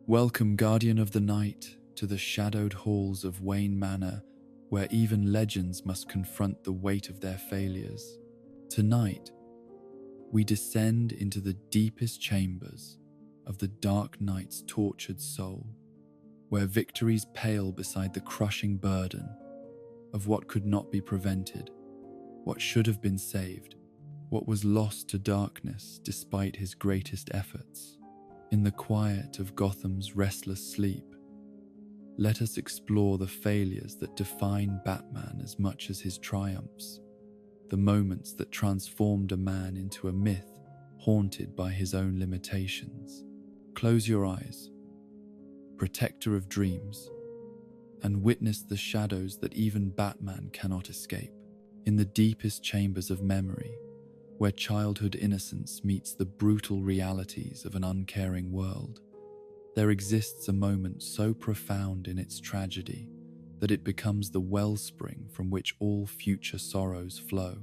Welcome, guardian of the night, to the shadowed halls of Wayne Manor, where even legends must confront the weight of their failures. Tonight, we descend into the deepest chambers of the Dark Knight's tortured soul, where victories pale beside the crushing burden of what could not be prevented, what should have been saved, what was lost to darkness despite his greatest efforts. In the quiet of Gotham's restless sleep, let us explore the failures that define Batman as much as his triumphs, the moments that transformed a man into a myth haunted by his own limitations. Close your eyes, protector of dreams, and witness the shadows that even Batman cannot escape. In the deepest chambers of memory, where childhood innocence meets the brutal realities of an uncaring world, there exists a moment so profound in its tragedy that it becomes the wellspring from which all future sorrows flow.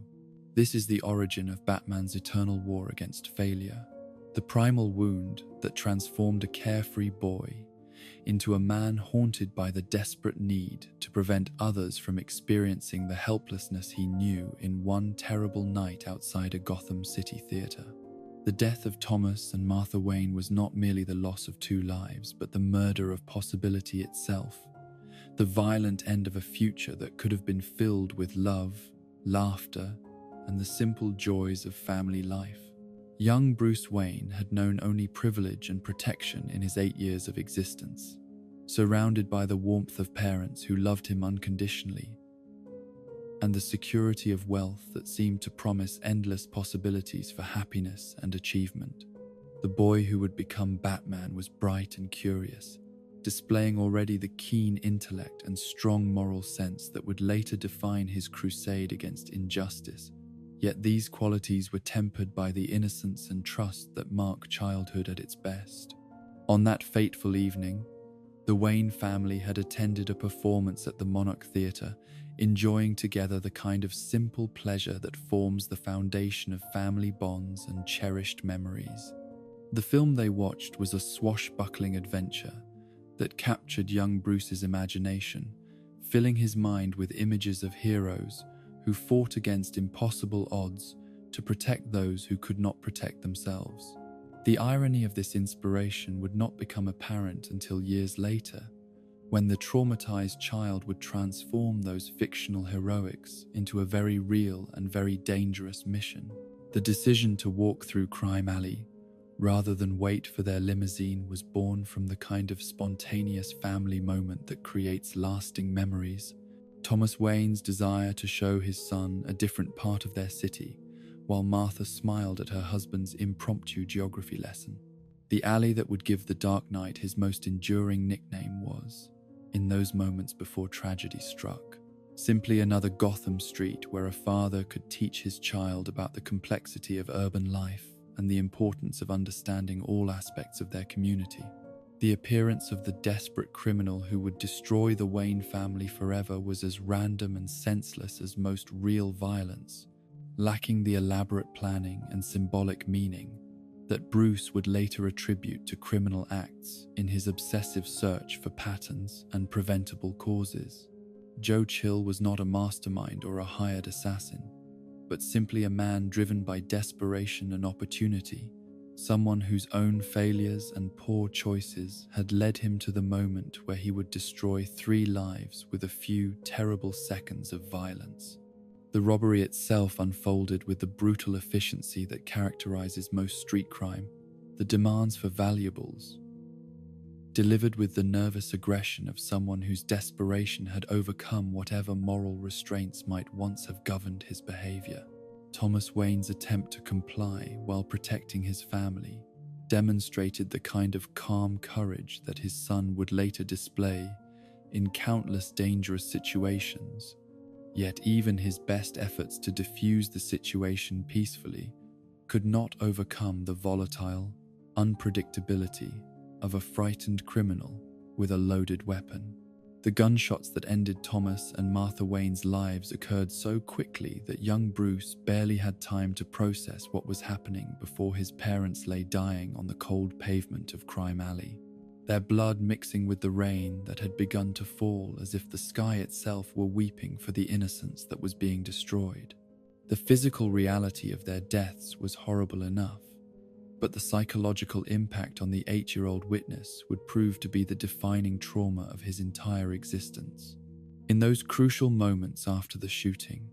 This is the origin of Batman's eternal war against failure, the primal wound that transformed a carefree boy into a man haunted by the desperate need to prevent others from experiencing the helplessness he knew in one terrible night outside a Gotham City theater. The death of Thomas and Martha Wayne was not merely the loss of two lives, but the murder of possibility itself, the violent end of a future that could have been filled with love, laughter, and the simple joys of family life. Young Bruce Wayne had known only privilege and protection in his 8 years of existence, surrounded by the warmth of parents who loved him unconditionally, and the security of wealth that seemed to promise endless possibilities for happiness and achievement. The boy who would become Batman was bright and curious, displaying already the keen intellect and strong moral sense that would later define his crusade against injustice. Yet these qualities were tempered by the innocence and trust that mark childhood at its best. On that fateful evening, the Wayne family had attended a performance at the Monarch Theatre, enjoying together the kind of simple pleasure that forms the foundation of family bonds and cherished memories. The film they watched was a swashbuckling adventure that captured young Bruce's imagination, filling his mind with images of heroes who fought against impossible odds to protect those who could not protect themselves. The irony of this inspiration would not become apparent until years later, when the traumatized child would transform those fictional heroics into a very real and very dangerous mission. The decision to walk through Crime Alley rather than wait for their limousine was born from the kind of spontaneous family moment that creates lasting memories. Thomas Wayne's desire to show his son a different part of their city, while Martha smiled at her husband's impromptu geography lesson. The alley that would give the Dark Knight his most enduring nickname was, in those moments before tragedy struck, simply another Gotham street where a father could teach his child about the complexity of urban life and the importance of understanding all aspects of their community. The appearance of the desperate criminal who would destroy the Wayne family forever was as random and senseless as most real violence, lacking the elaborate planning and symbolic meaning that Bruce would later attribute to criminal acts in his obsessive search for patterns and preventable causes. Joe Chill was not a mastermind or a hired assassin, but simply a man driven by desperation and opportunity, someone whose own failures and poor choices had led him to the moment where he would destroy 3 lives with a few terrible seconds of violence. The robbery itself unfolded with the brutal efficiency that characterizes most street crime, the demands for valuables, delivered with the nervous aggression of someone whose desperation had overcome whatever moral restraints might once have governed his behavior. Thomas Wayne's attempt to comply while protecting his family demonstrated the kind of calm courage that his son would later display in countless dangerous situations. Yet even his best efforts to defuse the situation peacefully could not overcome the volatile unpredictability of a frightened criminal with a loaded weapon. The gunshots that ended Thomas and Martha Wayne's lives occurred so quickly that young Bruce barely had time to process what was happening before his parents lay dying on the cold pavement of Crime Alley. their blood mixing with the rain that had begun to fall as if the sky itself were weeping for the innocence that was being destroyed. The physical reality of their deaths was horrible enough, but the psychological impact on the 8-year-old witness would prove to be the defining trauma of his entire existence. In those crucial moments after the shooting,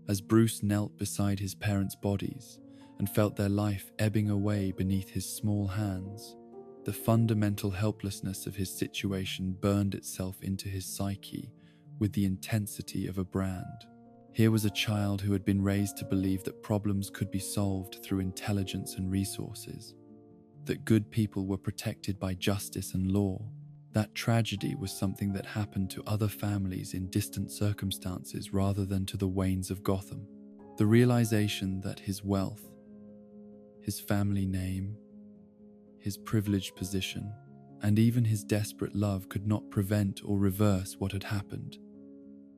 as Bruce knelt beside his parents' bodies and felt their life ebbing away beneath his small hands, the fundamental helplessness of his situation burned itself into his psyche with the intensity of a brand. Here was a child who had been raised to believe that problems could be solved through intelligence and resources, that good people were protected by justice and law. That tragedy was something that happened to other families in distant circumstances rather than to the Waynes of Gotham. The realization that his wealth, his family name, his privileged position, and even his desperate love could not prevent or reverse what had happened,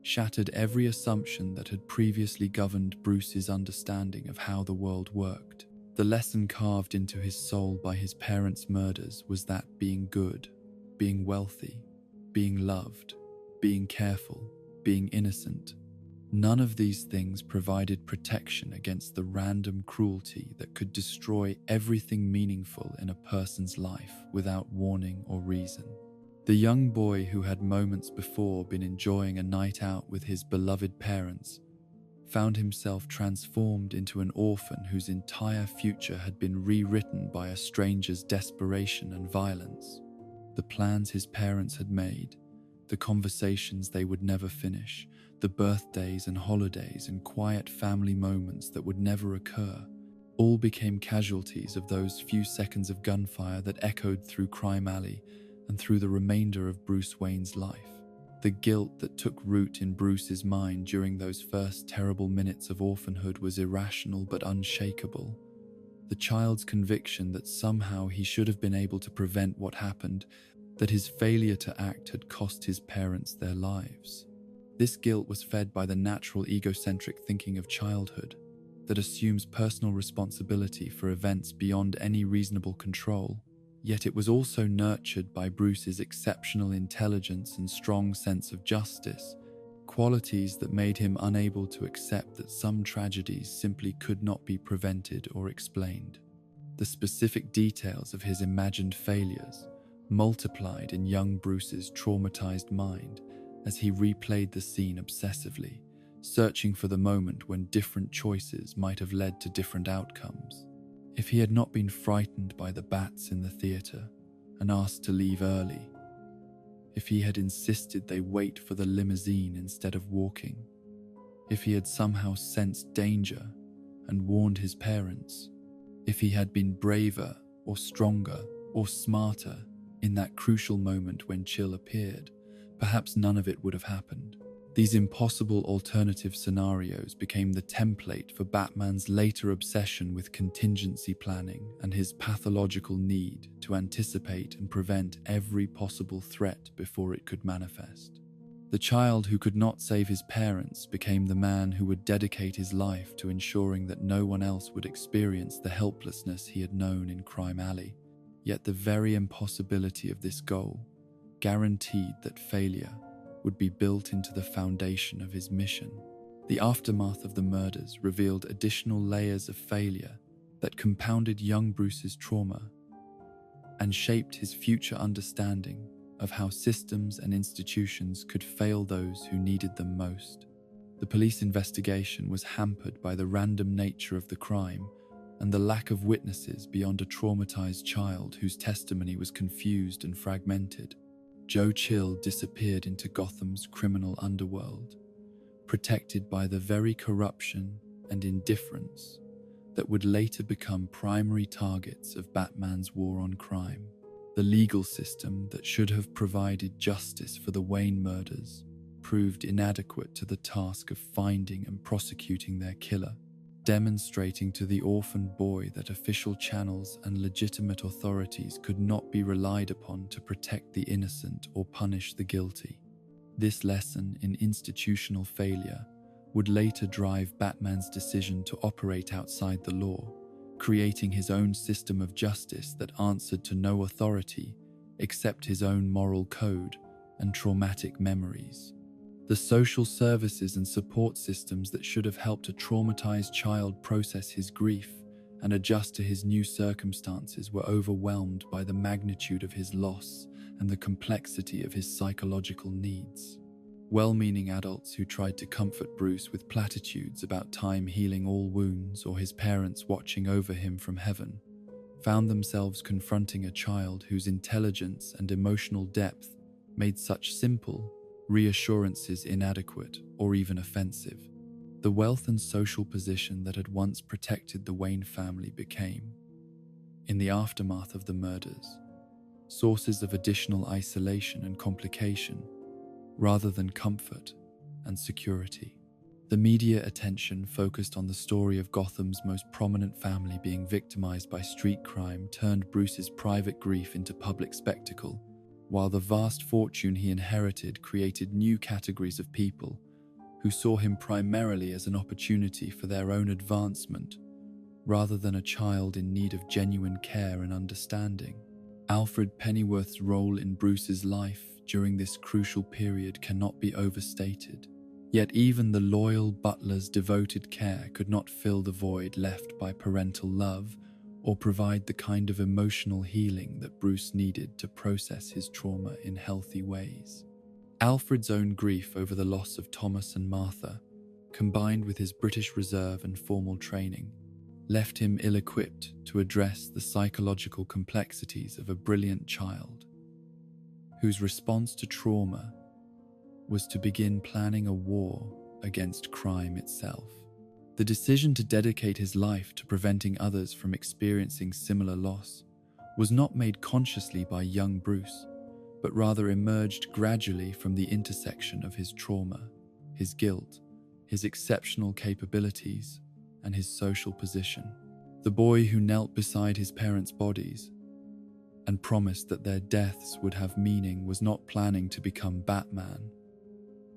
shattered every assumption that had previously governed Bruce's understanding of how the world worked. The lesson carved into his soul by his parents' murders was that being good, being wealthy, being loved, being careful, being innocent, none of these things provided protection against the random cruelty that could destroy everything meaningful in a person's life without warning or reason. The young boy who had moments before been enjoying a night out with his beloved parents found himself transformed into an orphan whose entire future had been rewritten by a stranger's desperation and violence. The plans his parents had made, the conversations they would never finish, the birthdays and holidays and quiet family moments that would never occur, all became casualties of those few seconds of gunfire that echoed through Crime Alley and through the remainder of Bruce Wayne's life. The guilt that took root in Bruce's mind during those first terrible minutes of orphanhood was irrational but unshakable. The child's conviction that somehow he should have been able to prevent what happened, that his failure to act had cost his parents their lives. This guilt was fed by the natural egocentric thinking of childhood that assumes personal responsibility for events beyond any reasonable control. Yet it was also nurtured by Bruce's exceptional intelligence and strong sense of justice, qualities that made him unable to accept that some tragedies simply could not be prevented or explained. The specific details of his imagined failures multiplied in young Bruce's traumatized mind as he replayed the scene obsessively, searching for the moment when different choices might have led to different outcomes. If he had not been frightened by the bats in the theater and asked to leave early, if he had insisted they wait for the limousine instead of walking, if he had somehow sensed danger and warned his parents, if he had been braver or stronger or smarter in that crucial moment when Chill appeared, perhaps none of it would have happened. These impossible alternative scenarios became the template for Batman's later obsession with contingency planning and his pathological need to anticipate and prevent every possible threat before it could manifest. The child who could not save his parents became the man who would dedicate his life to ensuring that no one else would experience the helplessness he had known in Crime Alley. Yet the very impossibility of this goal guaranteed that failure would be built into the foundation of his mission. The aftermath of the murders revealed additional layers of failure that compounded young Bruce's trauma and shaped his future understanding of how systems and institutions could fail those who needed them most. The police investigation was hampered by the random nature of the crime and the lack of witnesses beyond a traumatized child whose testimony was confused and fragmented. Joe Chill disappeared into Gotham's criminal underworld, protected by the very corruption and indifference that would later become primary targets of Batman's war on crime. The legal system that should have provided justice for the Wayne murders proved inadequate to the task of finding and prosecuting their killer, demonstrating to the orphaned boy that official channels and legitimate authorities could not be relied upon to protect the innocent or punish the guilty. This lesson in institutional failure would later drive Batman's decision to operate outside the law, creating his own system of justice that answered to no authority, accept his own moral code and traumatic memories. The social services and support systems that should have helped a traumatized child process his grief and adjust to his new circumstances were overwhelmed by the magnitude of his loss and the complexity of his psychological needs. Well-meaning adults who tried to comfort Bruce with platitudes about time healing all wounds or his parents watching over him from heaven found themselves confronting a child whose intelligence and emotional depth made such simple reassurances inadequate or even offensive. The wealth and social position that had once protected the Wayne family became, in the aftermath of the murders, sources of additional isolation and complication rather than comfort and security. The media attention focused on the story of Gotham's most prominent family being victimized by street crime turned Bruce's private grief into public spectacle, while the vast fortune he inherited created new categories of people who saw him primarily as an opportunity for their own advancement rather than a child in need of genuine care and understanding. Alfred Pennyworth's role in Bruce's life during this crucial period cannot be overstated. Yet even the loyal butler's devoted care could not fill the void left by parental love or provide the kind of emotional healing that Bruce needed to process his trauma in healthy ways. Alfred's own grief over the loss of Thomas and Martha, combined with his British Reserve and formal training, left him ill-equipped to address the psychological complexities of a brilliant child, whose response to trauma was to begin planning a war against crime itself. The decision to dedicate his life to preventing others from experiencing similar loss was not made consciously by young Bruce, but rather emerged gradually from the intersection of his trauma, his guilt, his exceptional capabilities, and his social position. The boy who knelt beside his parents' bodies and promised that their deaths would have meaning was not planning to become Batman,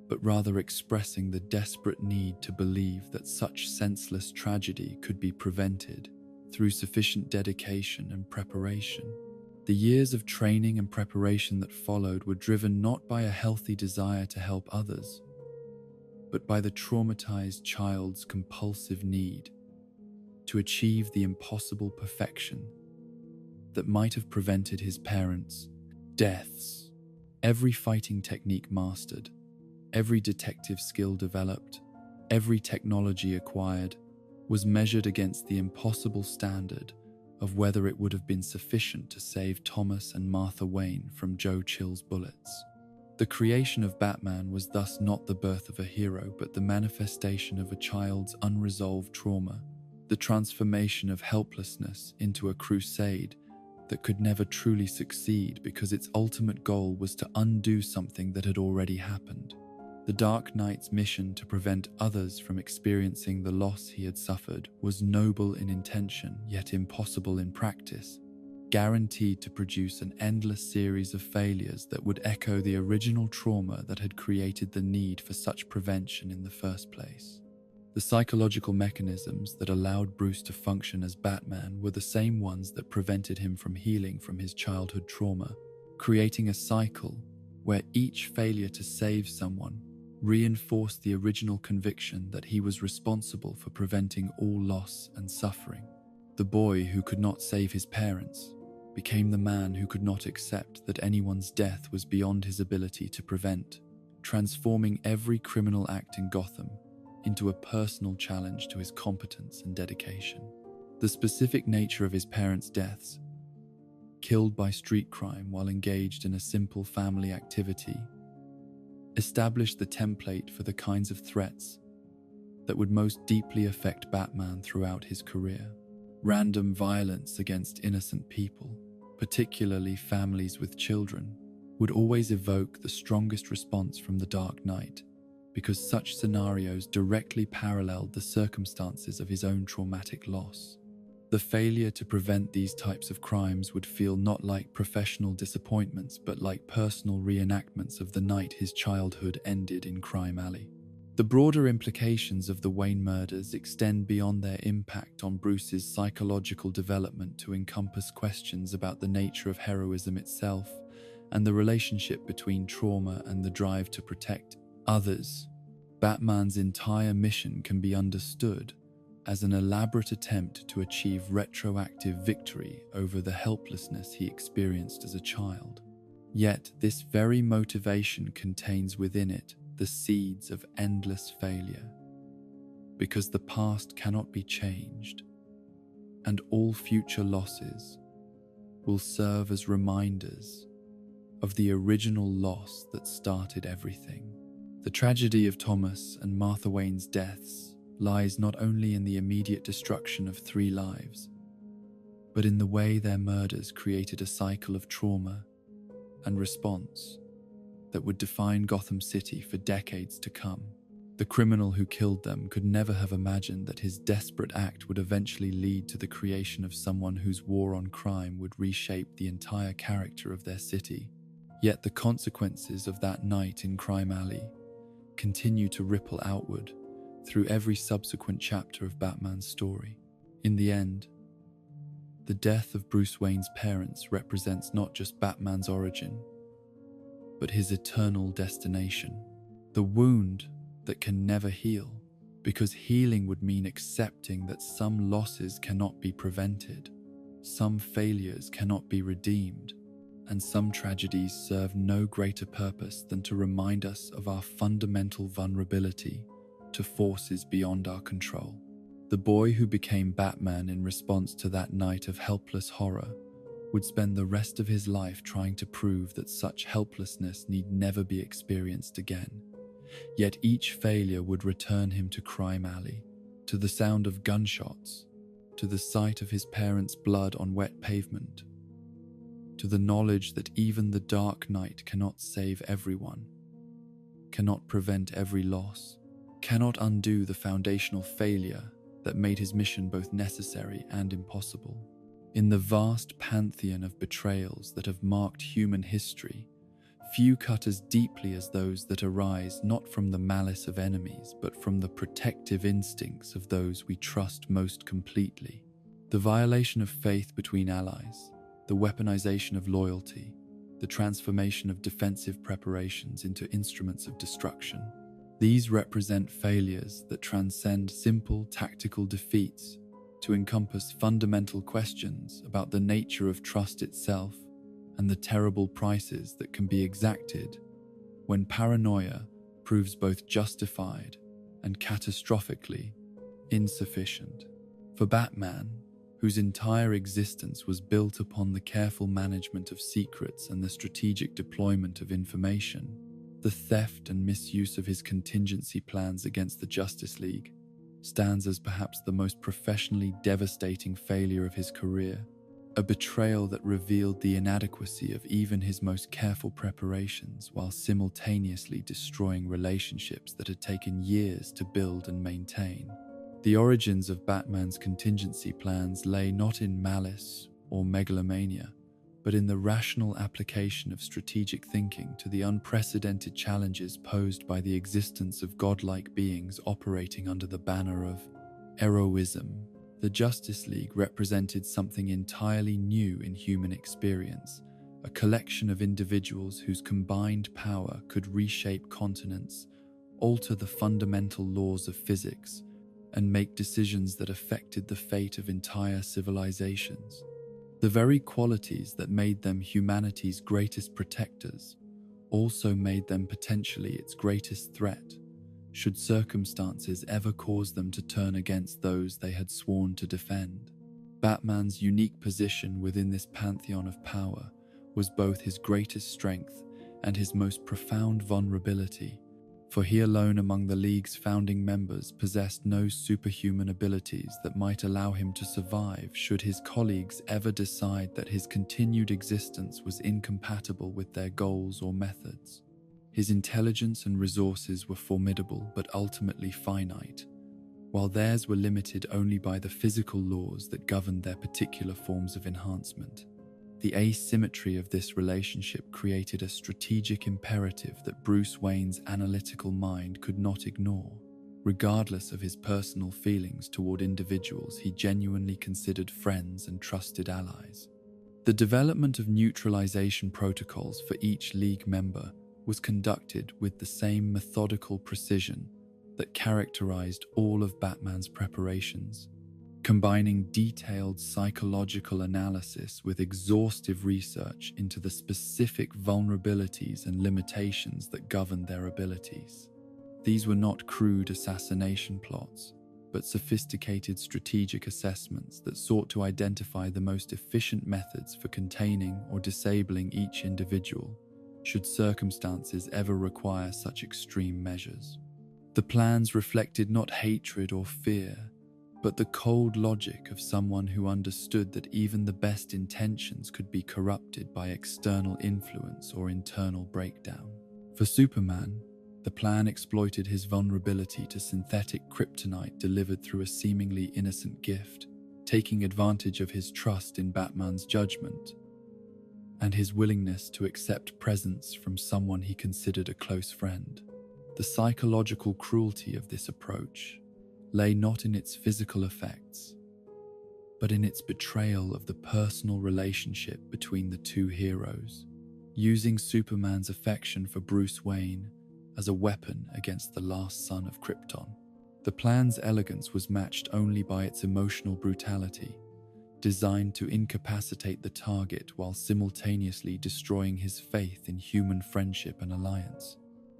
but rather expressing the desperate need to believe that such senseless tragedy could be prevented through sufficient dedication and preparation. The years of training and preparation that followed were driven not by a healthy desire to help others, but by the traumatized child's compulsive need to achieve the impossible perfection that might have prevented his parents' deaths. Every fighting technique mastered, every detective skill developed, every technology acquired was measured against the impossible standard of whether it would have been sufficient to save Thomas and Martha Wayne from Joe Chill's bullets. The creation of Batman was thus not the birth of a hero, but the manifestation of a child's unresolved trauma, the transformation of helplessness into a crusade that could never truly succeed because its ultimate goal was to undo something that had already happened. The Dark Knight's mission to prevent others from experiencing the loss he had suffered was noble in intention, yet impossible in practice, guaranteed to produce an endless series of failures that would echo the original trauma that had created the need for such prevention in the first place. The psychological mechanisms that allowed Bruce to function as Batman were the same ones that prevented him from healing from his childhood trauma, creating a cycle where each failure to save someone reinforced the original conviction that he was responsible for preventing all loss and suffering. The boy who could not save his parents became the man who could not accept that anyone's death was beyond his ability to prevent, transforming every criminal act in Gotham into a personal challenge to his competence and dedication. The specific nature of his parents' deaths, killed by street crime while engaged in a simple family activity, established the template for the kinds of threats that would most deeply affect Batman throughout his career. Random violence against innocent people, particularly families with children, would always evoke the strongest response from the Dark Knight, because such scenarios directly paralleled the circumstances of his own traumatic loss. The failure to prevent these types of crimes would feel not like professional disappointments, but like personal reenactments of the night his childhood ended in Crime Alley. The broader implications of the Wayne murders extend beyond their impact on Bruce's psychological development to encompass questions about the nature of heroism itself and the relationship between trauma and the drive to protect others. Batman's entire mission can be understood as an elaborate attempt to achieve retroactive victory over the helplessness he experienced as a child. Yet, this very motivation contains within it the seeds of endless failure, because the past cannot be changed, and all future losses will serve as reminders of the original loss that started everything. The tragedy of Thomas and Martha Wayne's deaths lies not only in the immediate destruction of 3 lives, but in the way their murders created a cycle of trauma and response that would define Gotham City for decades to come. The criminal who killed them could never have imagined that his desperate act would eventually lead to the creation of someone whose war on crime would reshape the entire character of their city. Yet the consequences of that night in Crime Alley continue to ripple outward through every subsequent chapter of Batman's story. In the end, the death of Bruce Wayne's parents represents not just Batman's origin, but his eternal destination. The wound that can never heal, because healing would mean accepting that some losses cannot be prevented, some failures cannot be redeemed, and some tragedies serve no greater purpose than to remind us of our fundamental vulnerability to forces beyond our control. The boy who became Batman in response to that night of helpless horror would spend the rest of his life trying to prove that such helplessness need never be experienced again. Yet each failure would return him to Crime Alley, to the sound of gunshots, to the sight of his parents' blood on wet pavement, to the knowledge that even the dark night cannot save everyone, cannot prevent every loss, cannot undo the foundational failure that made his mission both necessary and impossible. In the vast pantheon of betrayals that have marked human history, few cut as deeply as those that arise not from the malice of enemies, but from the protective instincts of those we trust most completely. The violation of faith between allies, the weaponization of loyalty, the transformation of defensive preparations into instruments of destruction. These represent failures that transcend simple tactical defeats to encompass fundamental questions about the nature of trust itself and the terrible prices that can be exacted when paranoia proves both justified and catastrophically insufficient. For Batman, whose entire existence was built upon the careful management of secrets and the strategic deployment of information, the theft and misuse of his contingency plans against the Justice League stands as perhaps the most professionally devastating failure of his career, a betrayal that revealed the inadequacy of even his most careful preparations while simultaneously destroying relationships that had taken years to build and maintain. The origins of Batman's contingency plans lay not in malice or megalomania, but in the rational application of strategic thinking to the unprecedented challenges posed by the existence of godlike beings operating under the banner of heroism. The Justice League represented something entirely new in human experience, a collection of individuals whose combined power could reshape continents, alter the fundamental laws of physics, and make decisions that affected the fate of entire civilizations. The very qualities that made them humanity's greatest protectors also made them potentially its greatest threat, should circumstances ever cause them to turn against those they had sworn to defend. Batman's unique position within this pantheon of power was both his greatest strength and his most profound vulnerability, for he alone among the League's founding members possessed no superhuman abilities that might allow him to survive should his colleagues ever decide that his continued existence was incompatible with their goals or methods. His intelligence and resources were formidable but ultimately finite, while theirs were limited only by the physical laws that governed their particular forms of enhancement. The asymmetry of this relationship created a strategic imperative that Bruce Wayne's analytical mind could not ignore, regardless of his personal feelings toward individuals he genuinely considered friends and trusted allies. The development of neutralization protocols for each League member was conducted with the same methodical precision that characterized all of Batman's preparations, combining detailed psychological analysis with exhaustive research into the specific vulnerabilities and limitations that governed their abilities. These were not crude assassination plots, but sophisticated strategic assessments that sought to identify the most efficient methods for containing or disabling each individual, should circumstances ever require such extreme measures. The plans reflected not hatred or fear, but the cold logic of someone who understood that even the best intentions could be corrupted by external influence or internal breakdown. For Superman, the plan exploited his vulnerability to synthetic kryptonite delivered through a seemingly innocent gift, taking advantage of his trust in Batman's judgment and his willingness to accept presents from someone he considered a close friend. The psychological cruelty of this approach lay not in its physical effects, but in its betrayal of the personal relationship between the two heroes, using Superman's affection for Bruce Wayne as a weapon against the last son of Krypton. The plan's elegance was matched only by its emotional brutality, designed to incapacitate the target while simultaneously destroying his faith in human friendship and alliance.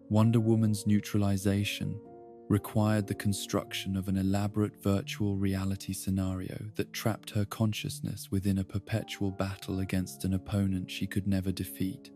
Wonder Woman's neutralization required the construction of an elaborate virtual reality scenario that trapped her consciousness within a perpetual battle against an opponent she could never defeat,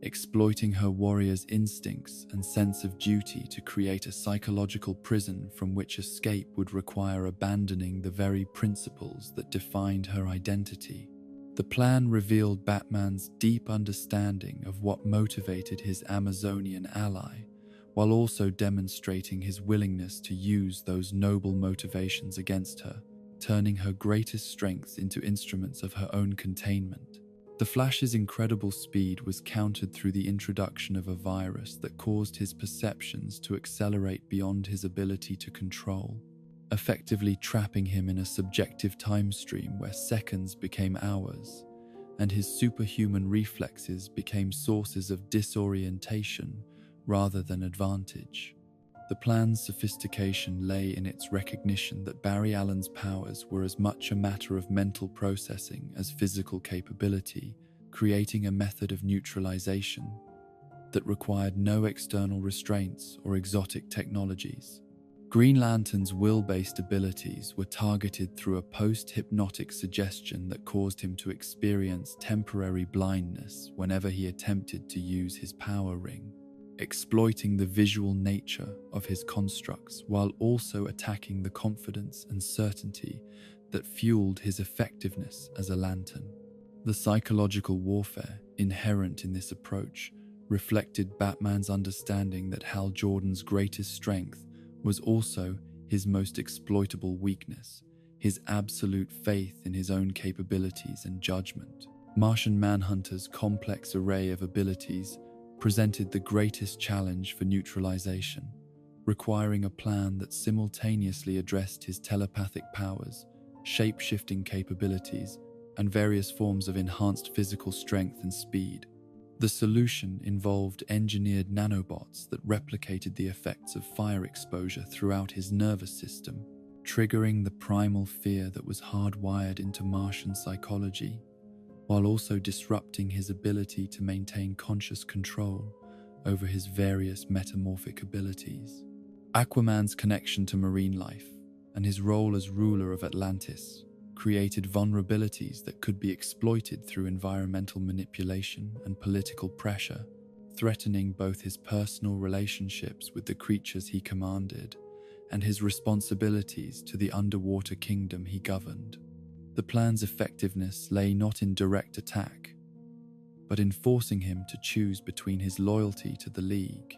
exploiting her warrior's instincts and sense of duty to create a psychological prison from which escape would require abandoning the very principles that defined her identity. The plan revealed Batman's deep understanding of what motivated his Amazonian ally, while also demonstrating his willingness to use those noble motivations against her, turning her greatest strengths into instruments of her own containment. The Flash's incredible speed was countered through the introduction of a virus that caused his perceptions to accelerate beyond his ability to control, effectively trapping him in a subjective time stream where seconds became hours, and his superhuman reflexes became sources of disorientation rather than advantage. The plan's sophistication lay in its recognition that Barry Allen's powers were as much a matter of mental processing as physical capability, creating a method of neutralization that required no external restraints or exotic technologies. Green Lantern's will-based abilities were targeted through a post-hypnotic suggestion that caused him to experience temporary blindness whenever he attempted to use his power ring, exploiting the visual nature of his constructs while also attacking the confidence and certainty that fueled his effectiveness as a lantern. The psychological warfare inherent in this approach reflected Batman's understanding that Hal Jordan's greatest strength was also his most exploitable weakness, his absolute faith in his own capabilities and judgment. Martian Manhunter's complex array of abilities presented the greatest challenge for neutralization, requiring a plan that simultaneously addressed his telepathic powers, shape-shifting capabilities, and various forms of enhanced physical strength and speed. The solution involved engineered nanobots that replicated the effects of fire exposure throughout his nervous system, triggering the primal fear that was hardwired into Martian psychology, while also disrupting his ability to maintain conscious control over his various metamorphic abilities. Aquaman's connection to marine life and his role as ruler of Atlantis created vulnerabilities that could be exploited through environmental manipulation and political pressure, threatening both his personal relationships with the creatures he commanded and his responsibilities to the underwater kingdom he governed. The plan's effectiveness lay not in direct attack, but in forcing him to choose between his loyalty to the League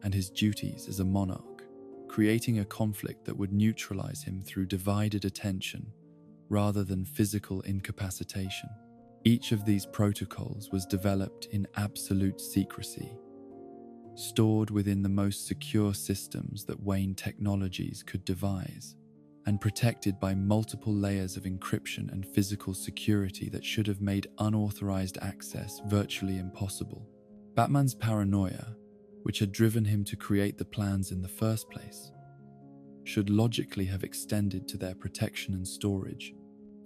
and his duties as a monarch, creating a conflict that would neutralize him through divided attention rather than physical incapacitation. Each of these protocols was developed in absolute secrecy, stored within the most secure systems that Wayne Technologies could devise, and protected by multiple layers of encryption and physical security that should have made unauthorized access virtually impossible. Batman's paranoia, which had driven him to create the plans in the first place, should logically have extended to their protection and storage.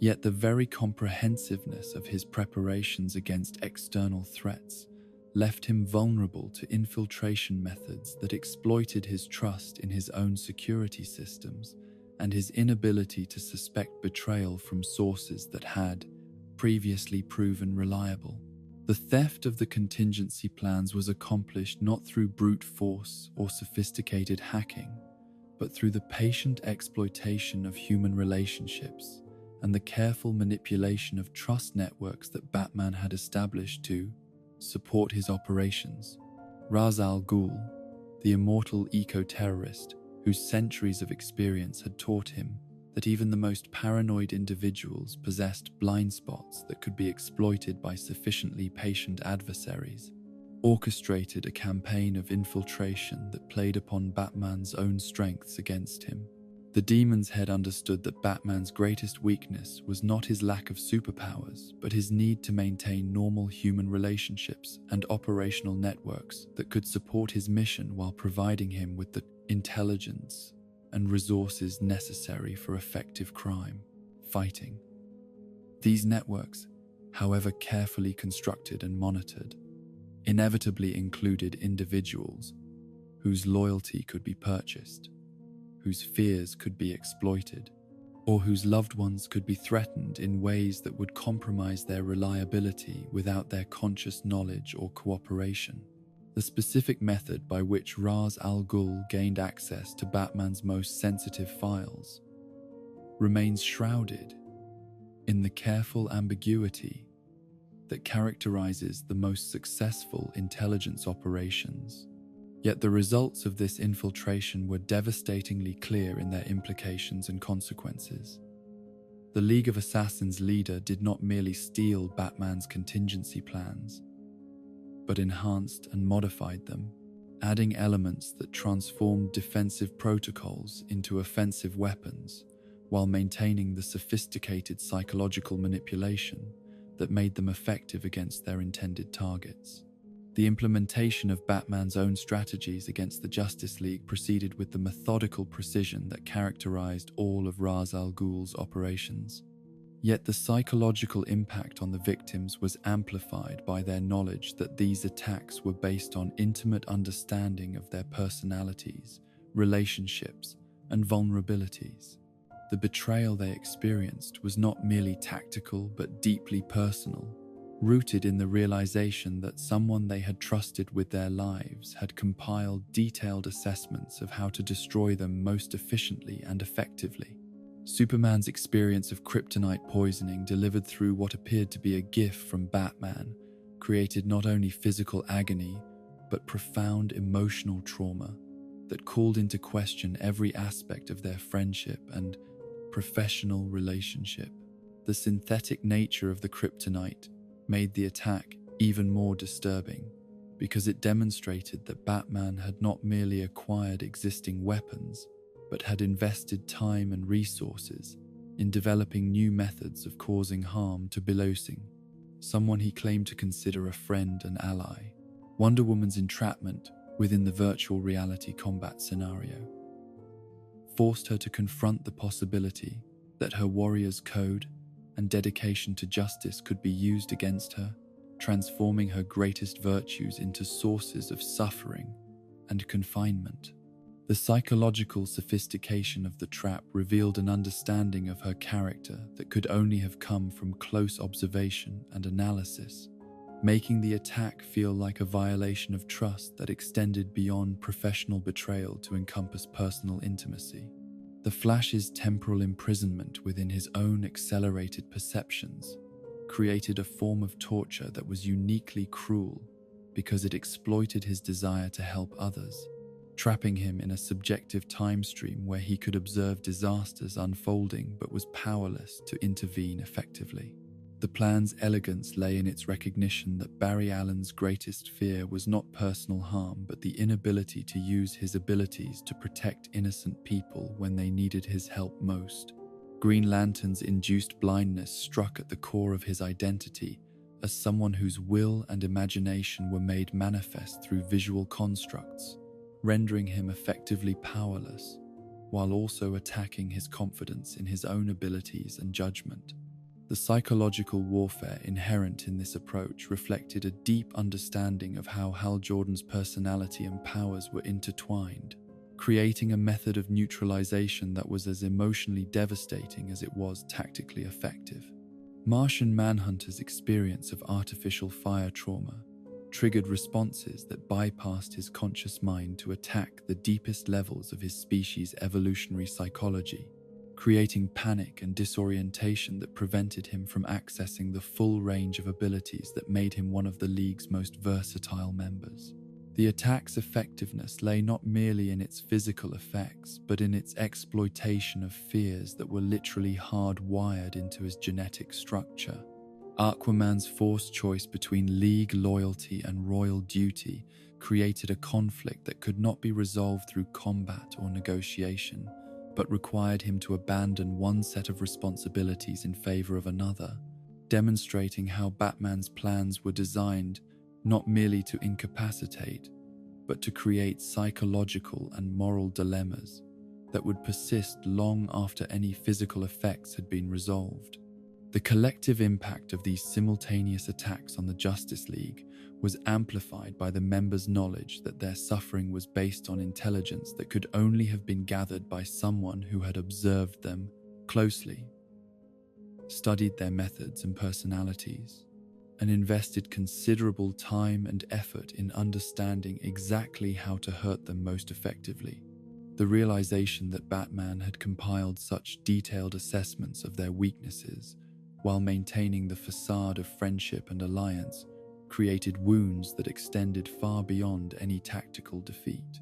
Yet the very comprehensiveness of his preparations against external threats left him vulnerable to infiltration methods that exploited his trust in his own security systems and his inability to suspect betrayal from sources that had previously proven reliable. The theft of the contingency plans was accomplished not through brute force or sophisticated hacking, but through the patient exploitation of human relationships and the careful manipulation of trust networks that Batman had established to support his operations. Ra's al Ghul, the immortal eco-terrorist whose centuries of experience had taught him that even the most paranoid individuals possessed blind spots that could be exploited by sufficiently patient adversaries, orchestrated a campaign of infiltration that played upon Batman's own strengths against him. The Demon's Head understood that Batman's greatest weakness was not his lack of superpowers, but his need to maintain normal human relationships and operational networks that could support his mission while providing him with the intelligence and resources necessary for effective crime fighting. These networks, however carefully constructed and monitored, inevitably included individuals whose loyalty could be purchased, whose fears could be exploited, or whose loved ones could be threatened in ways that would compromise their reliability without their conscious knowledge or cooperation. The specific method by which Ra's al Ghul gained access to Batman's most sensitive files remains shrouded in the careful ambiguity that characterizes the most successful intelligence operations. Yet the results of this infiltration were devastatingly clear in their implications and consequences. The League of Assassins leader did not merely steal Batman's contingency plans, but enhanced and modified them, adding elements that transformed defensive protocols into offensive weapons, while maintaining the sophisticated psychological manipulation that made them effective against their intended targets. The implementation of Batman's own strategies against the Justice League proceeded with the methodical precision that characterized all of Ra's al Ghul's operations. Yet the psychological impact on the victims was amplified by their knowledge that these attacks were based on intimate understanding of their personalities, relationships, and vulnerabilities. The betrayal they experienced was not merely tactical but deeply personal, rooted in the realization that someone they had trusted with their lives had compiled detailed assessments of how to destroy them most efficiently and effectively. Superman's experience of kryptonite poisoning delivered through what appeared to be a gift from Batman created not only physical agony, but profound emotional trauma that called into question every aspect of their friendship and professional relationship. The synthetic nature of the kryptonite made the attack even more disturbing because it demonstrated that Batman had not merely acquired existing weapons, but had invested time and resources in developing new methods of causing harm to Belosing, someone he claimed to consider a friend and ally. Wonder Woman's entrapment within the virtual reality combat scenario forced her to confront the possibility that her warrior's code and dedication to justice could be used against her, transforming her greatest virtues into sources of suffering and confinement. The psychological sophistication of the trap revealed an understanding of her character that could only have come from close observation and analysis, making the attack feel like a violation of trust that extended beyond professional betrayal to encompass personal intimacy. The Flash's temporal imprisonment within his own accelerated perceptions created a form of torture that was uniquely cruel because it exploited his desire to help others, trapping him in a subjective time stream where he could observe disasters unfolding but was powerless to intervene effectively. The plan's elegance lay in its recognition that Barry Allen's greatest fear was not personal harm, but the inability to use his abilities to protect innocent people when they needed his help most. Green Lantern's induced blindness struck at the core of his identity as someone whose will and imagination were made manifest through visual constructs, rendering him effectively powerless, while also attacking his confidence in his own abilities and judgment. The psychological warfare inherent in this approach reflected a deep understanding of how Hal Jordan's personality and powers were intertwined, creating a method of neutralization that was as emotionally devastating as it was tactically effective. Martian Manhunter's experience of artificial fire trauma triggered responses that bypassed his conscious mind to attack the deepest levels of his species' evolutionary psychology, creating panic and disorientation that prevented him from accessing the full range of abilities that made him one of the League's most versatile members. The attack's effectiveness lay not merely in its physical effects, but in its exploitation of fears that were literally hardwired into his genetic structure. Aquaman's forced choice between League loyalty and royal duty created a conflict that could not be resolved through combat or negotiation, but required him to abandon one set of responsibilities in favor of another, demonstrating how Batman's plans were designed not merely to incapacitate, but to create psychological and moral dilemmas that would persist long after any physical effects had been resolved. The collective impact of these simultaneous attacks on the Justice League was amplified by the members' knowledge that their suffering was based on intelligence that could only have been gathered by someone who had observed them closely, studied their methods and personalities, and invested considerable time and effort in understanding exactly how to hurt them most effectively. The realization that Batman had compiled such detailed assessments of their weaknesses while maintaining the facade of friendship and alliance created wounds that extended far beyond any tactical defeat.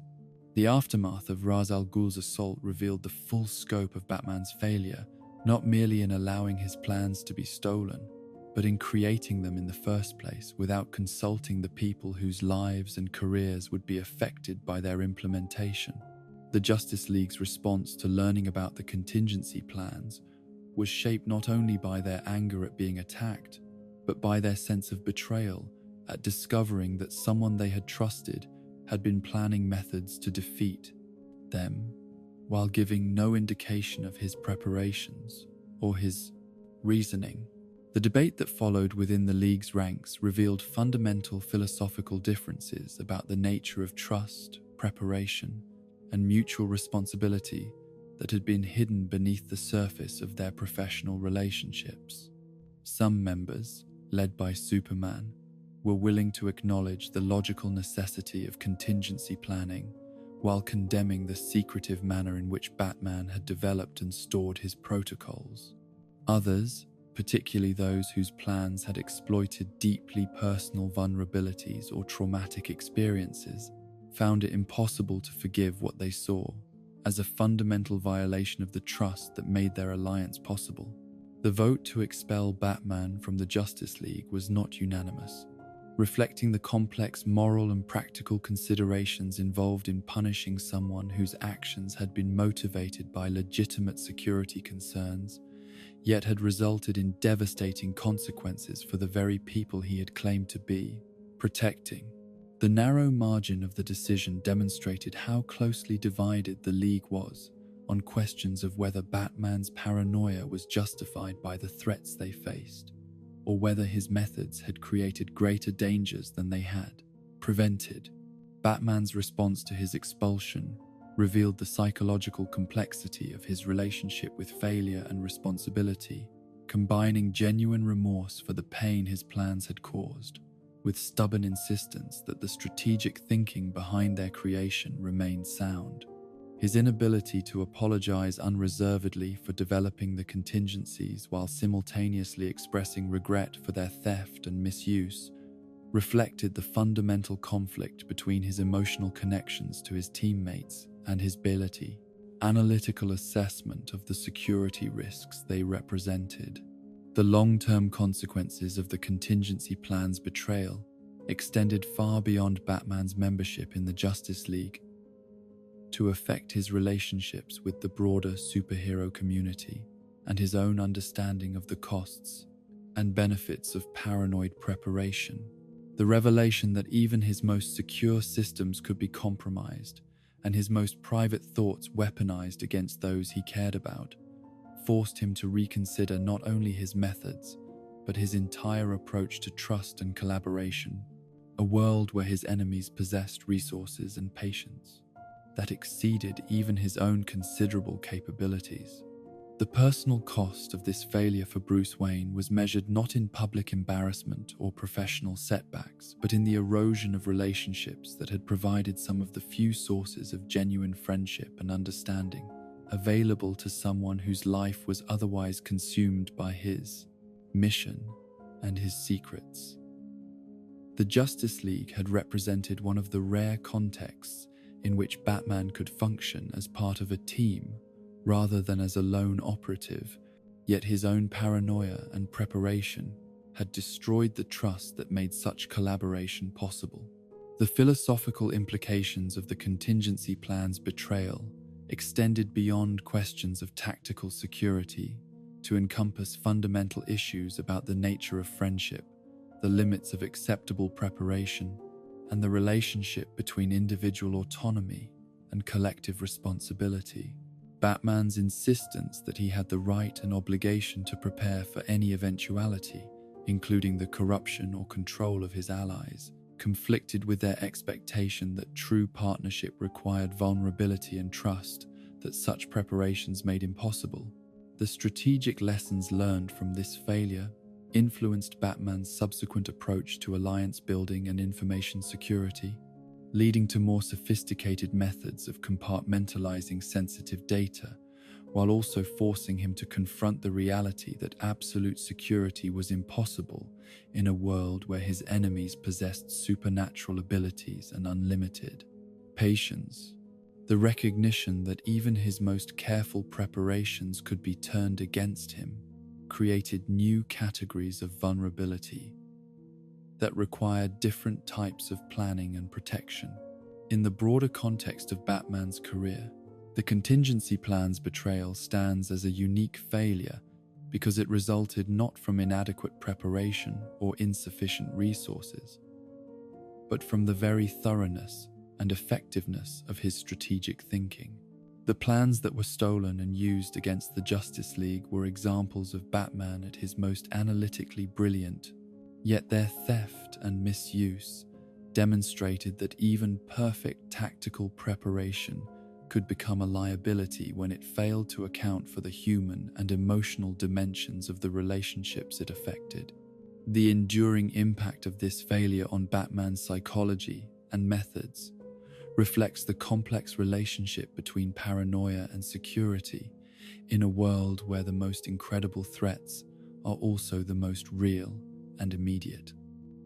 The aftermath of Ra's al Ghul's assault revealed the full scope of Batman's failure, not merely in allowing his plans to be stolen, but in creating them in the first place without consulting the people whose lives and careers would be affected by their implementation. The Justice League's response to learning about the contingency plans was shaped not only by their anger at being attacked, but by their sense of betrayal at discovering that someone they had trusted had been planning methods to defeat them, while giving no indication of his preparations or his reasoning. The debate that followed within the League's ranks revealed fundamental philosophical differences about the nature of trust, preparation, and mutual responsibility that had been hidden beneath the surface of their professional relationships. Some members, led by Superman, were willing to acknowledge the logical necessity of contingency planning, while condemning the secretive manner in which Batman had developed and stored his protocols. Others, particularly those whose plans had exploited deeply personal vulnerabilities or traumatic experiences, found it impossible to forgive what they saw as a fundamental violation of the trust that made their alliance possible. The vote to expel Batman from the Justice League was not unanimous, reflecting the complex moral and practical considerations involved in punishing someone whose actions had been motivated by legitimate security concerns, yet had resulted in devastating consequences for the very people he had claimed to be protecting. The narrow margin of the decision demonstrated how closely divided the League was on questions of whether Batman's paranoia was justified by the threats they faced, or whether his methods had created greater dangers than they had prevented. Batman's response to his expulsion revealed the psychological complexity of his relationship with failure and responsibility, combining genuine remorse for the pain his plans had caused, with stubborn insistence that the strategic thinking behind their creation remained sound. His inability to apologize unreservedly for developing the contingencies while simultaneously expressing regret for their theft and misuse reflected the fundamental conflict between his emotional connections to his teammates and his analytical assessment of the security risks they represented. The long-term consequences of the contingency plan's betrayal extended far beyond Batman's membership in the Justice League to affect his relationships with the broader superhero community and his own understanding of the costs and benefits of paranoid preparation. The revelation that even his most secure systems could be compromised and his most private thoughts weaponized against those he cared about forced him to reconsider not only his methods, but his entire approach to trust and collaboration, a world where his enemies possessed resources and patience that exceeded even his own considerable capabilities. The personal cost of this failure for Bruce Wayne was measured not in public embarrassment or professional setbacks, but in the erosion of relationships that had provided some of the few sources of genuine friendship and understanding available to someone whose life was otherwise consumed by his mission and his secrets. The Justice League had represented one of the rare contexts in which Batman could function as part of a team rather than as a lone operative, yet his own paranoia and preparation had destroyed the trust that made such collaboration possible. The philosophical implications of the contingency plan's betrayal extended beyond questions of tactical security to encompass fundamental issues about the nature of friendship, the limits of acceptable preparation, and the relationship between individual autonomy and collective responsibility. Batman's insistence that he had the right and obligation to prepare for any eventuality, including the corruption or control of his allies, conflicted with their expectation that true partnership required vulnerability and trust that such preparations made impossible. The strategic lessons learned from this failure influenced Batman's subsequent approach to alliance building and information security, leading to more sophisticated methods of compartmentalizing sensitive data, while also forcing him to confront the reality that absolute security was impossible in a world where his enemies possessed supernatural abilities and unlimited patience. The recognition that even his most careful preparations could be turned against him created new categories of vulnerability that required different types of planning and protection. In the broader context of Batman's career, the contingency plan's betrayal stands as a unique failure because it resulted not from inadequate preparation or insufficient resources, but from the very thoroughness and effectiveness of his strategic thinking. The plans that were stolen and used against the Justice League were examples of Batman at his most analytically brilliant, yet their theft and misuse demonstrated that even perfect tactical preparation could become a liability when it failed to account for the human and emotional dimensions of the relationships it affected. The enduring impact of this failure on Batman's psychology and methods reflects the complex relationship between paranoia and security in a world where the most incredible threats are also the most real and immediate.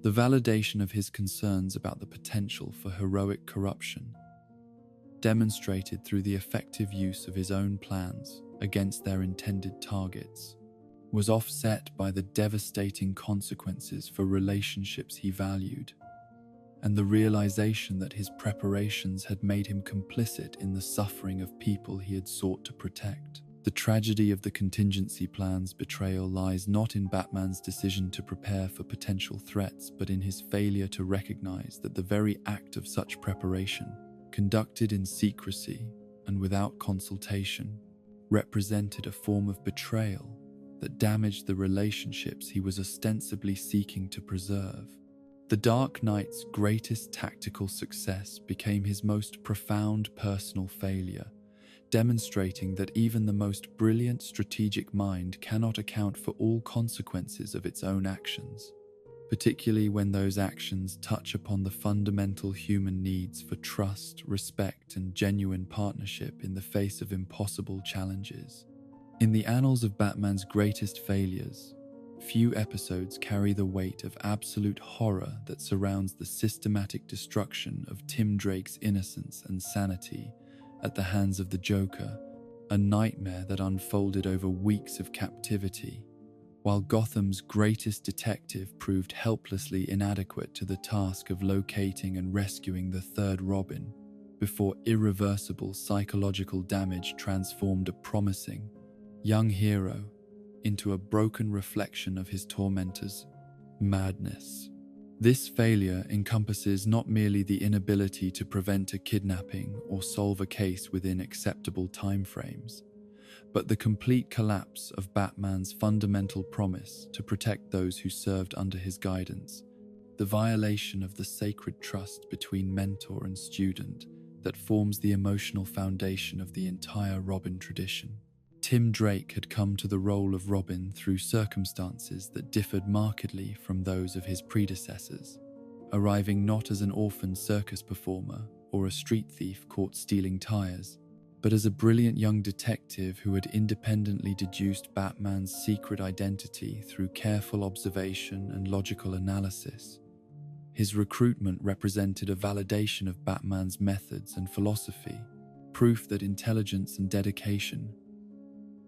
The validation of his concerns about the potential for heroic corruption, demonstrated through the effective use of his own plans against their intended targets, was offset by the devastating consequences for relationships he valued, and the realization that his preparations had made him complicit in the suffering of people he had sought to protect. The tragedy of the contingency plan's betrayal lies not in Batman's decision to prepare for potential threats, but in his failure to recognize that the very act of such preparation, conducted in secrecy and without consultation, represented a form of betrayal that damaged the relationships he was ostensibly seeking to preserve. The Dark Knight's greatest tactical success became his most profound personal failure, demonstrating that even the most brilliant strategic mind cannot account for all consequences of its own actions, particularly when those actions touch upon the fundamental human needs for trust, respect, and genuine partnership in the face of impossible challenges. In the annals of Batman's greatest failures, few episodes carry the weight of absolute horror that surrounds the systematic destruction of Tim Drake's innocence and sanity at the hands of the Joker, a nightmare that unfolded over weeks of captivity, while Gotham's greatest detective proved helplessly inadequate to the task of locating and rescuing the third Robin before irreversible psychological damage transformed a promising, young hero into a broken reflection of his tormentor's madness. This failure encompasses not merely the inability to prevent a kidnapping or solve a case within acceptable timeframes, but the complete collapse of Batman's fundamental promise to protect those who served under his guidance, the violation of the sacred trust between mentor and student that forms the emotional foundation of the entire Robin tradition. Tim Drake had come to the role of Robin through circumstances that differed markedly from those of his predecessors, arriving not as an orphan circus performer or a street thief caught stealing tires, but as a brilliant young detective who had independently deduced Batman's secret identity through careful observation and logical analysis. His recruitment represented a validation of Batman's methods and philosophy, proof that intelligence and dedication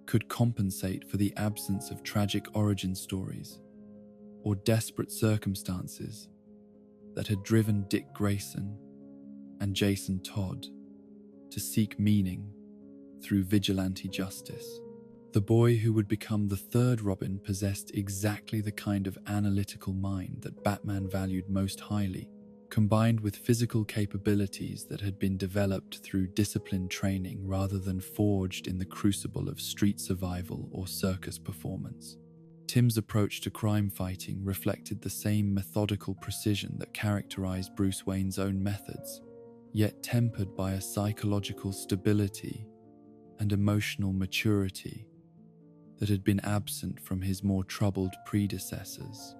could compensate for the absence of tragic origin stories or desperate circumstances that had driven Dick Grayson and Jason Todd to seek meaning through vigilante justice. The boy who would become the third Robin possessed exactly the kind of analytical mind that Batman valued most highly, combined with physical capabilities that had been developed through disciplined training rather than forged in the crucible of street survival or circus performance. Tim's approach to crime fighting reflected the same methodical precision that characterized Bruce Wayne's own methods, yet tempered by a psychological stability and emotional maturity that had been absent from his more troubled predecessors.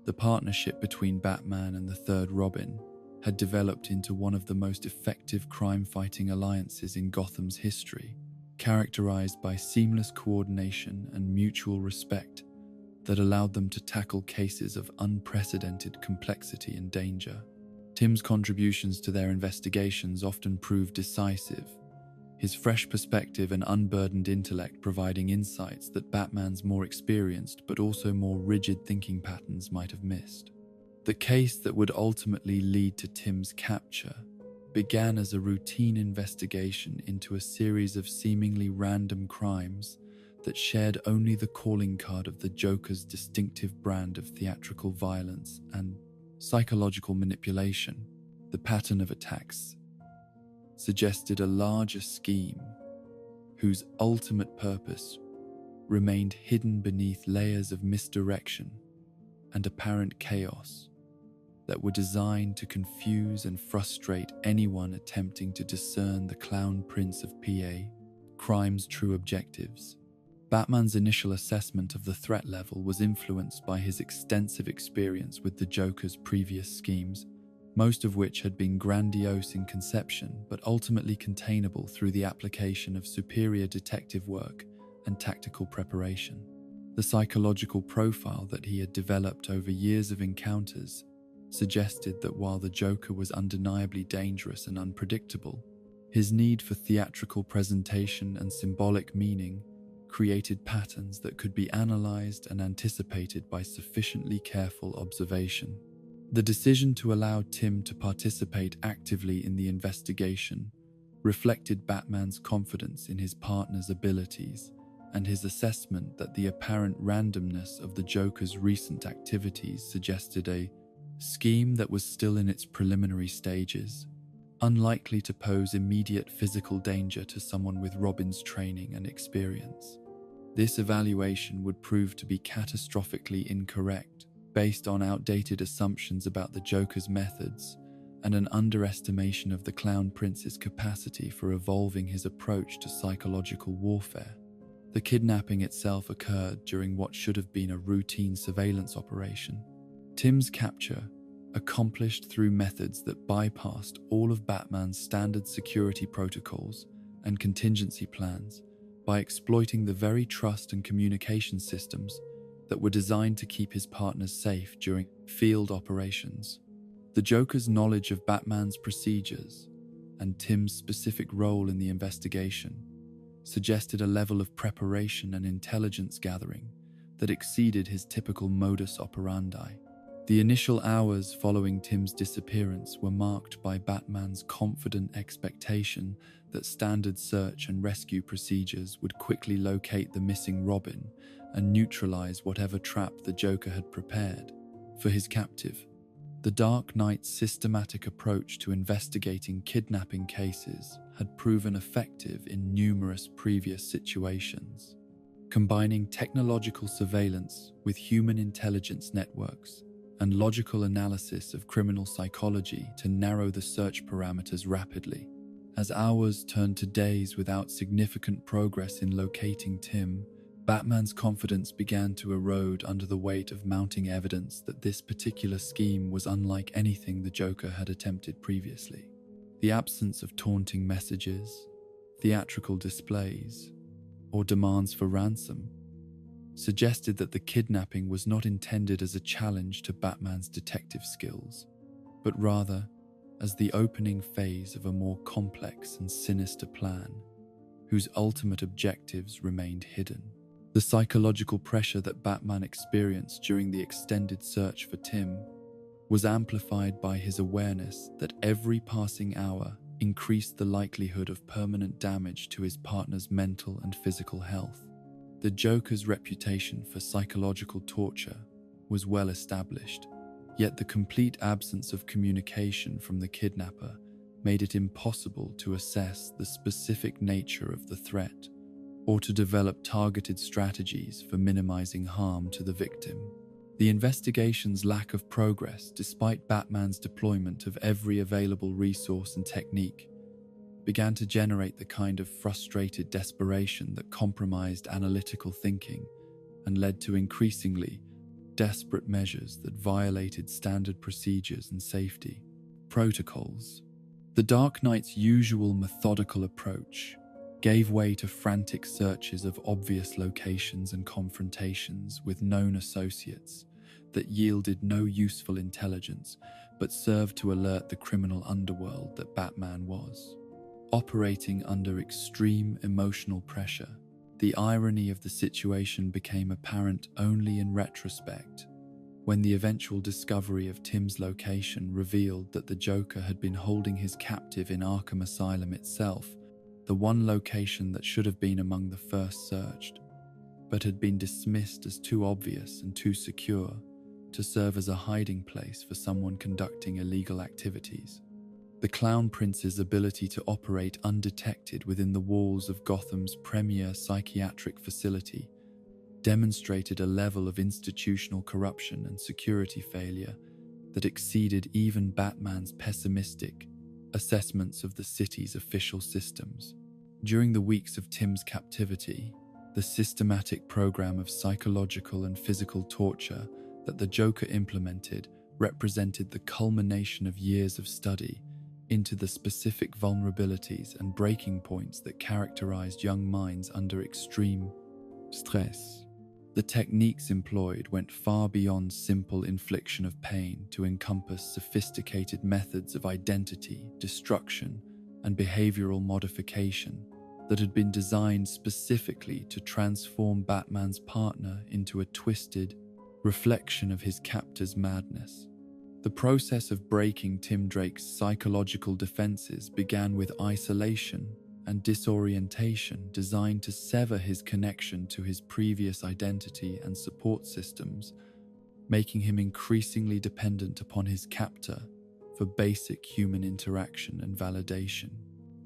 The partnership between Batman and the third Robin had developed into one of the most effective crime-fighting alliances in Gotham's history, characterized by seamless coordination and mutual respect that allowed them to tackle cases of unprecedented complexity and danger. Tim's contributions to their investigations often proved decisive, his fresh perspective and unburdened intellect providing insights that Batman's more experienced but also more rigid thinking patterns might have missed. The case that would ultimately lead to Tim's capture began as a routine investigation into a series of seemingly random crimes that shared only the calling card of the Joker's distinctive brand of theatrical violence and psychological manipulation. The pattern of attacks suggested a larger scheme whose ultimate purpose remained hidden beneath layers of misdirection and apparent chaos that were designed to confuse and frustrate anyone attempting to discern the Clown Prince of PA crime's true objectives. Batman's initial assessment of the threat level was influenced by his extensive experience with the Joker's previous schemes, most of which had been grandiose in conception but ultimately containable through the application of superior detective work and tactical preparation. The psychological profile that he had developed over years of encounters suggested that while the Joker was undeniably dangerous and unpredictable, his need for theatrical presentation and symbolic meaning created patterns that could be analyzed and anticipated by sufficiently careful observation. The decision to allow Tim to participate actively in the investigation reflected Batman's confidence in his partner's abilities and his assessment that the apparent randomness of the Joker's recent activities suggested a scheme that was still in its preliminary stages, unlikely to pose immediate physical danger to someone with Robin's training and experience. This evaluation would prove to be catastrophically incorrect, based on outdated assumptions about the Joker's methods and an underestimation of the Clown Prince's capacity for evolving his approach to psychological warfare. The kidnapping itself occurred during what should have been a routine surveillance operation. Tim's capture, accomplished through methods that bypassed all of Batman's standard security protocols and contingency plans by exploiting the very trust and communication systems that were designed to keep his partners safe during field operations. The Joker's knowledge of Batman's procedures and Tim's specific role in the investigation suggested a level of preparation and intelligence gathering that exceeded his typical modus operandi. The initial hours following Tim's disappearance were marked by Batman's confident expectation that standard search and rescue procedures would quickly locate the missing Robin and neutralize whatever trap the Joker had prepared for his captive. The Dark Knight's systematic approach to investigating kidnapping cases had proven effective in numerous previous situations. Combining technological surveillance with human intelligence networks and logical analysis of criminal psychology to narrow the search parameters rapidly. As hours turned to days without significant progress in locating Tim, Batman's confidence began to erode under the weight of mounting evidence that this particular scheme was unlike anything the Joker had attempted previously. The absence of taunting messages, theatrical displays, or demands for ransom suggested that the kidnapping was not intended as a challenge to Batman's detective skills, but rather as the opening phase of a more complex and sinister plan, whose ultimate objectives remained hidden. The psychological pressure that Batman experienced during the extended search for Tim was amplified by his awareness that every passing hour increased the likelihood of permanent damage to his partner's mental and physical health. The Joker's reputation for psychological torture was well established, yet the complete absence of communication from the kidnapper made it impossible to assess the specific nature of the threat or to develop targeted strategies for minimizing harm to the victim. The investigation's lack of progress, despite Batman's deployment of every available resource and technique, began to generate the kind of frustrated desperation that compromised analytical thinking and led to increasingly desperate measures that violated standard procedures and safety protocols. The Dark Knight's usual methodical approach gave way to frantic searches of obvious locations and confrontations with known associates that yielded no useful intelligence but served to alert the criminal underworld that Batman was operating under extreme emotional pressure. The irony of the situation became apparent only in retrospect, when the eventual discovery of Tim's location revealed that the Joker had been holding his captive in Arkham Asylum itself, the one location that should have been among the first searched, but had been dismissed as too obvious and too secure to serve as a hiding place for someone conducting illegal activities. The Clown Prince's ability to operate undetected within the walls of Gotham's premier psychiatric facility demonstrated a level of institutional corruption and security failure that exceeded even Batman's pessimistic assessments of the city's official systems. During the weeks of Tim's captivity, the systematic program of psychological and physical torture that the Joker implemented represented the culmination of years of study into the specific vulnerabilities and breaking points that characterized young minds under extreme stress. The techniques employed went far beyond simple infliction of pain to encompass sophisticated methods of identity, destruction, and behavioral modification that had been designed specifically to transform Batman's partner into a twisted reflection of his captor's madness. The process of breaking Tim Drake's psychological defenses began with isolation and disorientation designed to sever his connection to his previous identity and support systems, making him increasingly dependent upon his captor for basic human interaction and validation.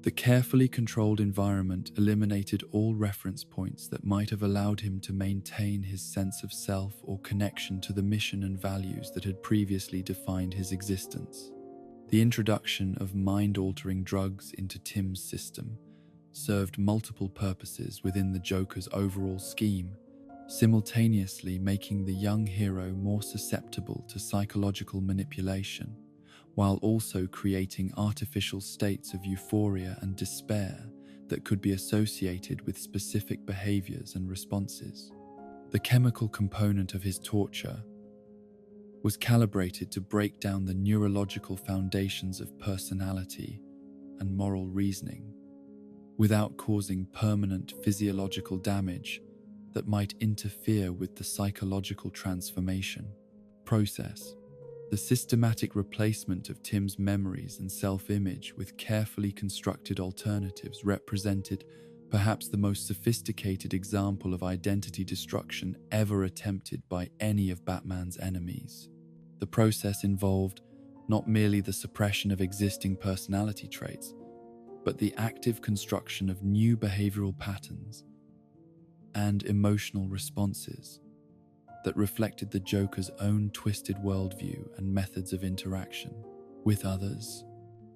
The carefully controlled environment eliminated all reference points that might have allowed him to maintain his sense of self or connection to the mission and values that had previously defined his existence. The introduction of mind-altering drugs into Tim's system served multiple purposes within the Joker's overall scheme, simultaneously making the young hero more susceptible to psychological manipulation, while also creating artificial states of euphoria and despair that could be associated with specific behaviors and responses. The chemical component of his torture was calibrated to break down the neurological foundations of personality and moral reasoning. Without causing permanent physiological damage, that might interfere with the psychological transformation process. The systematic replacement of Tim's memories and self-image with carefully constructed alternatives represented perhaps the most sophisticated example of identity destruction ever attempted by any of Batman's enemies. The process involved not merely the suppression of existing personality traits, but the active construction of new behavioral patterns and emotional responses that reflected the Joker's own twisted worldview and methods of interaction with others.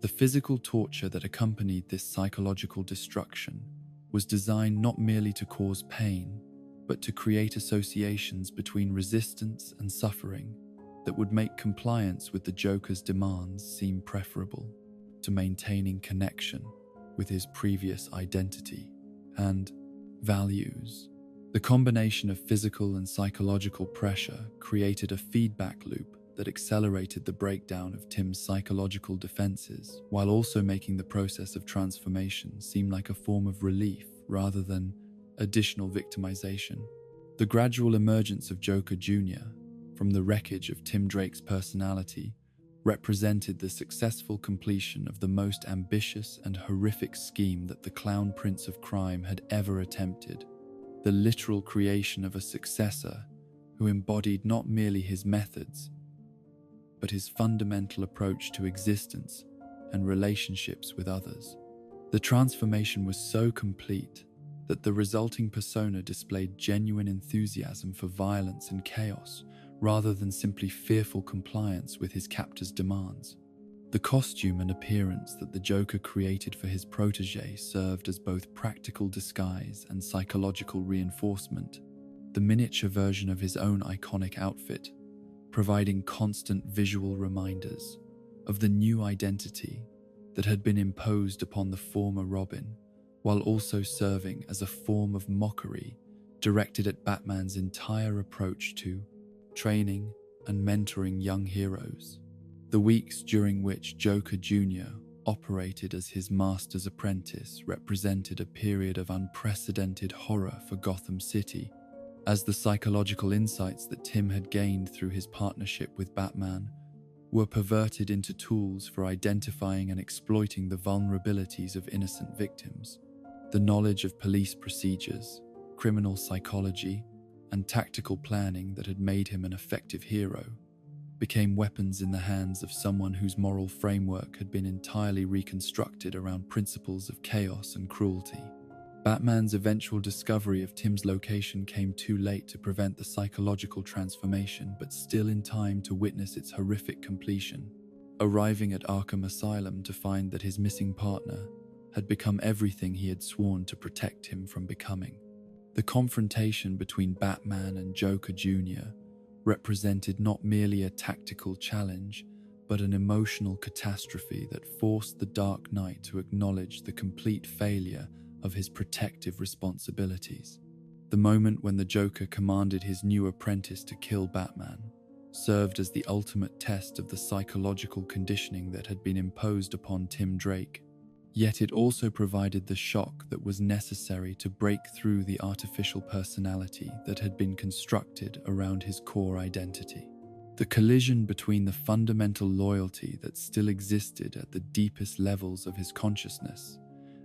The physical torture that accompanied this psychological destruction was designed not merely to cause pain, but to create associations between resistance and suffering that would make compliance with the Joker's demands seem preferable to maintaining connection with his previous identity and values. The combination of physical and psychological pressure created a feedback loop that accelerated the breakdown of Tim's psychological defenses, while also making the process of transformation seem like a form of relief rather than additional victimization. The gradual emergence of Joker Jr. from the wreckage of Tim Drake's personality represented the successful completion of the most ambitious and horrific scheme that the Clown Prince of Crime had ever attempted. The literal creation of a successor who embodied not merely his methods, but his fundamental approach to existence and relationships with others. The transformation was so complete that the resulting persona displayed genuine enthusiasm for violence and chaos, rather than simply fearful compliance with his captor's demands. The costume and appearance that the Joker created for his protégé served as both practical disguise and psychological reinforcement, the miniature version of his own iconic outfit, providing constant visual reminders of the new identity that had been imposed upon the former Robin, while also serving as a form of mockery directed at Batman's entire approach to training and mentoring young heroes. The weeks during which Joker Jr. operated as his master's apprentice represented a period of unprecedented horror for Gotham City, as the psychological insights that Tim had gained through his partnership with Batman were perverted into tools for identifying and exploiting the vulnerabilities of innocent victims. The knowledge of police procedures, criminal psychology, and tactical planning that had made him an effective hero became weapons in the hands of someone whose moral framework had been entirely reconstructed around principles of chaos and cruelty. Batman's eventual discovery of Tim's location came too late to prevent the psychological transformation, but still in time to witness its horrific completion. Arriving at Arkham Asylum to find that his missing partner had become everything he had sworn to protect him from becoming. The confrontation between Batman and Joker Jr. represented not merely a tactical challenge, but an emotional catastrophe that forced the Dark Knight to acknowledge the complete failure of his protective responsibilities. The moment when the Joker commanded his new apprentice to kill Batman served as the ultimate test of the psychological conditioning that had been imposed upon Tim Drake. Yet it also provided the shock that was necessary to break through the artificial personality that had been constructed around his core identity. The collision between the fundamental loyalty that still existed at the deepest levels of his consciousness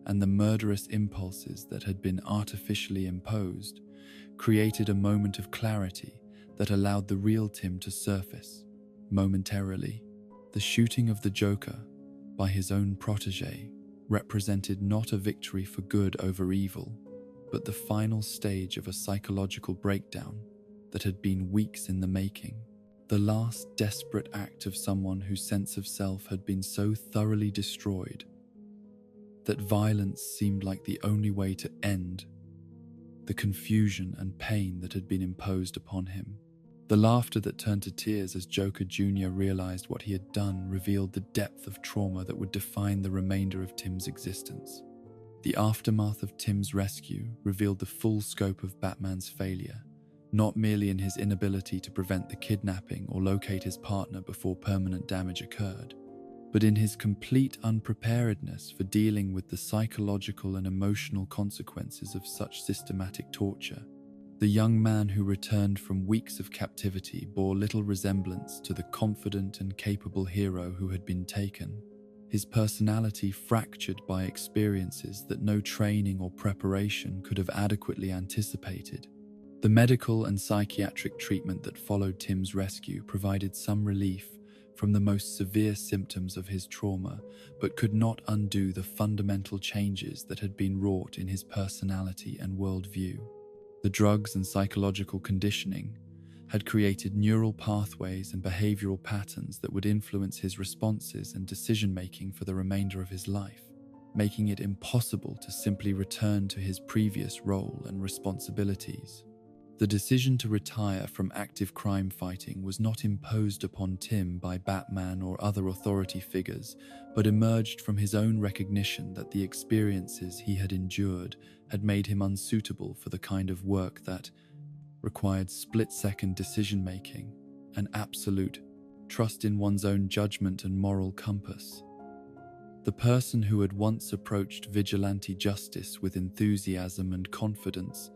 and the murderous impulses that had been artificially imposed created a moment of clarity that allowed the real Tim to surface. Momentarily, the shooting of the Joker by his own protégé represented not a victory for good over evil, but the final stage of a psychological breakdown that had been weeks in the making. The last desperate act of someone whose sense of self had been so thoroughly destroyed that violence seemed like the only way to end the confusion and pain that had been imposed upon him. The laughter that turned to tears as Joker Jr. realized what he had done revealed the depth of trauma that would define the remainder of Tim's existence. The aftermath of Tim's rescue revealed the full scope of Batman's failure, not merely in his inability to prevent the kidnapping or locate his partner before permanent damage occurred, but in his complete unpreparedness for dealing with the psychological and emotional consequences of such systematic torture. The young man who returned from weeks of captivity bore little resemblance to the confident and capable hero who had been taken, his personality fractured by experiences that no training or preparation could have adequately anticipated. The medical and psychiatric treatment that followed Tim's rescue provided some relief from the most severe symptoms of his trauma, but could not undo the fundamental changes that had been wrought in his personality and worldview. The drugs and psychological conditioning had created neural pathways and behavioral patterns that would influence his responses and decision-making for the remainder of his life, making it impossible to simply return to his previous role and responsibilities. The decision to retire from active crime fighting was not imposed upon Tim by Batman or other authority figures, but emerged from his own recognition that the experiences he had endured had made him unsuitable for the kind of work that required split-second decision-making and absolute trust in one's own judgment and moral compass. The person who had once approached vigilante justice with enthusiasm and confidence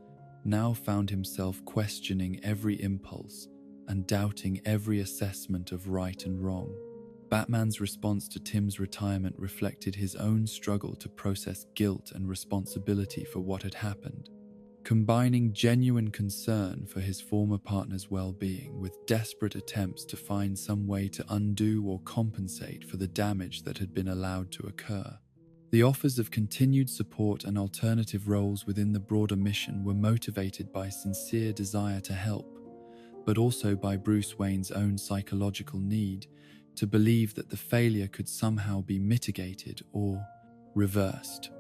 now found himself questioning every impulse and doubting every assessment of right and wrong. Batman's response to Tim's retirement reflected his own struggle to process guilt and responsibility for what had happened, combining genuine concern for his former partner's well-being with desperate attempts to find some way to undo or compensate for the damage that had been allowed to occur. The offers of continued support and alternative roles within the broader mission were motivated by sincere desire to help, but also by Bruce Wayne's own psychological need to believe that the failure could somehow be mitigated or reversed.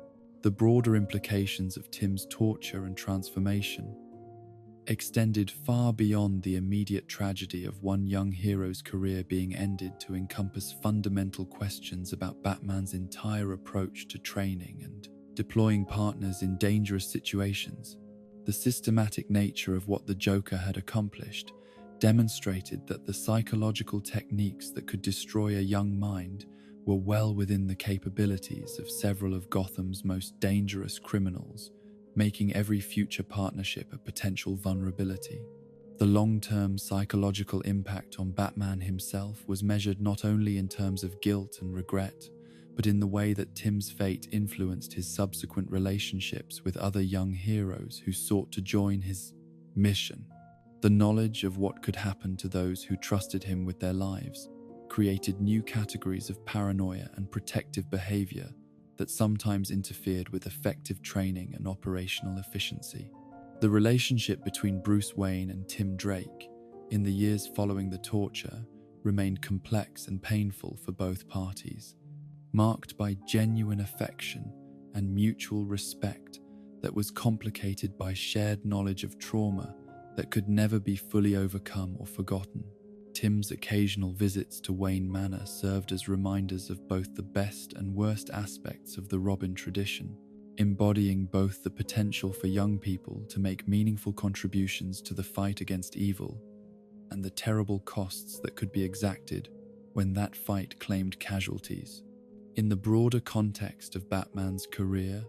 The broader implications of Tim's torture and transformation extended far beyond the immediate tragedy of one young hero's career being ended to encompass fundamental questions about Batman's entire approach to training and deploying partners in dangerous situations. The systematic nature of what the Joker had accomplished demonstrated that the psychological techniques that could destroy a young mind were well within the capabilities of several of Gotham's most dangerous criminals, making every future partnership a potential vulnerability. The long-term psychological impact on Batman himself was measured not only in terms of guilt and regret, but in the way that Tim's fate influenced his subsequent relationships with other young heroes who sought to join his mission. The knowledge of what could happen to those who trusted him with their lives created new categories of paranoia and protective behavior that sometimes interfered with effective training and operational efficiency. The relationship between Bruce Wayne and Tim Drake in the years following the torture remained complex and painful for both parties, marked by genuine affection and mutual respect that was complicated by shared knowledge of trauma that could never be fully overcome or forgotten. Tim's occasional visits to Wayne Manor served as reminders of both the best and worst aspects of the Robin tradition, embodying both the potential for young people to make meaningful contributions to the fight against evil and the terrible costs that could be exacted when that fight claimed casualties. In the broader context of Batman's career,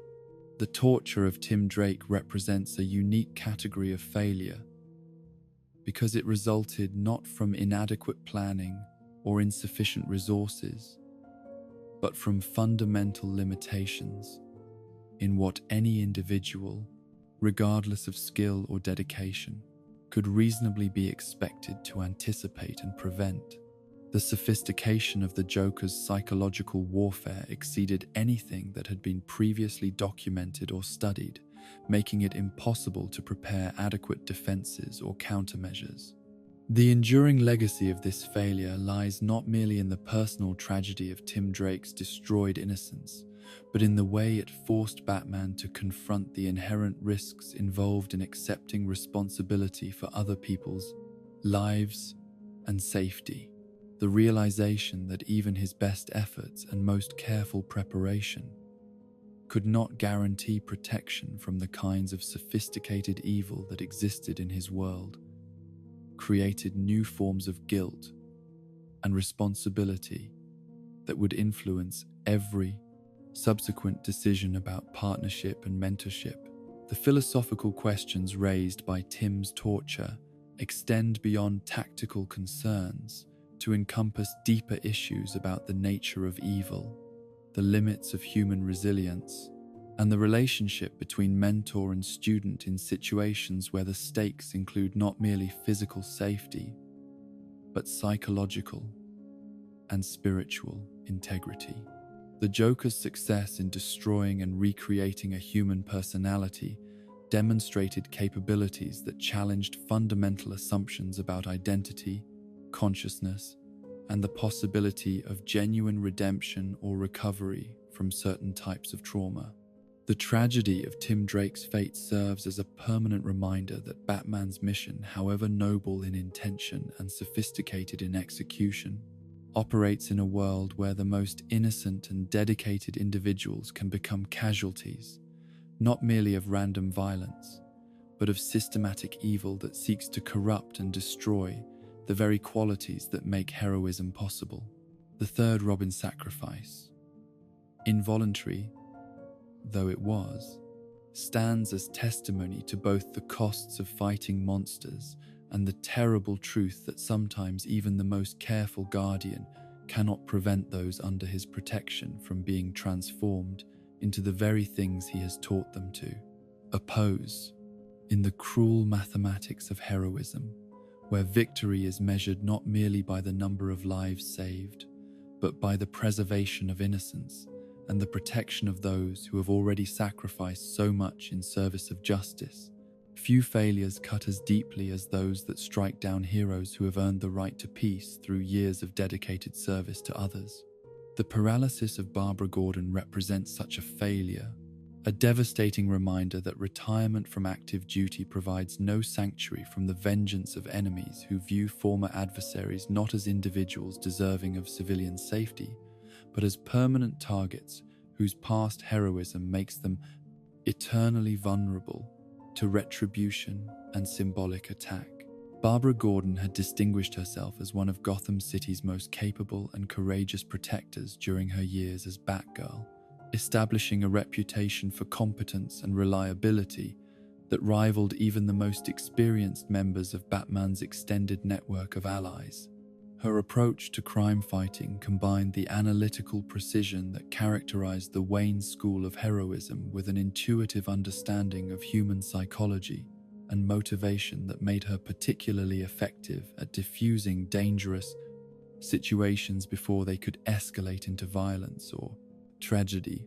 the torture of Tim Drake represents a unique category of failure because it resulted not from inadequate planning or insufficient resources, but from fundamental limitations in what any individual, regardless of skill or dedication, could reasonably be expected to anticipate and prevent. The sophistication of the Joker's psychological warfare exceeded anything that had been previously documented or studied, making it impossible to prepare adequate defenses or countermeasures. The enduring legacy of this failure lies not merely in the personal tragedy of Tim Drake's destroyed innocence, but in the way it forced Batman to confront the inherent risks involved in accepting responsibility for other people's lives and safety. The realization that even his best efforts and most careful preparation could not guarantee protection from the kinds of sophisticated evil that existed in his world created new forms of guilt and responsibility that would influence every subsequent decision about partnership and mentorship The philosophical questions raised by Tim's torture extend beyond tactical concerns to encompass deeper issues about the nature of evil, the limits of human resilience, and the relationship between mentor and student in situations where the stakes include not merely physical safety, but psychological and spiritual integrity. The Joker's success in destroying and recreating a human personality demonstrated capabilities that challenged fundamental assumptions about identity, consciousness, and the possibility of genuine redemption or recovery from certain types of trauma. The tragedy of Tim Drake's fate serves as a permanent reminder that Batman's mission, however noble in intention and sophisticated in execution, operates in a world where the most innocent and dedicated individuals can become casualties, not merely of random violence, but of systematic evil that seeks to corrupt and destroy the very qualities that make heroism possible. The third Robin sacrifice, involuntary though it was, stands as testimony to both the costs of fighting monsters and the terrible truth that sometimes even the most careful guardian cannot prevent those under his protection from being transformed into the very things he has taught them to oppose. In the cruel mathematics of heroism, where victory is measured not merely by the number of lives saved, but by the preservation of innocence and the protection of those who have already sacrificed so much in service of justice, few failures cut as deeply as those that strike down heroes who have earned the right to peace through years of dedicated service to others. The paralysis of Barbara Gordon represents such a failure, a devastating reminder that retirement from active duty provides no sanctuary from the vengeance of enemies who view former adversaries not as individuals deserving of civilian safety, but as permanent targets whose past heroism makes them eternally vulnerable to retribution and symbolic attack. Barbara Gordon had distinguished herself as one of Gotham City's most capable and courageous protectors during her years as Batgirl, establishing a reputation for competence and reliability that rivaled even the most experienced members of Batman's extended network of allies. Her approach to crime fighting combined the analytical precision that characterized the Wayne school of heroism with an intuitive understanding of human psychology and motivation that made her particularly effective at diffusing dangerous situations before they could escalate into violence or tragedy.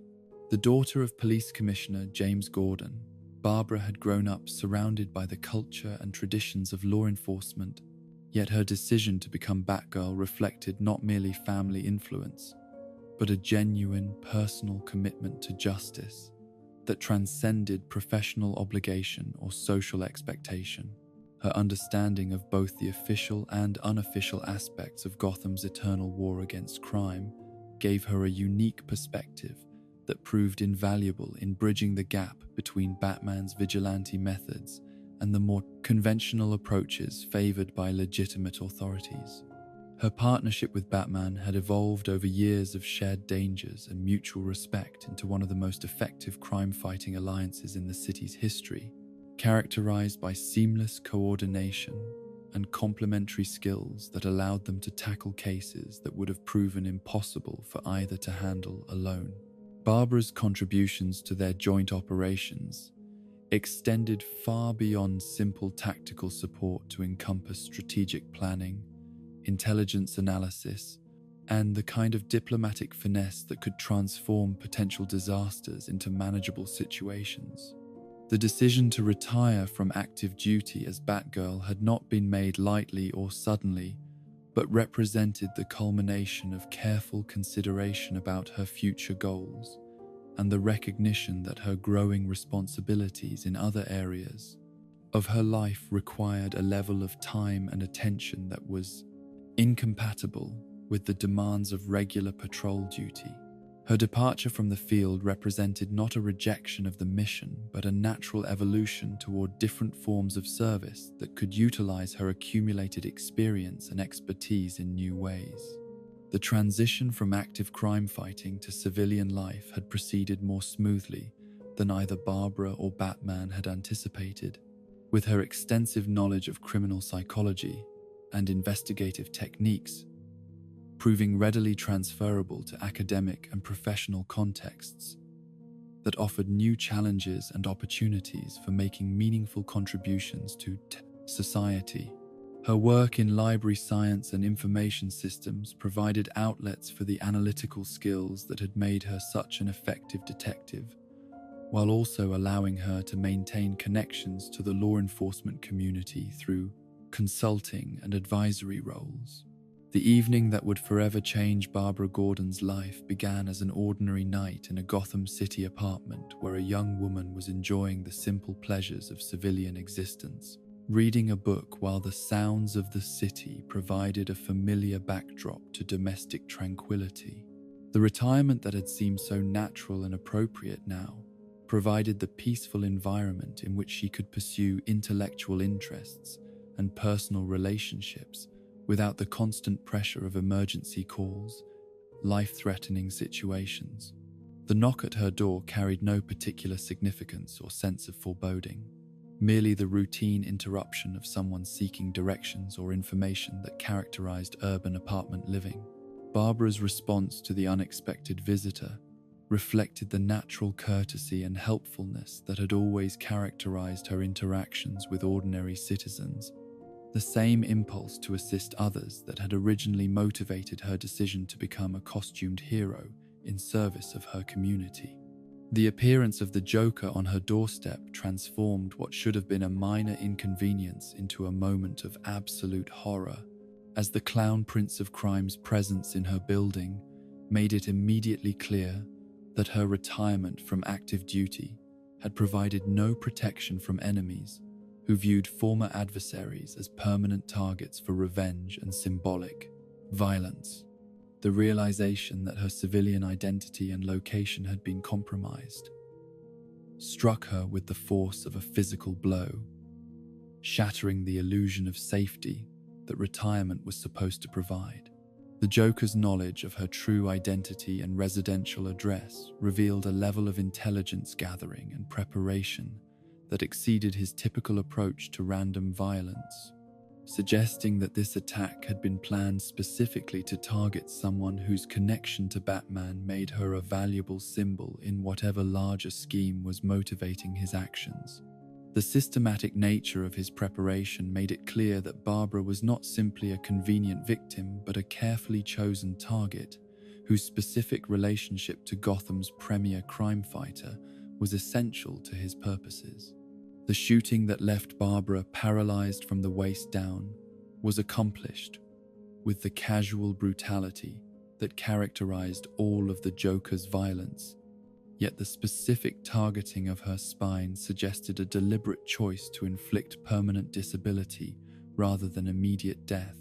The daughter of Police Commissioner James Gordon, Barbara had grown up surrounded by the culture and traditions of law enforcement. Yet her decision to become Batgirl reflected not merely family influence, but a genuine personal commitment to justice that transcended professional obligation or social expectation. Her understanding of both the official and unofficial aspects of Gotham's eternal war against crime gave her a unique perspective that proved invaluable in bridging the gap between Batman's vigilante methods and the more conventional approaches favored by legitimate authorities. Her partnership with Batman had evolved over years of shared dangers and mutual respect into one of the most effective crime-fighting alliances in the city's history, characterized by seamless coordination and complementary skills that allowed them to tackle cases that would have proven impossible for either to handle alone. Barbara's contributions to their joint operations extended far beyond simple tactical support to encompass strategic planning, intelligence analysis, and the kind of diplomatic finesse that could transform potential disasters into manageable situations. The decision to retire from active duty as Batgirl had not been made lightly or suddenly, but represented the culmination of careful consideration about her future goals and the recognition that her growing responsibilities in other areas of her life required a level of time and attention that was incompatible with the demands of regular patrol duty. Her departure from the field represented not a rejection of the mission, but a natural evolution toward different forms of service that could utilize her accumulated experience and expertise in new ways. The transition from active crime fighting to civilian life had proceeded more smoothly, than either Barbara or Batman had anticipated. With her extensive knowledge of criminal psychology and investigative techniques, proving readily transferable to academic and professional contexts that offered new challenges and opportunities for making meaningful contributions to society. Her work in library science and information systems provided outlets for the analytical skills that had made her such an effective detective, while also allowing her to maintain connections to the law enforcement community through consulting and advisory roles. The evening that would forever change Barbara Gordon's life began as an ordinary night in a Gotham City apartment where a young woman was enjoying the simple pleasures of civilian existence, reading a book while the sounds of the city provided a familiar backdrop to domestic tranquility. The retirement that had seemed so natural and appropriate now provided the peaceful environment in which she could pursue intellectual interests and personal relationships without the constant pressure of emergency calls, life-threatening situations. The knock at her door carried no particular significance or sense of foreboding, merely the routine interruption of someone seeking directions or information that characterized urban apartment living. Barbara's response to the unexpected visitor reflected the natural courtesy and helpfulness that had always characterized her interactions with ordinary citizens, the same impulse to assist others that had originally motivated her decision to become a costumed hero in service of her community. The appearance of the Joker on her doorstep transformed what should have been a minor inconvenience into a moment of absolute horror, as the Clown Prince of Crime's presence in her building made it immediately clear that her retirement from active duty had provided no protection from enemies who viewed former adversaries as permanent targets for revenge and symbolic violence. The realization that her civilian identity and location had been compromised struck her with the force of a physical blow, shattering the illusion of safety that retirement was supposed to provide. The Joker's knowledge of her true identity and residential address revealed a level of intelligence gathering and preparation that exceeded his typical approach to random violence, suggesting that this attack had been planned specifically to target someone whose connection to Batman made her a valuable symbol in whatever larger scheme was motivating his actions. The systematic nature of his preparation made it clear that Barbara was not simply a convenient victim, but a carefully chosen target whose specific relationship to Gotham's premier crime fighter was essential to his purposes. The shooting that left Barbara paralyzed from the waist down was accomplished with the casual brutality that characterized all of the Joker's violence, yet the specific targeting of her spine suggested a deliberate choice to inflict permanent disability rather than immediate death.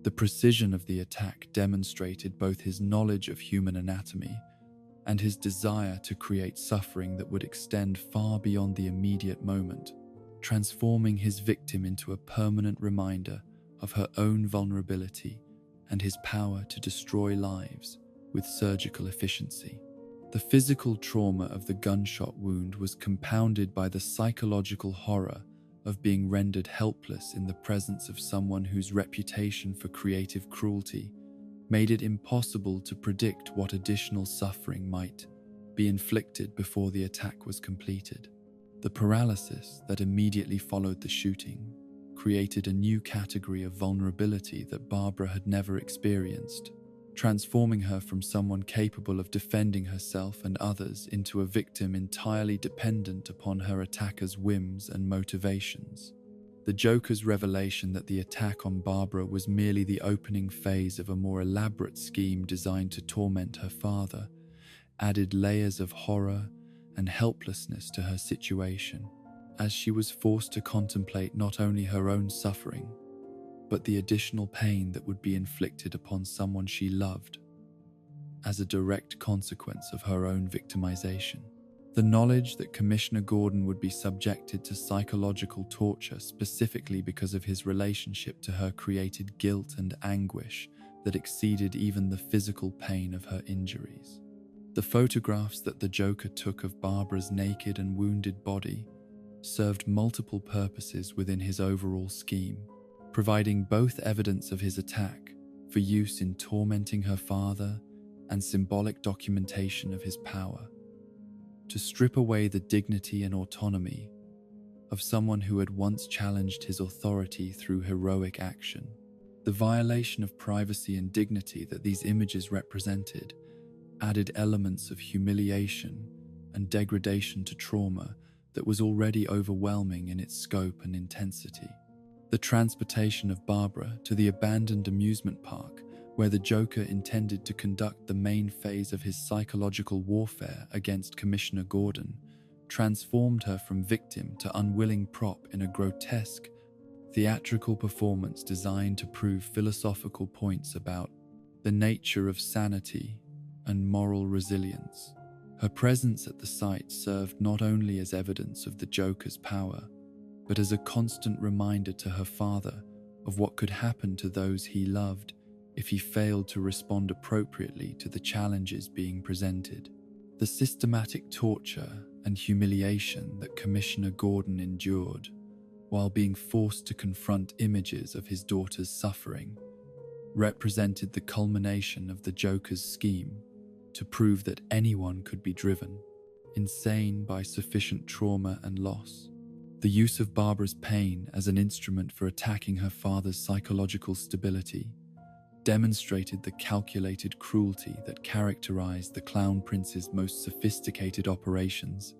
The precision of the attack demonstrated both his knowledge of human anatomy and his desire to create suffering that would extend far beyond the immediate moment, transforming his victim into a permanent reminder of her own vulnerability and his power to destroy lives with surgical efficiency. The physical trauma of the gunshot wound was compounded by the psychological horror of being rendered helpless in the presence of someone whose reputation for creative cruelty made it impossible to predict what additional suffering might be inflicted before the attack was completed. The paralysis that immediately followed the shooting created a new category of vulnerability that Barbara had never experienced, transforming her from someone capable of defending herself and others into a victim entirely dependent upon her attacker's whims and motivations. The Joker's revelation that the attack on Barbara was merely the opening phase of a more elaborate scheme designed to torment her father added layers of horror and helplessness to her situation, as she was forced to contemplate not only her own suffering, but the additional pain that would be inflicted upon someone she loved as a direct consequence of her own victimization. The knowledge that Commissioner Gordon would be subjected to psychological torture specifically because of his relationship to her created guilt and anguish that exceeded even the physical pain of her injuries. The photographs that the Joker took of Barbara's naked and wounded body served multiple purposes within his overall scheme, providing both evidence of his attack for use in tormenting her father and symbolic documentation of his power. To strip away the dignity and autonomy of someone who had once challenged his authority through heroic action. The violation of privacy and dignity that these images represented added elements of humiliation and degradation to trauma that was already overwhelming in its scope and intensity. The transportation of Barbara to the abandoned amusement park, where the Joker intended to conduct the main phase of his psychological warfare against Commissioner Gordon, transformed her from victim to unwilling prop in a grotesque, theatrical performance designed to prove philosophical points about the nature of sanity and moral resilience. Her presence at the site served not only as evidence of the Joker's power, but as a constant reminder to her father of what could happen to those he loved if he failed to respond appropriately to the challenges being presented. The systematic torture and humiliation that Commissioner Gordon endured while being forced to confront images of his daughter's suffering represented the culmination of the Joker's scheme to prove that anyone could be driven insane by sufficient trauma and loss. The use of Barbara's pain as an instrument for attacking her father's psychological stability demonstrated the calculated cruelty that characterized the Clown Prince's most sophisticated operations,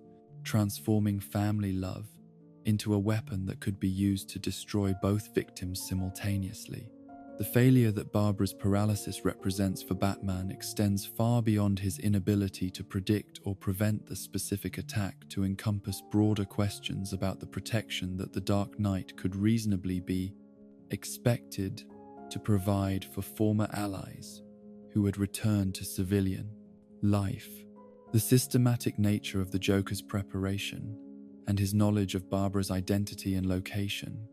transforming family love into a weapon that could be used to destroy both victims simultaneously. The failure that Barbara's paralysis represents for Batman extends far beyond his inability to predict or prevent the specific attack to encompass broader questions about the protection that the Dark Knight could reasonably be expected to provide for former allies who had returned to civilian life. The systematic nature of the Joker's preparation and his knowledge of Barbara's identity and location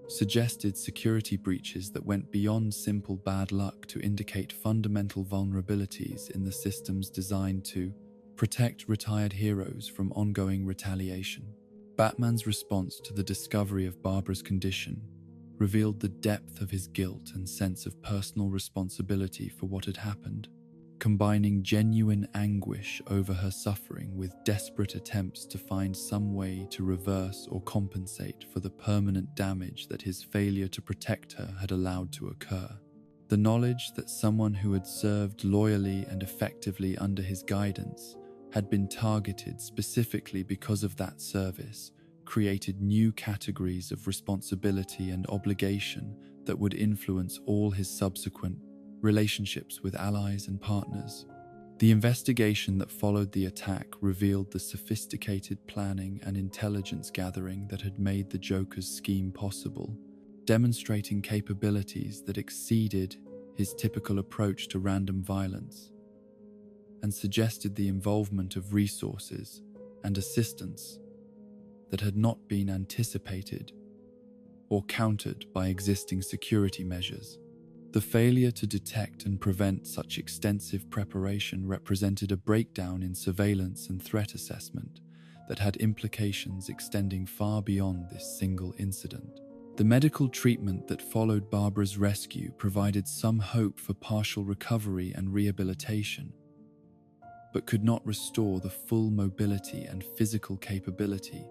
suggested security breaches that went beyond simple bad luck to indicate fundamental vulnerabilities in the systems designed to protect retired heroes from ongoing retaliation. Batman's response to the discovery of Barbara's condition revealed the depth of his guilt and sense of personal responsibility for what had happened, combining genuine anguish over her suffering with desperate attempts to find some way to reverse or compensate for the permanent damage that his failure to protect her had allowed to occur. The knowledge that someone who had served loyally and effectively under his guidance had been targeted specifically because of that service created new categories of responsibility and obligation that would influence all his subsequent relationships with allies and partners. The investigation that followed the attack revealed the sophisticated planning and intelligence gathering that had made the Joker's scheme possible, demonstrating capabilities that exceeded his typical approach to random violence, and suggested the involvement of resources and assistance that had not been anticipated or countered by existing security measures. The failure to detect and prevent such extensive preparation represented a breakdown in surveillance and threat assessment that had implications extending far beyond this single incident. The medical treatment that followed Barbara's rescue provided some hope for partial recovery and rehabilitation, but could not restore the full mobility and physical capability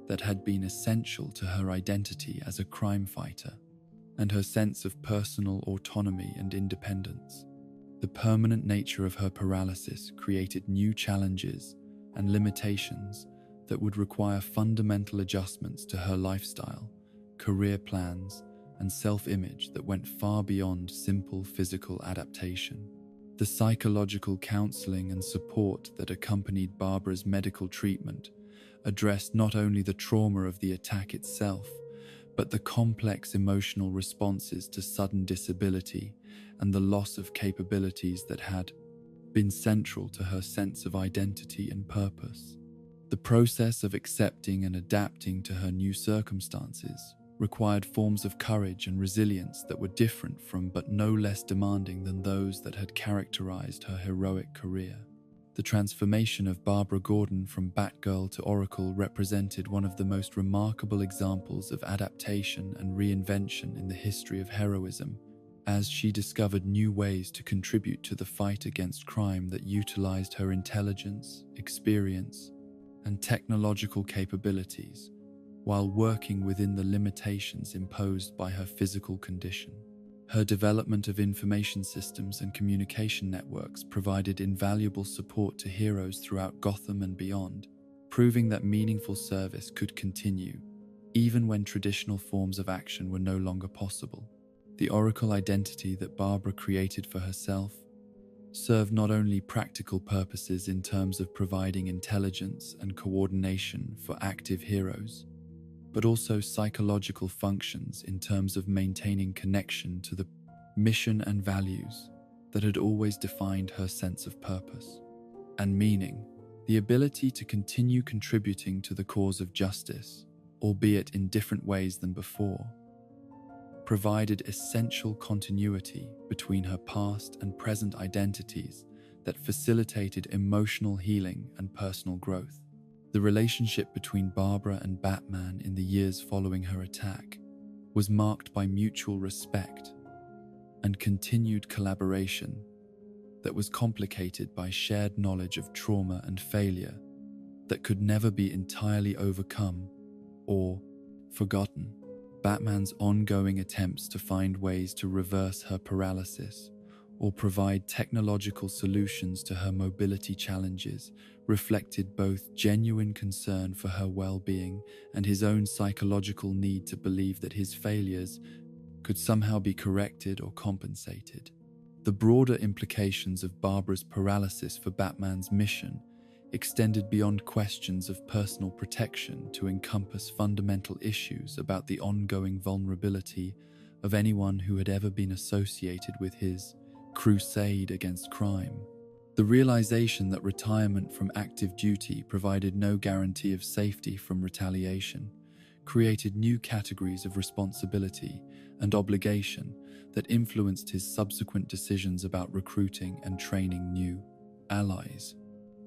that had been essential to her identity as a crime fighter and her sense of personal autonomy and independence. The permanent nature of her paralysis created new challenges and limitations that would require fundamental adjustments to her lifestyle, career plans, and self-image that went far beyond simple physical adaptation. The psychological counseling and support that accompanied Barbara's medical treatment addressed not only the trauma of the attack itself, but the complex emotional responses to sudden disability and the loss of capabilities that had been central to her sense of identity and purpose. The process of accepting and adapting to her new circumstances required forms of courage and resilience that were different from but no less demanding than those that had characterized her heroic career. The transformation of Barbara Gordon from Batgirl to Oracle represented one of the most remarkable examples of adaptation and reinvention in the history of heroism, as she discovered new ways to contribute to the fight against crime that utilized her intelligence, experience, and technological capabilities, while working within the limitations imposed by her physical condition. Her development of information systems and communication networks provided invaluable support to heroes throughout Gotham and beyond, proving that meaningful service could continue, even when traditional forms of action were no longer possible. The Oracle identity that Barbara created for herself served not only practical purposes in terms of providing intelligence and coordination for active heroes, but also psychological functions in terms of maintaining connection to the mission and values that had always defined her sense of purpose and meaning. The ability to continue contributing to the cause of justice, albeit in different ways than before, provided essential continuity between her past and present identities that facilitated emotional healing and personal growth. The relationship between Barbara and Batman in the years following her attack was marked by mutual respect and continued collaboration that was complicated by shared knowledge of trauma and failure that could never be entirely overcome or forgotten. Batman's ongoing attempts to find ways to reverse her paralysis or provide technological solutions to her mobility challenges reflected both genuine concern for her well-being and his own psychological need to believe that his failures could somehow be corrected or compensated. The broader implications of Barbara's paralysis for Batman's mission extended beyond questions of personal protection to encompass fundamental issues about the ongoing vulnerability of anyone who had ever been associated with his crusade against crime. The realization that retirement from active duty provided no guarantee of safety from retaliation created new categories of responsibility and obligation that influenced his subsequent decisions about recruiting and training new allies.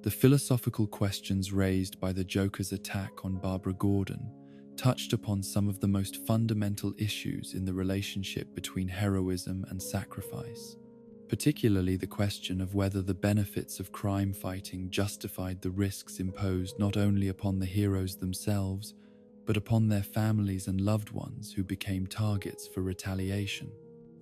The philosophical questions raised by the Joker's attack on Barbara Gordon touched upon some of the most fundamental issues in the relationship between heroism and sacrifice, particularly the question of whether the benefits of crime fighting justified the risks imposed not only upon the heroes themselves, but upon their families and loved ones who became targets for retaliation.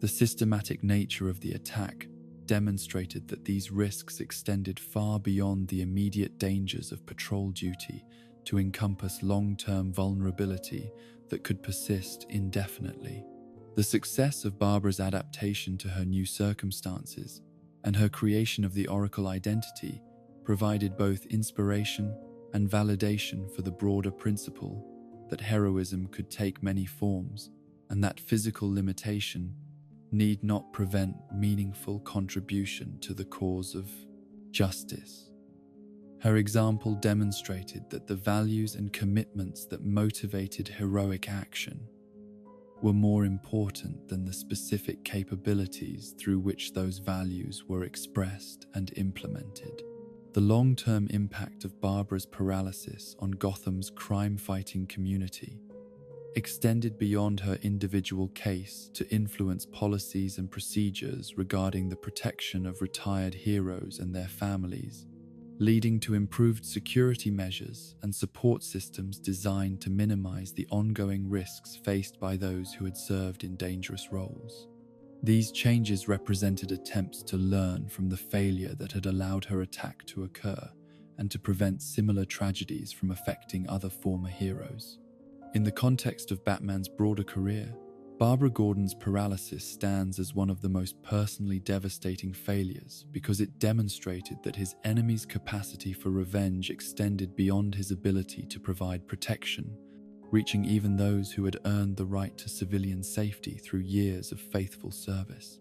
The systematic nature of the attack demonstrated that these risks extended far beyond the immediate dangers of patrol duty to encompass long-term vulnerability that could persist indefinitely. The success of Barbara's adaptation to her new circumstances and her creation of the Oracle identity provided both inspiration and validation for the broader principle that heroism could take many forms and that physical limitation need not prevent meaningful contribution to the cause of justice. Her example demonstrated that the values and commitments that motivated heroic action were more important than the specific capabilities through which those values were expressed and implemented. The long-term impact of Barbara's paralysis on Gotham's crime-fighting community extended beyond her individual case to influence policies and procedures regarding the protection of retired heroes and their families, leading to improved security measures and support systems designed to minimize the ongoing risks faced by those who had served in dangerous roles. These changes represented attempts to learn from the failure that had allowed her attack to occur and to prevent similar tragedies from affecting other former heroes. In the context of Batman's broader career, Barbara Gordon's paralysis stands as one of the most personally devastating failures because it demonstrated that his enemy's capacity for revenge extended beyond his ability to provide protection, reaching even those who had earned the right to civilian safety through years of faithful service.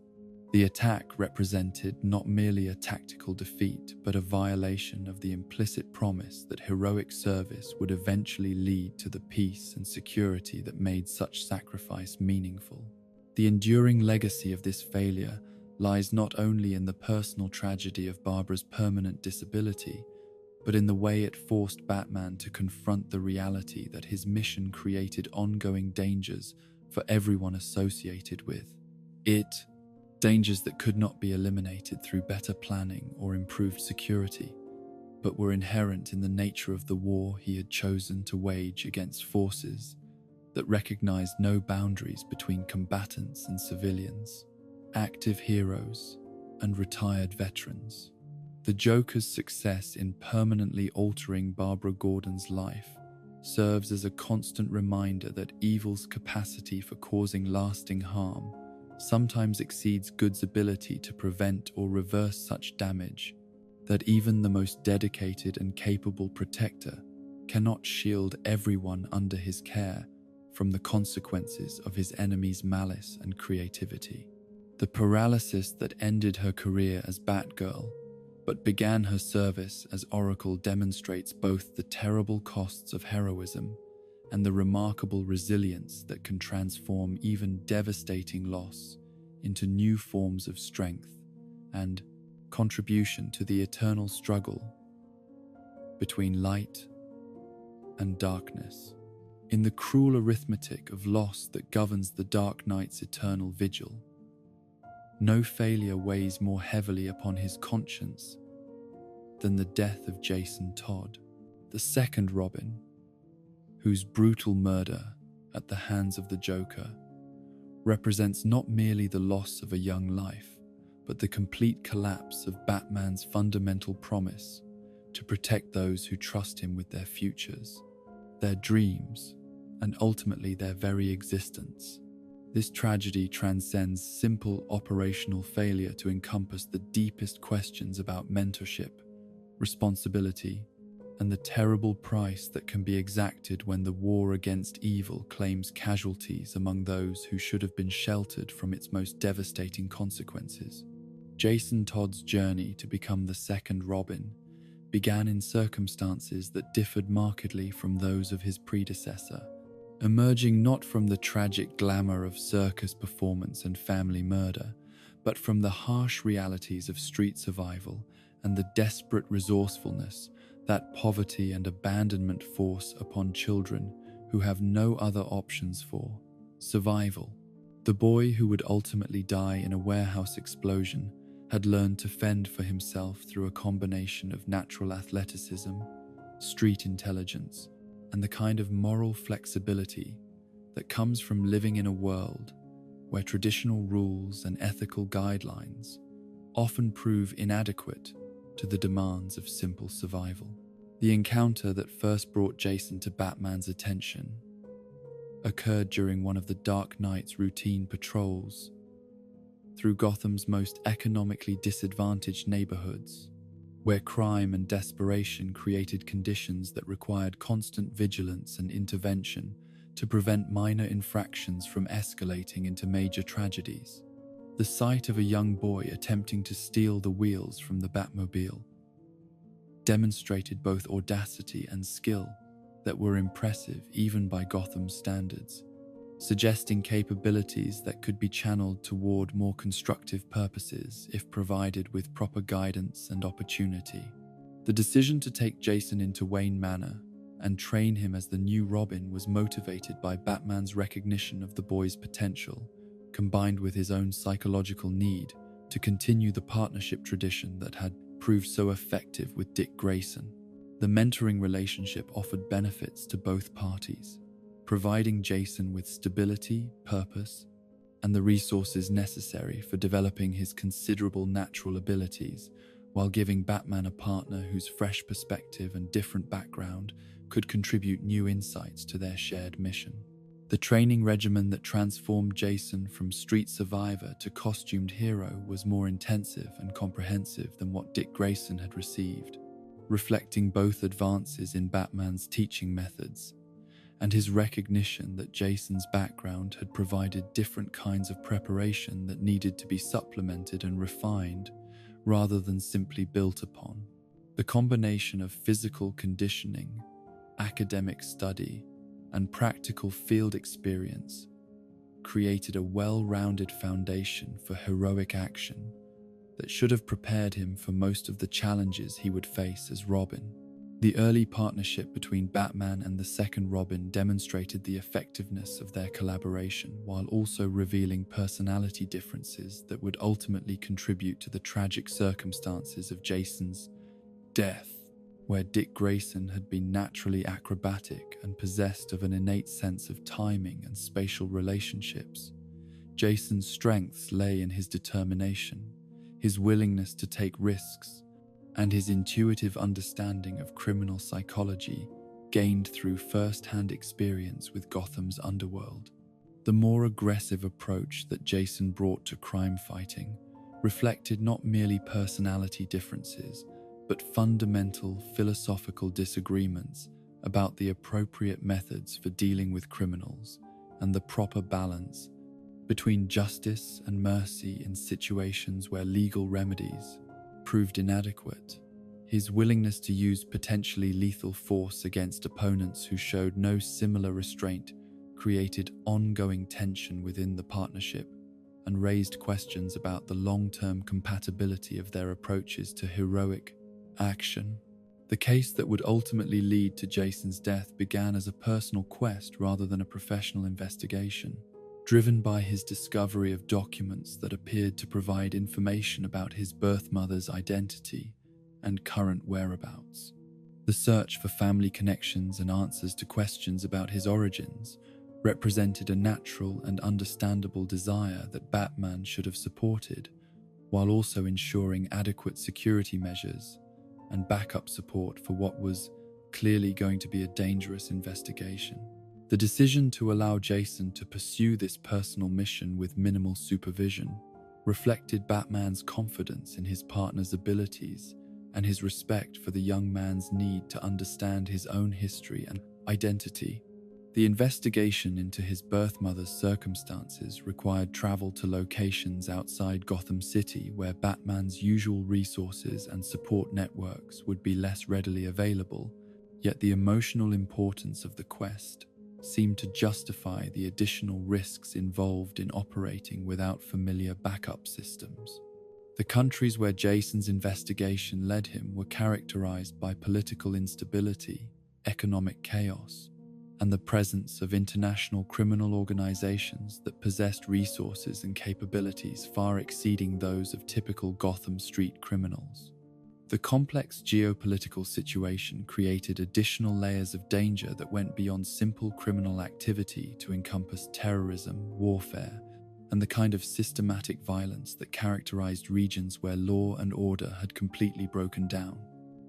The attack represented not merely a tactical defeat, but a violation of the implicit promise that heroic service would eventually lead to the peace and security that made such sacrifice meaningful. The enduring legacy of this failure lies not only in the personal tragedy of Barbara's permanent disability, but in the way it forced Batman to confront the reality that his mission created ongoing dangers for everyone associated with it, dangers that could not be eliminated through better planning or improved security, but were inherent in the nature of the war he had chosen to wage against forces that recognized no boundaries between combatants and civilians, active heroes and retired veterans. The Joker's success in permanently altering Barbara Gordon's life serves as a constant reminder that evil's capacity for causing lasting harm sometimes exceeds good's ability to prevent or reverse such damage, that even the most dedicated and capable protector cannot shield everyone under his care from the consequences of his enemy's malice and creativity. The paralysis that ended her career as Batgirl but began her service as Oracle demonstrates both the terrible costs of heroism and the remarkable resilience that can transform even devastating loss into new forms of strength and contribution to the eternal struggle between light and darkness. In the cruel arithmetic of loss that governs the Dark Knight's eternal vigil, no failure weighs more heavily upon his conscience than the death of Jason Todd, the second Robin, whose brutal murder at the hands of the Joker represents not merely the loss of a young life, but the complete collapse of Batman's fundamental promise to protect those who trust him with their futures, their dreams, and ultimately their very existence. This tragedy transcends simple operational failure to encompass the deepest questions about mentorship, responsibility, and the terrible price that can be exacted when the war against evil claims casualties among those who should have been sheltered from its most devastating consequences. Jason Todd's journey to become the second Robin began in circumstances that differed markedly from those of his predecessor, emerging not from the tragic glamour of circus performance and family murder, but from the harsh realities of street survival and the desperate resourcefulness that poverty and abandonment force upon children who have no other options for survival. The boy who would ultimately die in a warehouse explosion had learned to fend for himself through a combination of natural athleticism, street intelligence, and the kind of moral flexibility that comes from living in a world where traditional rules and ethical guidelines often prove inadequate to the demands of simple survival. The encounter that first brought Jason to Batman's attention occurred during one of the Dark Knight's routine patrols through Gotham's most economically disadvantaged neighborhoods, where crime and desperation created conditions that required constant vigilance and intervention to prevent minor infractions from escalating into major tragedies. The sight of a young boy attempting to steal the wheels from the Batmobile demonstrated both audacity and skill that were impressive even by Gotham standards, suggesting capabilities that could be channeled toward more constructive purposes if provided with proper guidance and opportunity. The decision to take Jason into Wayne Manor and train him as the new Robin was motivated by Batman's recognition of the boy's potential, combined with his own psychological need to continue the partnership tradition that had proved so effective with Dick Grayson. The mentoring relationship offered benefits to both parties, providing Jason with stability, purpose, and the resources necessary for developing his considerable natural abilities, while giving Batman a partner whose fresh perspective and different background could contribute new insights to their shared mission. The training regimen that transformed Jason from street survivor to costumed hero was more intensive and comprehensive than what Dick Grayson had received, reflecting both advances in Batman's teaching methods and his recognition that Jason's background had provided different kinds of preparation that needed to be supplemented and refined rather than simply built upon. The combination of physical conditioning, academic study, and practical field experience created a well-rounded foundation for heroic action that should have prepared him for most of the challenges he would face as Robin. The early partnership between Batman and the second Robin demonstrated the effectiveness of their collaboration while also revealing personality differences that would ultimately contribute to the tragic circumstances of Jason's death. Where Dick Grayson had been naturally acrobatic and possessed of an innate sense of timing and spatial relationships, Jason's strengths lay in his determination, his willingness to take risks, and his intuitive understanding of criminal psychology gained through first-hand experience with Gotham's underworld. The more aggressive approach that Jason brought to crime fighting reflected not merely personality differences, but fundamental philosophical disagreements about the appropriate methods for dealing with criminals and the proper balance between justice and mercy in situations where legal remedies proved inadequate. His willingness to use potentially lethal force against opponents who showed no similar restraint created ongoing tension within the partnership and raised questions about the long-term compatibility of their approaches to heroic action. The case that would ultimately lead to Jason's death began as a personal quest rather than a professional investigation, driven by his discovery of documents that appeared to provide information about his birth mother's identity and current whereabouts. The search for family connections and answers to questions about his origins represented a natural and understandable desire that Batman should have supported, while also ensuring adequate security measures and backup support for what was clearly going to be a dangerous investigation. The decision to allow Jason to pursue this personal mission with minimal supervision reflected Batman's confidence in his partner's abilities and his respect for the young man's need to understand his own history and identity. The investigation into his birth mother's circumstances required travel to locations outside Gotham City where Batman's usual resources and support networks would be less readily available, yet the emotional importance of the quest seemed to justify the additional risks involved in operating without familiar backup systems. The countries where Jason's investigation led him were characterized by political instability, economic chaos, and the presence of international criminal organizations that possessed resources and capabilities far exceeding those of typical Gotham Street criminals. The complex geopolitical situation created additional layers of danger that went beyond simple criminal activity to encompass terrorism, warfare, and the kind of systematic violence that characterized regions where law and order had completely broken down.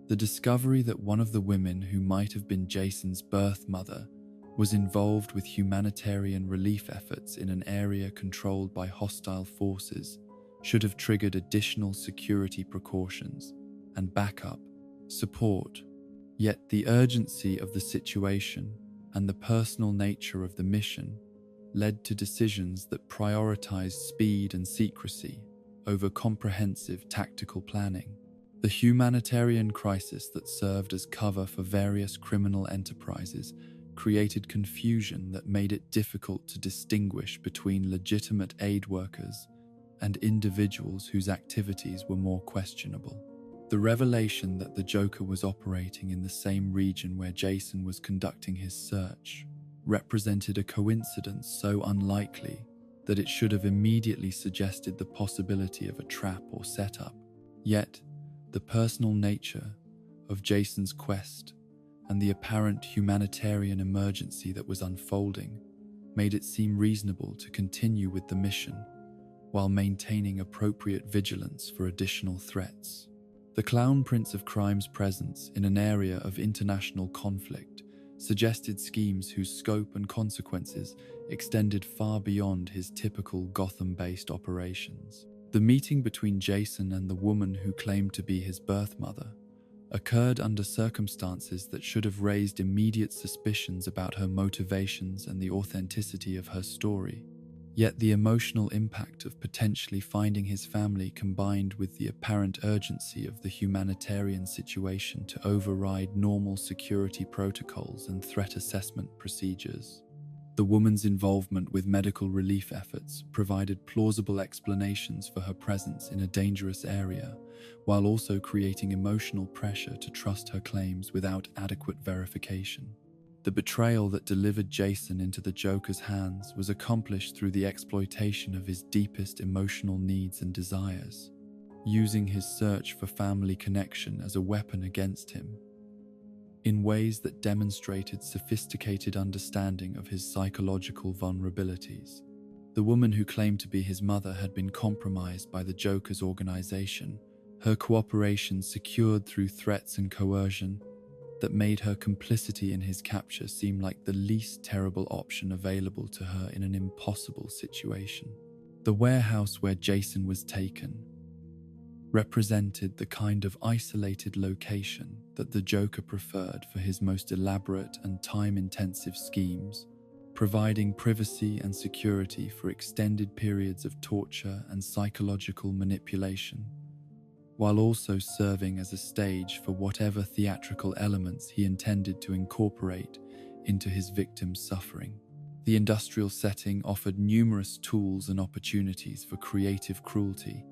The discovery that one of the women who might have been Jason's birth mother was involved with humanitarian relief efforts in an area controlled by hostile forces should have triggered additional security precautions and backup support. Yet the urgency of the situation and the personal nature of the mission led to decisions that prioritized speed and secrecy over comprehensive tactical planning. The humanitarian crisis that served as cover for various criminal enterprises created confusion that made it difficult to distinguish between legitimate aid workers and individuals whose activities were more questionable. The revelation that the Joker was operating in the same region where Jason was conducting his search represented a coincidence so unlikely that it should have immediately suggested the possibility of a trap or setup. Yet, the personal nature of Jason's quest and the apparent humanitarian emergency that was unfolding made it seem reasonable to continue with the mission while maintaining appropriate vigilance for additional threats. The Clown Prince of Crime's presence in an area of international conflict suggested schemes whose scope and consequences extended far beyond his typical Gotham-based operations. The meeting between Jason and the woman who claimed to be his birth mother occurred under circumstances that should have raised immediate suspicions about her motivations and the authenticity of her story. Yet the emotional impact of potentially finding his family combined with the apparent urgency of the humanitarian situation to override normal security protocols and threat assessment procedures. The woman's involvement with medical relief efforts provided plausible explanations for her presence in a dangerous area, while also creating emotional pressure to trust her claims without adequate verification. The betrayal that delivered Jason into the Joker's hands was accomplished through the exploitation of his deepest emotional needs and desires, using his search for family connection as a weapon against him, in ways that demonstrated sophisticated understanding of his psychological vulnerabilities. The woman who claimed to be his mother had been compromised by the Joker's organization, her cooperation secured through threats and coercion that made her complicity in his capture seem like the least terrible option available to her in an impossible situation. The warehouse where Jason was taken represented the kind of isolated location that the Joker preferred for his most elaborate and time-intensive schemes, providing privacy and security for extended periods of torture and psychological manipulation, while also serving as a stage for whatever theatrical elements he intended to incorporate into his victim's suffering. The industrial setting offered numerous tools and opportunities for creative cruelty,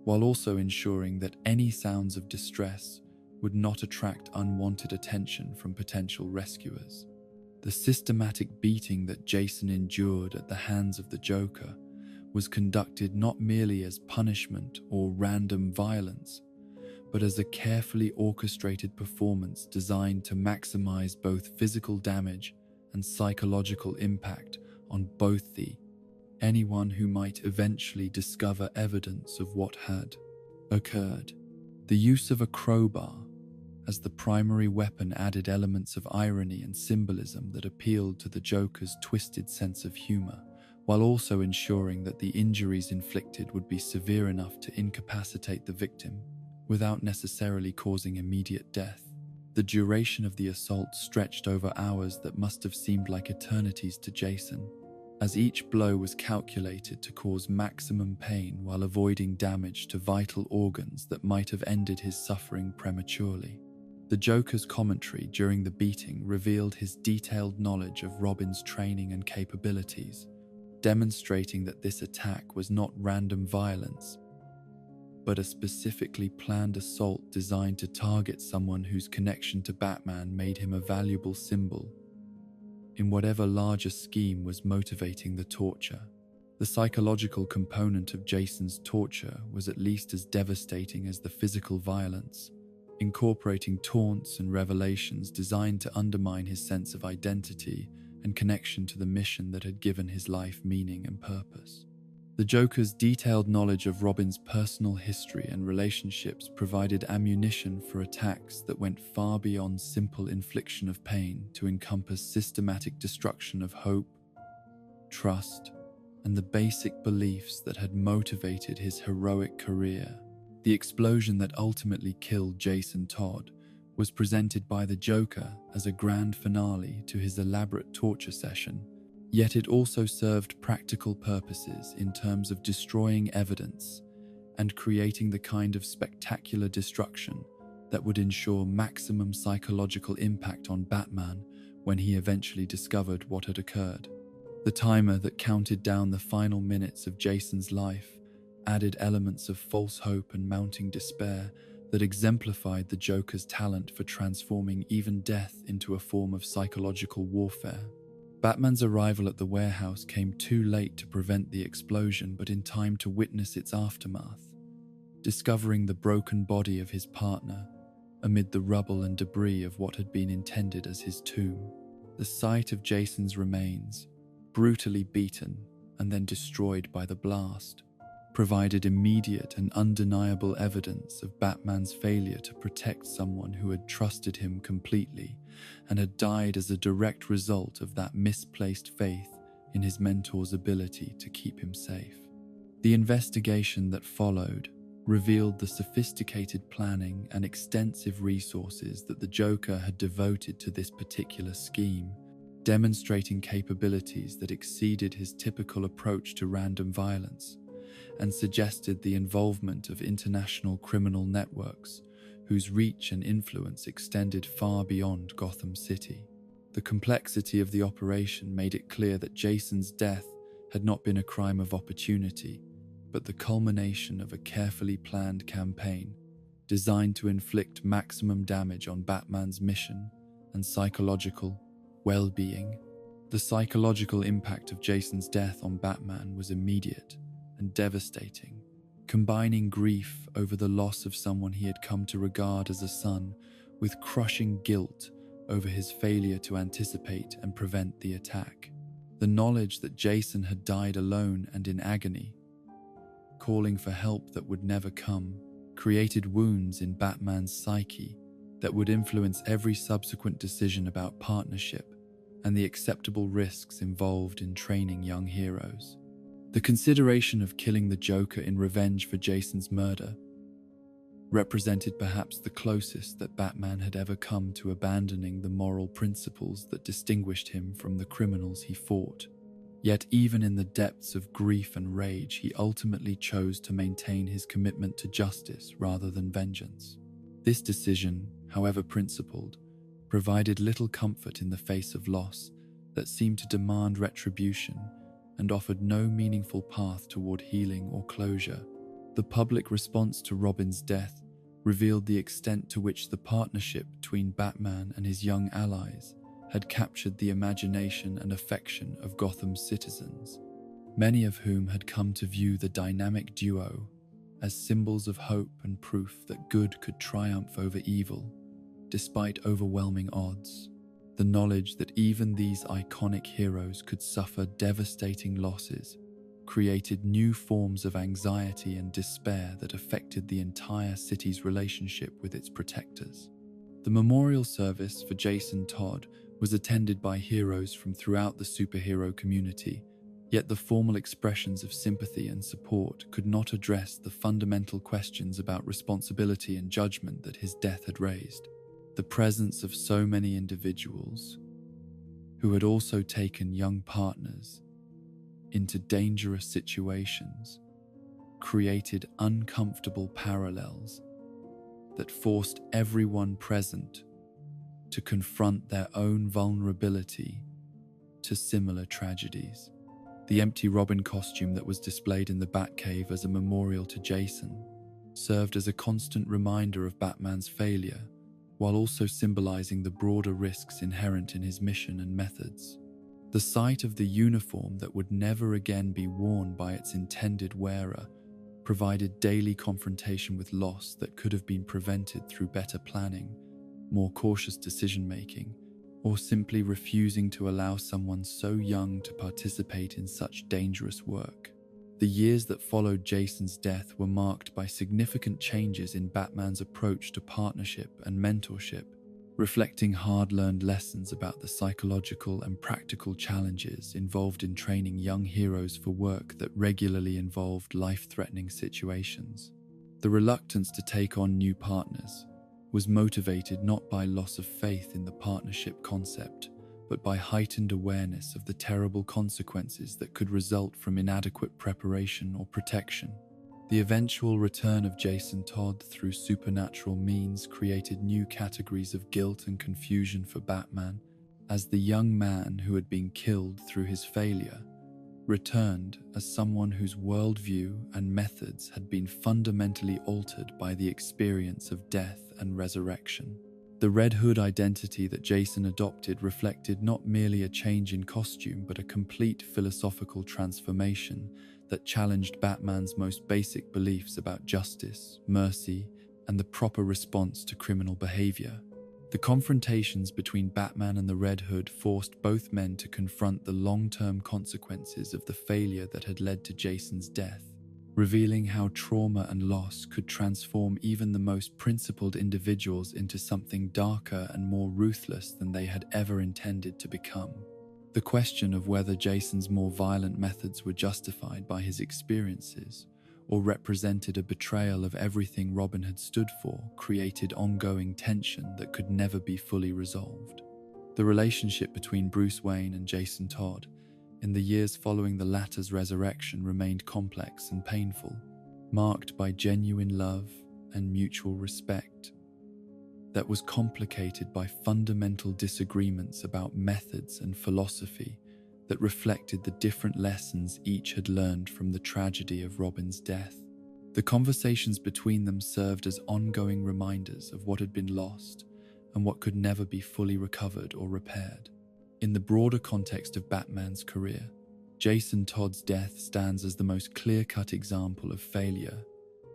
while also ensuring that any sounds of distress would not attract unwanted attention from potential rescuers. The systematic beating that Jason endured at the hands of the Joker was conducted not merely as punishment or random violence, but as a carefully orchestrated performance designed to maximize both physical damage and psychological impact on both the anyone who might eventually discover evidence of what had occurred. The use of a crowbar as the primary weapon added elements of irony and symbolism that appealed to the Joker's twisted sense of humor, while also ensuring that the injuries inflicted would be severe enough to incapacitate the victim without necessarily causing immediate death. The duration of the assault stretched over hours that must have seemed like eternities to Jason, as each blow was calculated to cause maximum pain while avoiding damage to vital organs that might have ended his suffering prematurely. The Joker's commentary during the beating revealed his detailed knowledge of Robin's training and capabilities, demonstrating that this attack was not random violence, but a specifically planned assault designed to target someone whose connection to Batman made him a valuable symbol in whatever larger scheme was motivating the torture. The psychological component of Jason's torture was at least as devastating as the physical violence, incorporating taunts and revelations designed to undermine his sense of identity and connection to the mission that had given his life meaning and purpose. The Joker's detailed knowledge of Robin's personal history and relationships provided ammunition for attacks that went far beyond simple infliction of pain to encompass systematic destruction of hope, trust, and the basic beliefs that had motivated his heroic career. The explosion that ultimately killed Jason Todd was presented by the Joker as a grand finale to his elaborate torture session, yet it also served practical purposes in terms of destroying evidence and creating the kind of spectacular destruction that would ensure maximum psychological impact on Batman when he eventually discovered what had occurred. The timer that counted down the final minutes of Jason's life added elements of false hope and mounting despair that exemplified the Joker's talent for transforming even death into a form of psychological warfare. Batman's arrival at the warehouse came too late to prevent the explosion, but in time to witness its aftermath, discovering the broken body of his partner amid the rubble and debris of what had been intended as his tomb. The sight of Jason's remains, brutally beaten and then destroyed by the blast, provided immediate and undeniable evidence of Batman's failure to protect someone who had trusted him completely and had died as a direct result of that misplaced faith in his mentor's ability to keep him safe. The investigation that followed revealed the sophisticated planning and extensive resources that the Joker had devoted to this particular scheme, demonstrating capabilities that exceeded his typical approach to random violence and suggested the involvement of international criminal networks whose reach and influence extended far beyond Gotham City. The complexity of the operation made it clear that Jason's death had not been a crime of opportunity, but the culmination of a carefully planned campaign designed to inflict maximum damage on Batman's mission and psychological well-being. The psychological impact of Jason's death on Batman was immediate and devastating, combining grief over the loss of someone he had come to regard as a son with crushing guilt over his failure to anticipate and prevent the attack. The knowledge that Jason had died alone and in agony, calling for help that would never come, created wounds in Batman's psyche that would influence every subsequent decision about partnership and the acceptable risks involved in training young heroes. The consideration of killing the Joker in revenge for Jason's murder represented perhaps the closest that Batman had ever come to abandoning the moral principles that distinguished him from the criminals he fought. Yet even in the depths of grief and rage, he ultimately chose to maintain his commitment to justice rather than vengeance. This decision, however principled, provided little comfort in the face of loss that seemed to demand retribution and offered no meaningful path toward healing or closure. The public response to Robin's death revealed the extent to which the partnership between Batman and his young allies had captured the imagination and affection of Gotham's citizens, many of whom had come to view the dynamic duo as symbols of hope and proof that good could triumph over evil, despite overwhelming odds. The knowledge that even these iconic heroes could suffer devastating losses created new forms of anxiety and despair that affected the entire city's relationship with its protectors. The memorial service for Jason Todd was attended by heroes from throughout the superhero community, yet the formal expressions of sympathy and support could not address the fundamental questions about responsibility and judgment that his death had raised. The presence of so many individuals who had also taken young partners into dangerous situations created uncomfortable parallels that forced everyone present to confront their own vulnerability to similar tragedies. The empty Robin costume that was displayed in the Batcave as a memorial to Jason served as a constant reminder of Batman's failure, while also symbolizing the broader risks inherent in his mission and methods. The sight of the uniform that would never again be worn by its intended wearer provided daily confrontation with loss that could have been prevented through better planning, more cautious decision-making, or simply refusing to allow someone so young to participate in such dangerous work. The years that followed Jason's death were marked by significant changes in Batman's approach to partnership and mentorship, reflecting hard-learned lessons about the psychological and practical challenges involved in training young heroes for work that regularly involved life-threatening situations. The reluctance to take on new partners was motivated not by loss of faith in the partnership concept, but by heightened awareness of the terrible consequences that could result from inadequate preparation or protection. The eventual return of Jason Todd through supernatural means created new categories of guilt and confusion for Batman, as the young man who had been killed through his failure returned as someone whose worldview and methods had been fundamentally altered by the experience of death and resurrection. The Red Hood identity that Jason adopted reflected not merely a change in costume, but a complete philosophical transformation that challenged Batman's most basic beliefs about justice, mercy, and the proper response to criminal behavior. The confrontations between Batman and the Red Hood forced both men to confront the long-term consequences of the failure that had led to Jason's death, revealing how trauma and loss could transform even the most principled individuals into something darker and more ruthless than they had ever intended to become. The question of whether Jason's more violent methods were justified by his experiences or represented a betrayal of everything Robin had stood for created ongoing tension that could never be fully resolved. The relationship between Bruce Wayne and Jason Todd in the years following the latter's resurrection remained complex and painful, marked by genuine love and mutual respect. that was complicated by fundamental disagreements about methods and philosophy that reflected the different lessons each had learned from the tragedy of Robin's death. The conversations between them served as ongoing reminders of what had been lost and what could never be fully recovered or repaired. In the broader context of Batman's career, Jason Todd's death stands as the most clear-cut example of failure,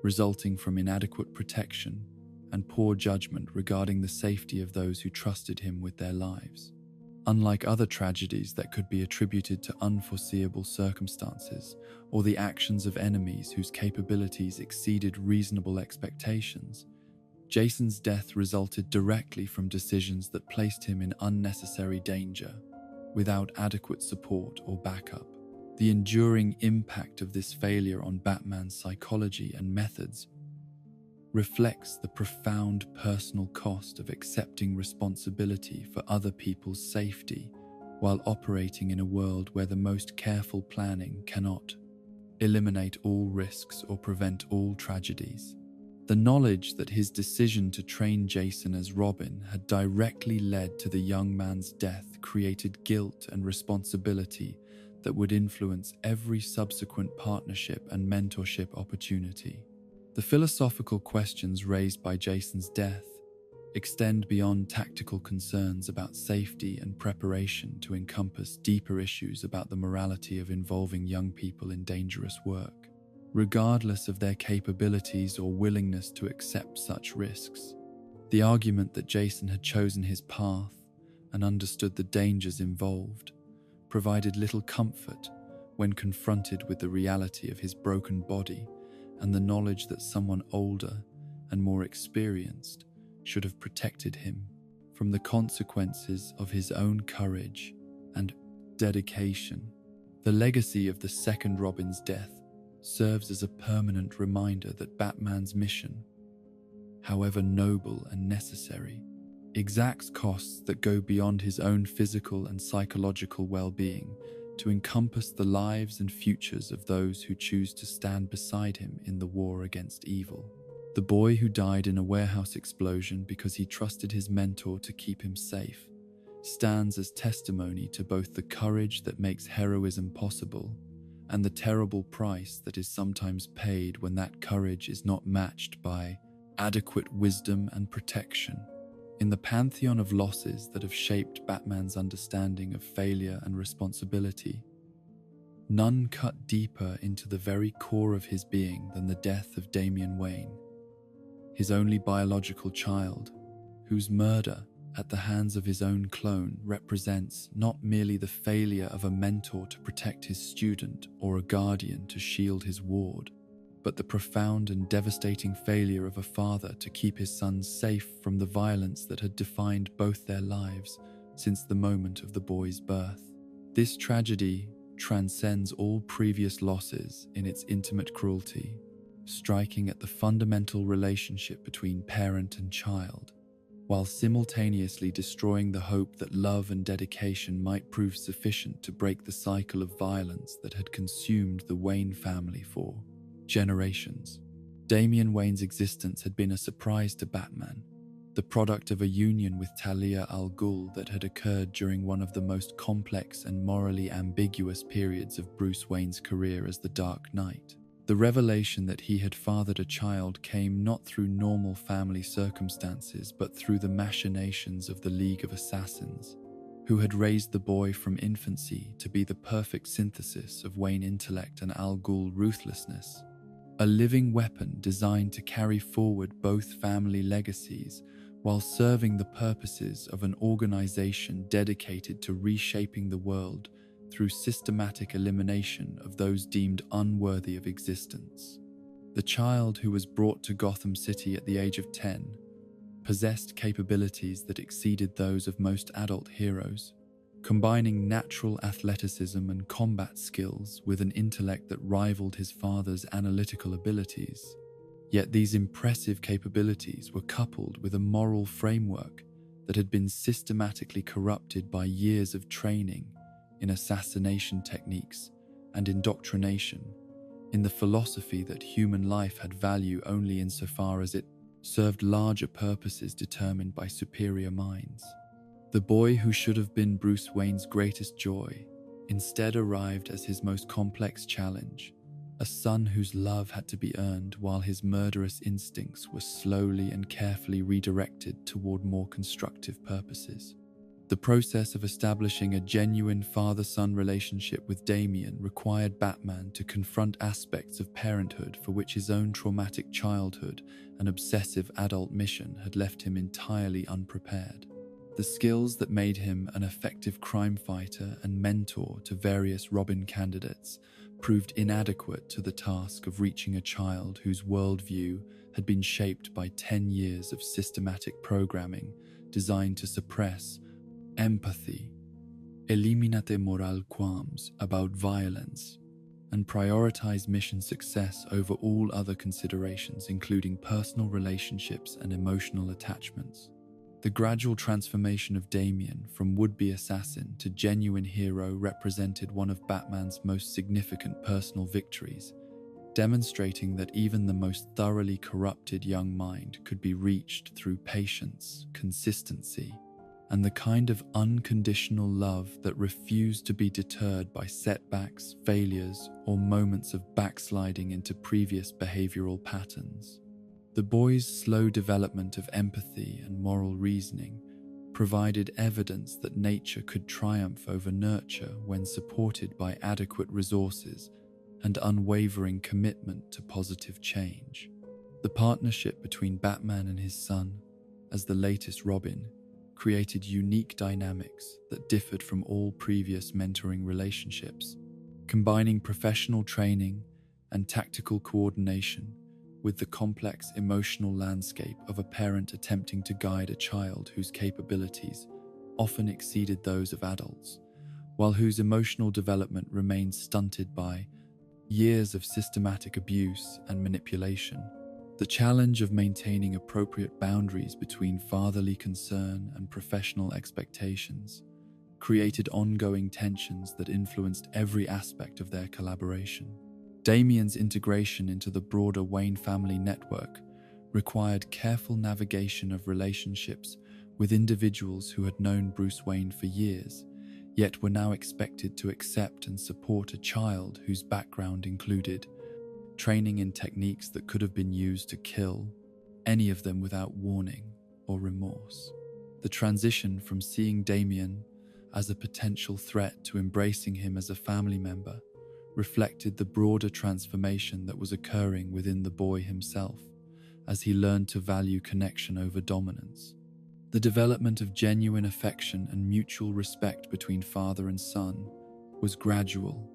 resulting from inadequate protection and poor judgment regarding the safety of those who trusted him with their lives. Unlike other tragedies that could be attributed to unforeseeable circumstances or the actions of enemies whose capabilities exceeded reasonable expectations, Jason's death resulted directly from decisions that placed him in unnecessary danger, without adequate support or backup. The enduring impact of this failure on Batman's psychology and methods reflects the profound personal cost of accepting responsibility for other people's safety while operating in a world where the most careful planning cannot eliminate all risks or prevent all tragedies. The knowledge that his decision to train Jason as Robin had directly led to the young man's death created guilt and responsibility that would influence every subsequent partnership and mentorship opportunity. The philosophical questions raised by Jason's death extend beyond tactical concerns about safety and preparation to encompass deeper issues about the morality of involving young people in dangerous work, regardless of their capabilities or willingness to accept such risks. The argument that Jason had chosen his path and understood the dangers involved provided little comfort when confronted with the reality of his broken body and the knowledge that someone older and more experienced should have protected him from the consequences of his own courage and dedication. The legacy of the second Robin's death serves as a permanent reminder that Batman's mission, however noble and necessary, exacts costs that go beyond his own physical and psychological well-being to encompass the lives and futures of those who choose to stand beside him in the war against evil. The boy who died in a warehouse explosion because he trusted his mentor to keep him safe stands as testimony to both the courage that makes heroism possible and the terrible price that is sometimes paid when that courage is not matched by adequate wisdom and protection. In the pantheon of losses that have shaped Batman's understanding of failure and responsibility, none cut deeper into the very core of his being than the death of Damian Wayne, his only biological child, whose murder at the hands of his own clone represents not merely the failure of a mentor to protect his student or a guardian to shield his ward, but the profound and devastating failure of a father to keep his sons safe from the violence that had defined both their lives since the moment of the boy's birth. This tragedy transcends all previous losses in its intimate cruelty, striking at the fundamental relationship between parent and child, while simultaneously destroying the hope that love and dedication might prove sufficient to break the cycle of violence that had consumed the Wayne family for generations. Damian Wayne's existence had been a surprise to Batman, the product of a union with Talia al Ghul that had occurred during one of the most complex and morally ambiguous periods of Bruce Wayne's career as the Dark Knight. The revelation that he had fathered a child came not through normal family circumstances but through the machinations of the League of Assassins, who had raised the boy from infancy to be the perfect synthesis of Wayne intellect and Al Ghul ruthlessness. A living weapon designed to carry forward both family legacies while serving the purposes of an organization dedicated to reshaping the world through systematic elimination of those deemed unworthy of existence. The child who was brought to Gotham City at the age of 10 possessed capabilities that exceeded those of most adult heroes, combining natural athleticism and combat skills with an intellect that rivaled his father's analytical abilities. Yet these impressive capabilities were coupled with a moral framework that had been systematically corrupted by years of training in assassination techniques and indoctrination in the philosophy that human life had value only insofar as it served larger purposes determined by superior minds. The boy who should have been Bruce Wayne's greatest joy instead arrived as his most complex challenge, a son whose love had to be earned while his murderous instincts were slowly and carefully redirected toward more constructive purposes. The process of establishing a genuine father-son relationship with Damian required Batman to confront aspects of parenthood for which his own traumatic childhood and obsessive adult mission had left him entirely unprepared. The skills that made him an effective crime fighter and mentor to various Robin candidates proved inadequate to the task of reaching a child whose worldview had been shaped by 10 years of systematic programming designed to suppress empathy, eliminate moral qualms about violence, and prioritize mission success over all other considerations, including personal relationships and emotional attachments. The gradual transformation of Damian from would-be assassin to genuine hero represented one of Batman's most significant personal victories, demonstrating that even the most thoroughly corrupted young mind could be reached through patience, consistency, and the kind of unconditional love that refused to be deterred by setbacks, failures, or moments of backsliding into previous behavioral patterns. The boy's slow development of empathy and moral reasoning provided evidence that nature could triumph over nurture when supported by adequate resources and unwavering commitment to positive change. The partnership between Batman and his son, as the latest Robin, created unique dynamics that differed from all previous mentoring relationships, combining professional training and tactical coordination with the complex emotional landscape of a parent attempting to guide a child whose capabilities often exceeded those of adults, while whose emotional development remained stunted by years of systematic abuse and manipulation. The challenge of maintaining appropriate boundaries between fatherly concern and professional expectations created ongoing tensions that influenced every aspect of their collaboration. Damian's integration into the broader Wayne family network required careful navigation of relationships with individuals who had known Bruce Wayne for years, yet were now expected to accept and support a child whose background included training in techniques that could have been used to kill, any of them without warning or remorse. The transition from seeing Damian as a potential threat to embracing him as a family member reflected the broader transformation that was occurring within the boy himself as he learned to value connection over dominance. The development of genuine affection and mutual respect between father and son was gradual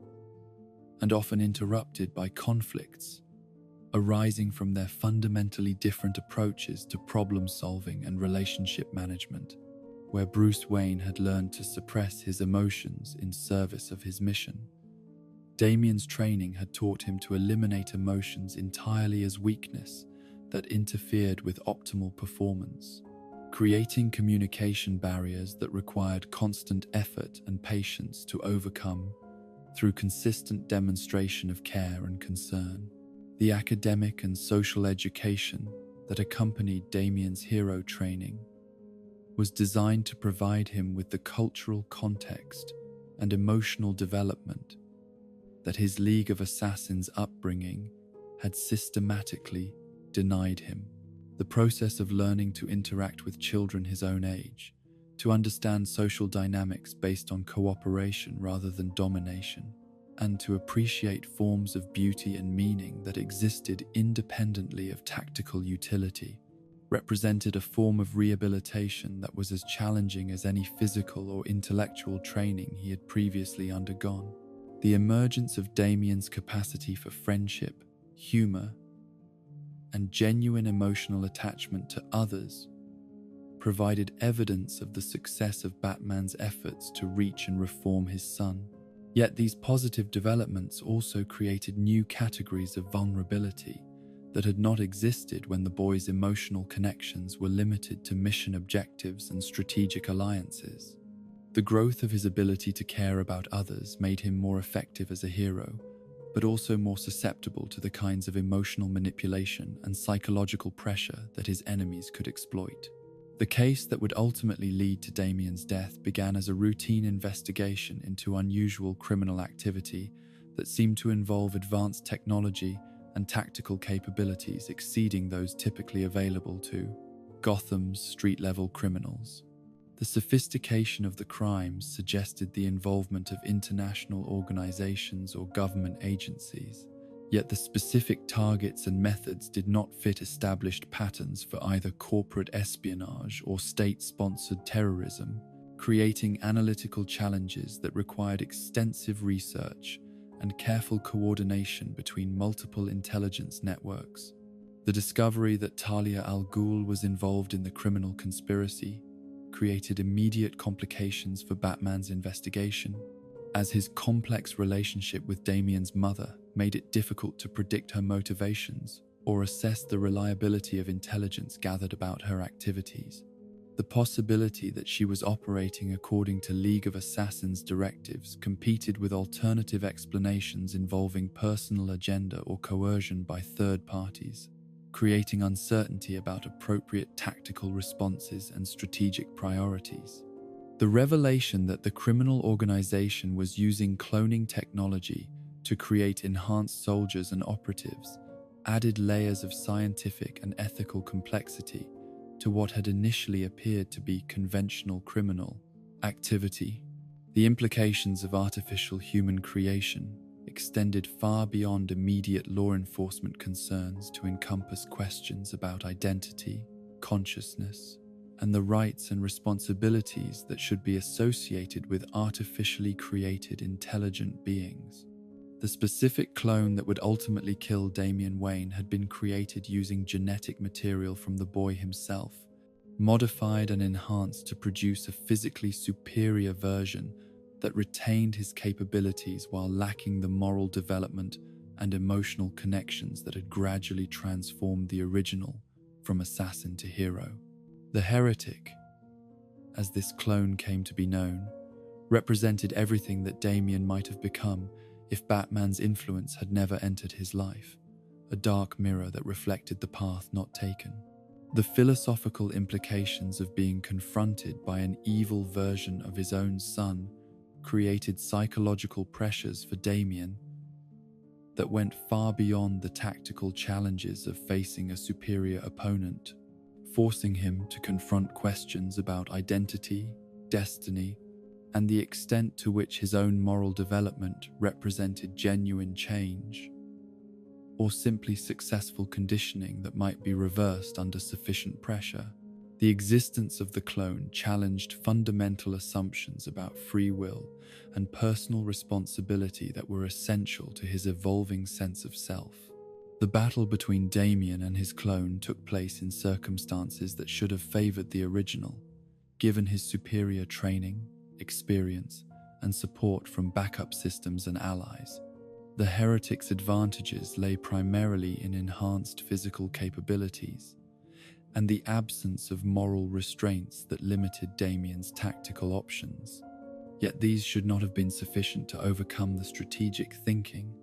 and often interrupted by conflicts arising from their fundamentally different approaches to problem-solving and relationship management, where Bruce Wayne had learned to suppress his emotions in service of his mission. Damian's training had taught him to eliminate emotions entirely as weakness that interfered with optimal performance, creating communication barriers that required constant effort and patience to overcome through consistent demonstration of care and concern. The academic and social education that accompanied Damian's hero training was designed to provide him with the cultural context and emotional development that his League of Assassins upbringing had systematically denied him. The process of learning to interact with children his own age, to understand social dynamics based on cooperation rather than domination, and to appreciate forms of beauty and meaning that existed independently of tactical utility, represented a form of rehabilitation that was as challenging as any physical or intellectual training he had previously undergone. The emergence of Damian's capacity for friendship, humor, and genuine emotional attachment to others provided evidence of the success of Batman's efforts to reach and reform his son. Yet these positive developments also created new categories of vulnerability that had not existed when the boy's emotional connections were limited to mission objectives and strategic alliances. The growth of his ability to care about others made him more effective as a hero, but also more susceptible to the kinds of emotional manipulation and psychological pressure that his enemies could exploit. The case that would ultimately lead to Damien's death began as a routine investigation into unusual criminal activity that seemed to involve advanced technology and tactical capabilities exceeding those typically available to Gotham's street-level criminals. The sophistication of the crimes suggested the involvement of international organizations or government agencies, yet the specific targets and methods did not fit established patterns for either corporate espionage or state-sponsored terrorism, creating analytical challenges that required extensive research and careful coordination between multiple intelligence networks. The discovery that Talia al Ghul was involved in the criminal conspiracy created immediate complications for Batman's investigation, as his complex relationship with Damien's mother made it difficult to predict her motivations or assess the reliability of intelligence gathered about her activities. The possibility that she was operating according to League of Assassins directives competed with alternative explanations involving personal agenda or coercion by third parties, creating uncertainty about appropriate tactical responses and strategic priorities. The revelation that the criminal organization was using cloning technology to create enhanced soldiers and operatives added layers of scientific and ethical complexity to what had initially appeared to be conventional criminal activity. The implications of artificial human creation extended far beyond immediate law enforcement concerns to encompass questions about identity, consciousness, and the rights and responsibilities that should be associated with artificially created intelligent beings. The specific clone that would ultimately kill Damian Wayne had been created using genetic material from the boy himself, modified and enhanced to produce a physically superior version that retained his capabilities while lacking the moral development and emotional connections that had gradually transformed the original from assassin to hero. The heretic, as this clone came to be known, represented everything that Damian might have become if Batman's influence had never entered his life, a dark mirror that reflected the path not taken. The philosophical implications of being confronted by an evil version of his own son created psychological pressures for Damian that went far beyond the tactical challenges of facing a superior opponent, forcing him to confront questions about identity, destiny, and the extent to which his own moral development represented genuine change, or simply successful conditioning that might be reversed under sufficient pressure. The existence of the clone challenged fundamental assumptions about free will and personal responsibility that were essential to his evolving sense of self. The battle between Damian and his clone took place in circumstances that should have favored the original, given his superior training, experience, and support from backup systems and allies. The heretic's advantages lay primarily in enhanced physical capabilities and the absence of moral restraints that limited Damian's tactical options. Yet these should not have been sufficient to overcome the strategic thinking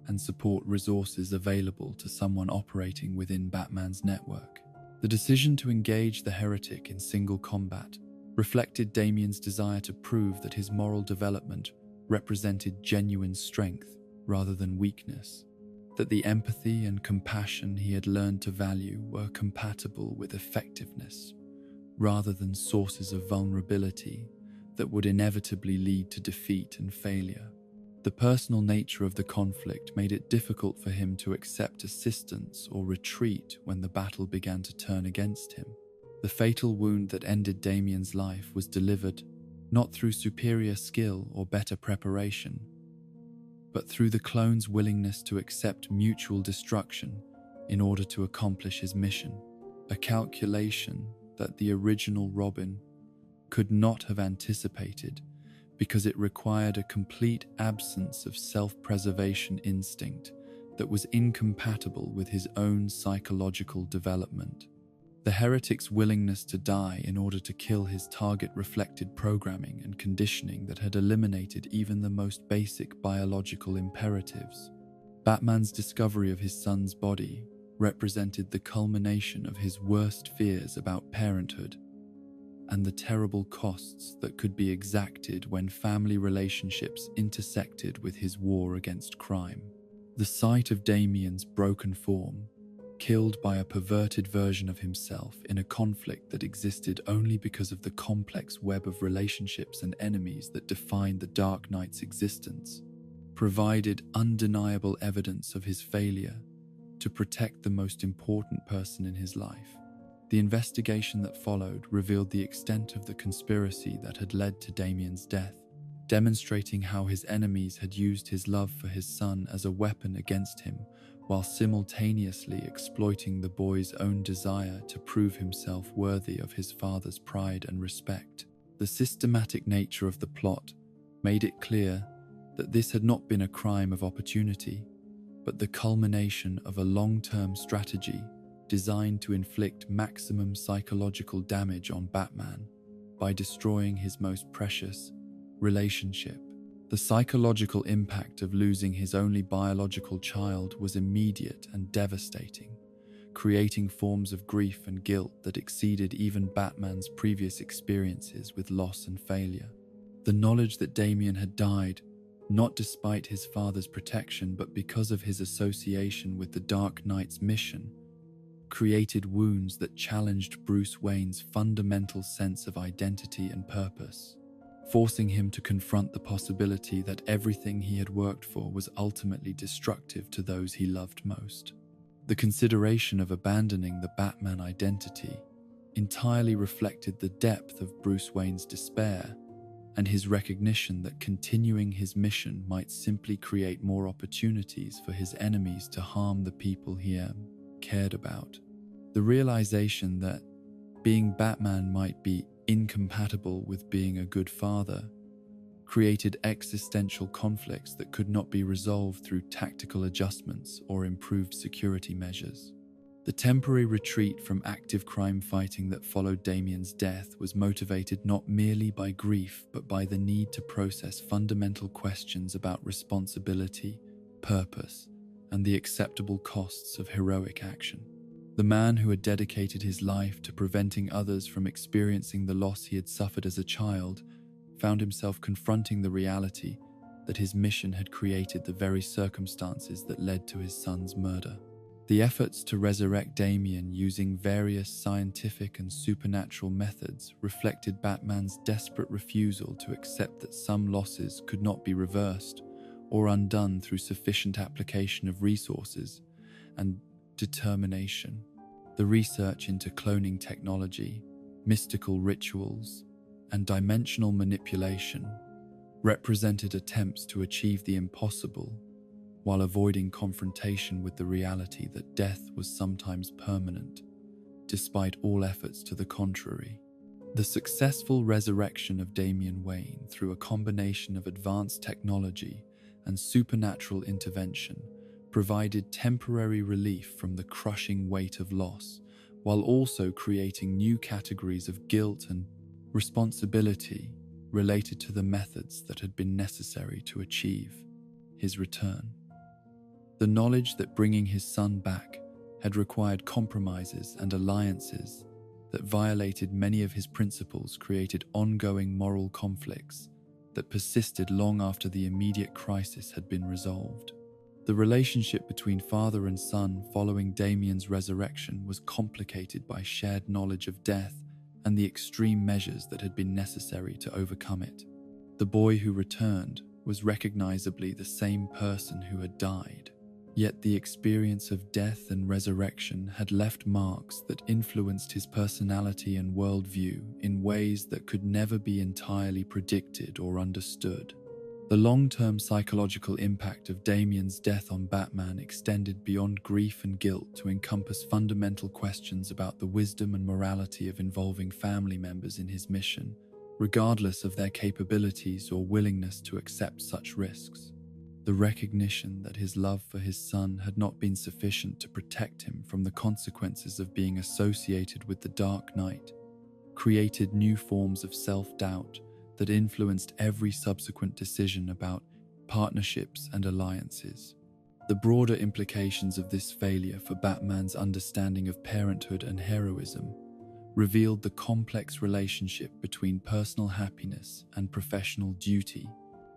and support resources available to someone operating within Batman's network. The decision to engage the heretic in single combat reflected Damian's desire to prove that his moral development represented genuine strength rather than weakness, that the empathy and compassion he had learned to value were compatible with effectiveness, rather than sources of vulnerability that would inevitably lead to defeat and failure. The personal nature of the conflict made it difficult for him to accept assistance or retreat when the battle began to turn against him. The fatal wound that ended Damian's life was delivered not through superior skill or better preparation, but through the clone's willingness to accept mutual destruction in order to accomplish his mission, a calculation that the original Robin could not have anticipated because it required a complete absence of self-preservation instinct that was incompatible with his own psychological development. The heretic's willingness to die in order to kill his target reflected programming and conditioning that had eliminated even the most basic biological imperatives. Batman's discovery of his son's body represented the culmination of his worst fears about parenthood and the terrible costs that could be exacted when family relationships intersected with his war against crime. The sight of Damien's broken form, killed by a perverted version of himself in a conflict that existed only because of the complex web of relationships and enemies that defined the Dark Knight's existence, provided undeniable evidence of his failure to protect the most important person in his life. The investigation that followed revealed the extent of the conspiracy that had led to Damien's death, demonstrating how his enemies had used his love for his son as a weapon against him, while simultaneously exploiting the boy's own desire to prove himself worthy of his father's pride and respect. The systematic nature of the plot made it clear that this had not been a crime of opportunity, but the culmination of a long-term strategy designed to inflict maximum psychological damage on Batman by destroying his most precious relationship. The psychological impact of losing his only biological child was immediate and devastating, creating forms of grief and guilt that exceeded even Batman's previous experiences with loss and failure. The knowledge that Damien had died, not despite his father's protection but because of his association with the Dark Knight's mission, created wounds that challenged Bruce Wayne's fundamental sense of identity and purpose, forcing him to confront the possibility that everything he had worked for was ultimately destructive to those he loved most. The consideration of abandoning the Batman identity entirely reflected the depth of Bruce Wayne's despair and his recognition that continuing his mission might simply create more opportunities for his enemies to harm the people he cared about. The realization that being Batman might be incompatible with being a good father created existential conflicts that could not be resolved through tactical adjustments or improved security measures. The temporary retreat from active crime fighting that followed Damien's death was motivated not merely by grief but by the need to process fundamental questions about responsibility, purpose, and the acceptable costs of heroic action. The man who had dedicated his life to preventing others from experiencing the loss he had suffered as a child found himself confronting the reality that his mission had created the very circumstances that led to his son's murder. The efforts to resurrect Damien using various scientific and supernatural methods reflected Batman's desperate refusal to accept that some losses could not be reversed or undone through sufficient application of resources and determination. The research into cloning technology, mystical rituals, and dimensional manipulation represented attempts to achieve the impossible while avoiding confrontation with the reality that death was sometimes permanent, despite all efforts to the contrary. The successful resurrection of Damian Wayne through a combination of advanced technology and supernatural intervention provided temporary relief from the crushing weight of loss, while also creating new categories of guilt and responsibility related to the methods that had been necessary to achieve his return. The knowledge that bringing his son back had required compromises and alliances that violated many of his principles created ongoing moral conflicts that persisted long after the immediate crisis had been resolved. The relationship between father and son following Damien's resurrection was complicated by shared knowledge of death and the extreme measures that had been necessary to overcome it. The boy who returned was recognizably the same person who had died, yet the experience of death and resurrection had left marks that influenced his personality and worldview in ways that could never be entirely predicted or understood. The long-term psychological impact of Damien's death on Batman extended beyond grief and guilt to encompass fundamental questions about the wisdom and morality of involving family members in his mission, regardless of their capabilities or willingness to accept such risks. The recognition that his love for his son had not been sufficient to protect him from the consequences of being associated with the Dark Knight created new forms of self-doubt that influenced every subsequent decision about partnerships and alliances. The broader implications of this failure for Batman's understanding of parenthood and heroism revealed the complex relationship between personal happiness and professional duty,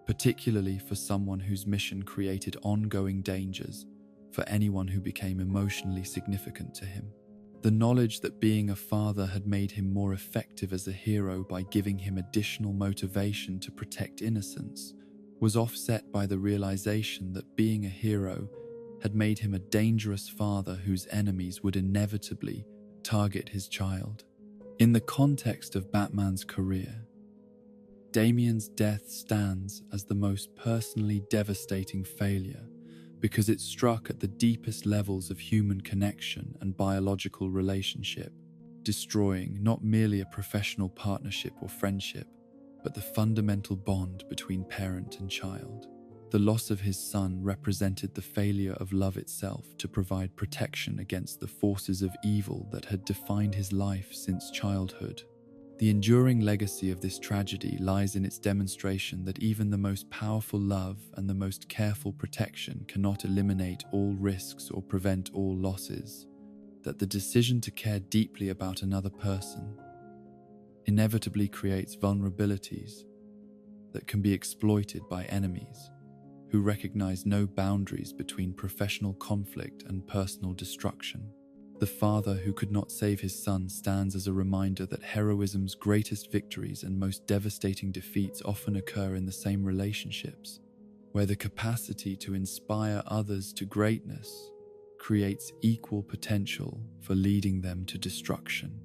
particularly for someone whose mission created ongoing dangers for anyone who became emotionally significant to him. The knowledge that being a father had made him more effective as a hero by giving him additional motivation to protect innocence was offset by the realization that being a hero had made him a dangerous father whose enemies would inevitably target his child. In the context of Batman's career, Damian's death stands as the most personally devastating failure because it struck at the deepest levels of human connection and biological relationship, destroying not merely a professional partnership or friendship, but the fundamental bond between parent and child. The loss of his son represented the failure of love itself to provide protection against the forces of evil that had defined his life since childhood. The enduring legacy of this tragedy lies in its demonstration that even the most powerful love and the most careful protection cannot eliminate all risks or prevent all losses, that the decision to care deeply about another person inevitably creates vulnerabilities that can be exploited by enemies who recognize no boundaries between professional conflict and personal destruction. The father who could not save his son stands as a reminder that heroism's greatest victories and most devastating defeats often occur in the same relationships, where the capacity to inspire others to greatness creates equal potential for leading them to destruction.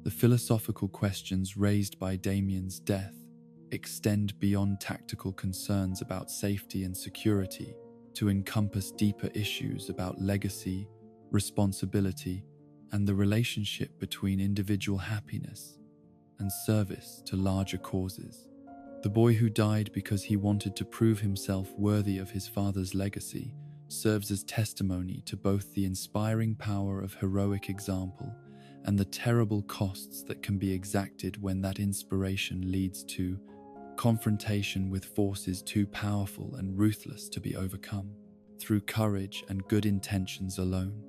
The philosophical questions raised by Damian's death extend beyond tactical concerns about safety and security to encompass deeper issues about legacy, responsibility, and the relationship between individual happiness and service to larger causes. The boy who died because he wanted to prove himself worthy of his father's legacy serves as testimony to both the inspiring power of heroic example and the terrible costs that can be exacted when that inspiration leads to confrontation with forces too powerful and ruthless to be overcome through courage and good intentions alone.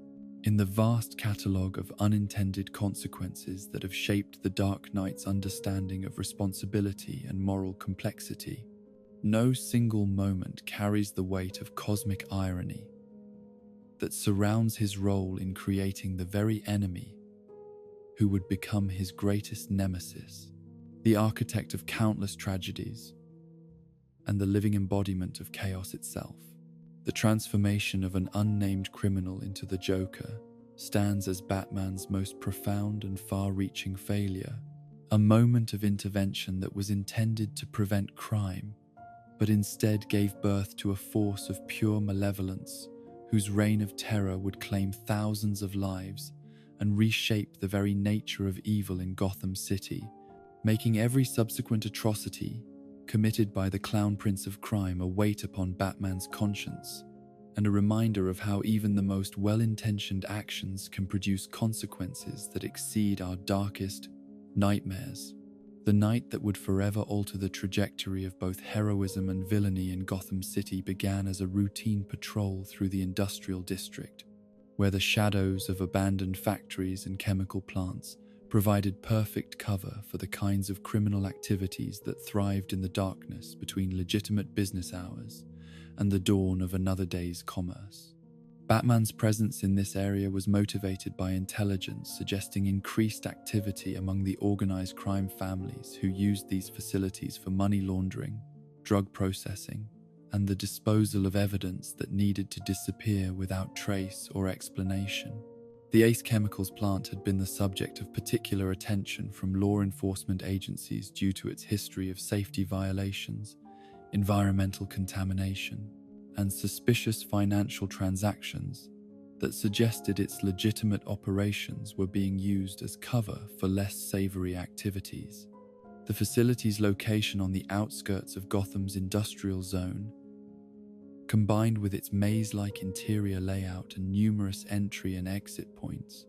In the vast catalogue of unintended consequences that have shaped the Dark Knight's understanding of responsibility and moral complexity, no single moment carries the weight of cosmic irony that surrounds his role in creating the very enemy who would become his greatest nemesis, the architect of countless tragedies and the living embodiment of chaos itself. The transformation of an unnamed criminal into the Joker stands as Batman's most profound and far-reaching failure, a moment of intervention that was intended to prevent crime, but instead gave birth to a force of pure malevolence whose reign of terror would claim thousands of lives and reshape the very nature of evil in Gotham City, making every subsequent atrocity committed by the Clown Prince of Crime a weight upon Batman's conscience, and a reminder of how even the most well-intentioned actions can produce consequences that exceed our darkest nightmares. The night that would forever alter the trajectory of both heroism and villainy in Gotham City began as a routine patrol through the industrial district, where the shadows of abandoned factories and chemical plants provided perfect cover for the kinds of criminal activities that thrived in the darkness between legitimate business hours and the dawn of another day's commerce. Batman's presence in this area was motivated by intelligence suggesting increased activity among the organized crime families who used these facilities for money laundering, drug processing, and the disposal of evidence that needed to disappear without trace or explanation. The Ace Chemicals plant had been the subject of particular attention from law enforcement agencies due to its history of safety violations, environmental contamination, and suspicious financial transactions that suggested its legitimate operations were being used as cover for less savory activities. The facility's location on the outskirts of Gotham's industrial zone, combined with its maze-like interior layout and numerous entry and exit points,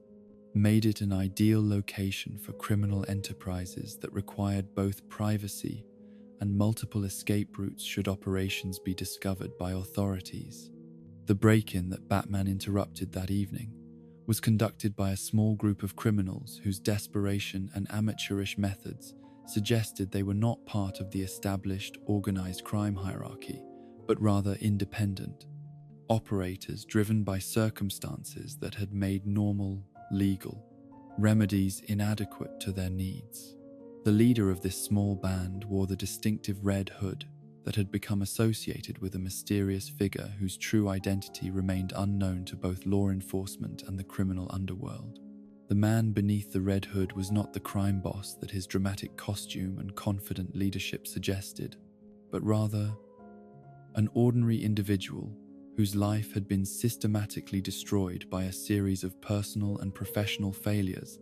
made it an ideal location for criminal enterprises that required both privacy and multiple escape routes should operations be discovered by authorities. The break-in that Batman interrupted that evening was conducted by a small group of criminals whose desperation and amateurish methods suggested they were not part of the established organized crime hierarchy, but rather independent operators driven by circumstances that had made normal, legal remedies inadequate to their needs. The leader of this small band wore the distinctive red hood that had become associated with a mysterious figure whose true identity remained unknown to both law enforcement and the criminal underworld. The man beneath the red hood was not the crime boss that his dramatic costume and confident leadership suggested, but rather an ordinary individual whose life had been systematically destroyed by a series of personal and professional failures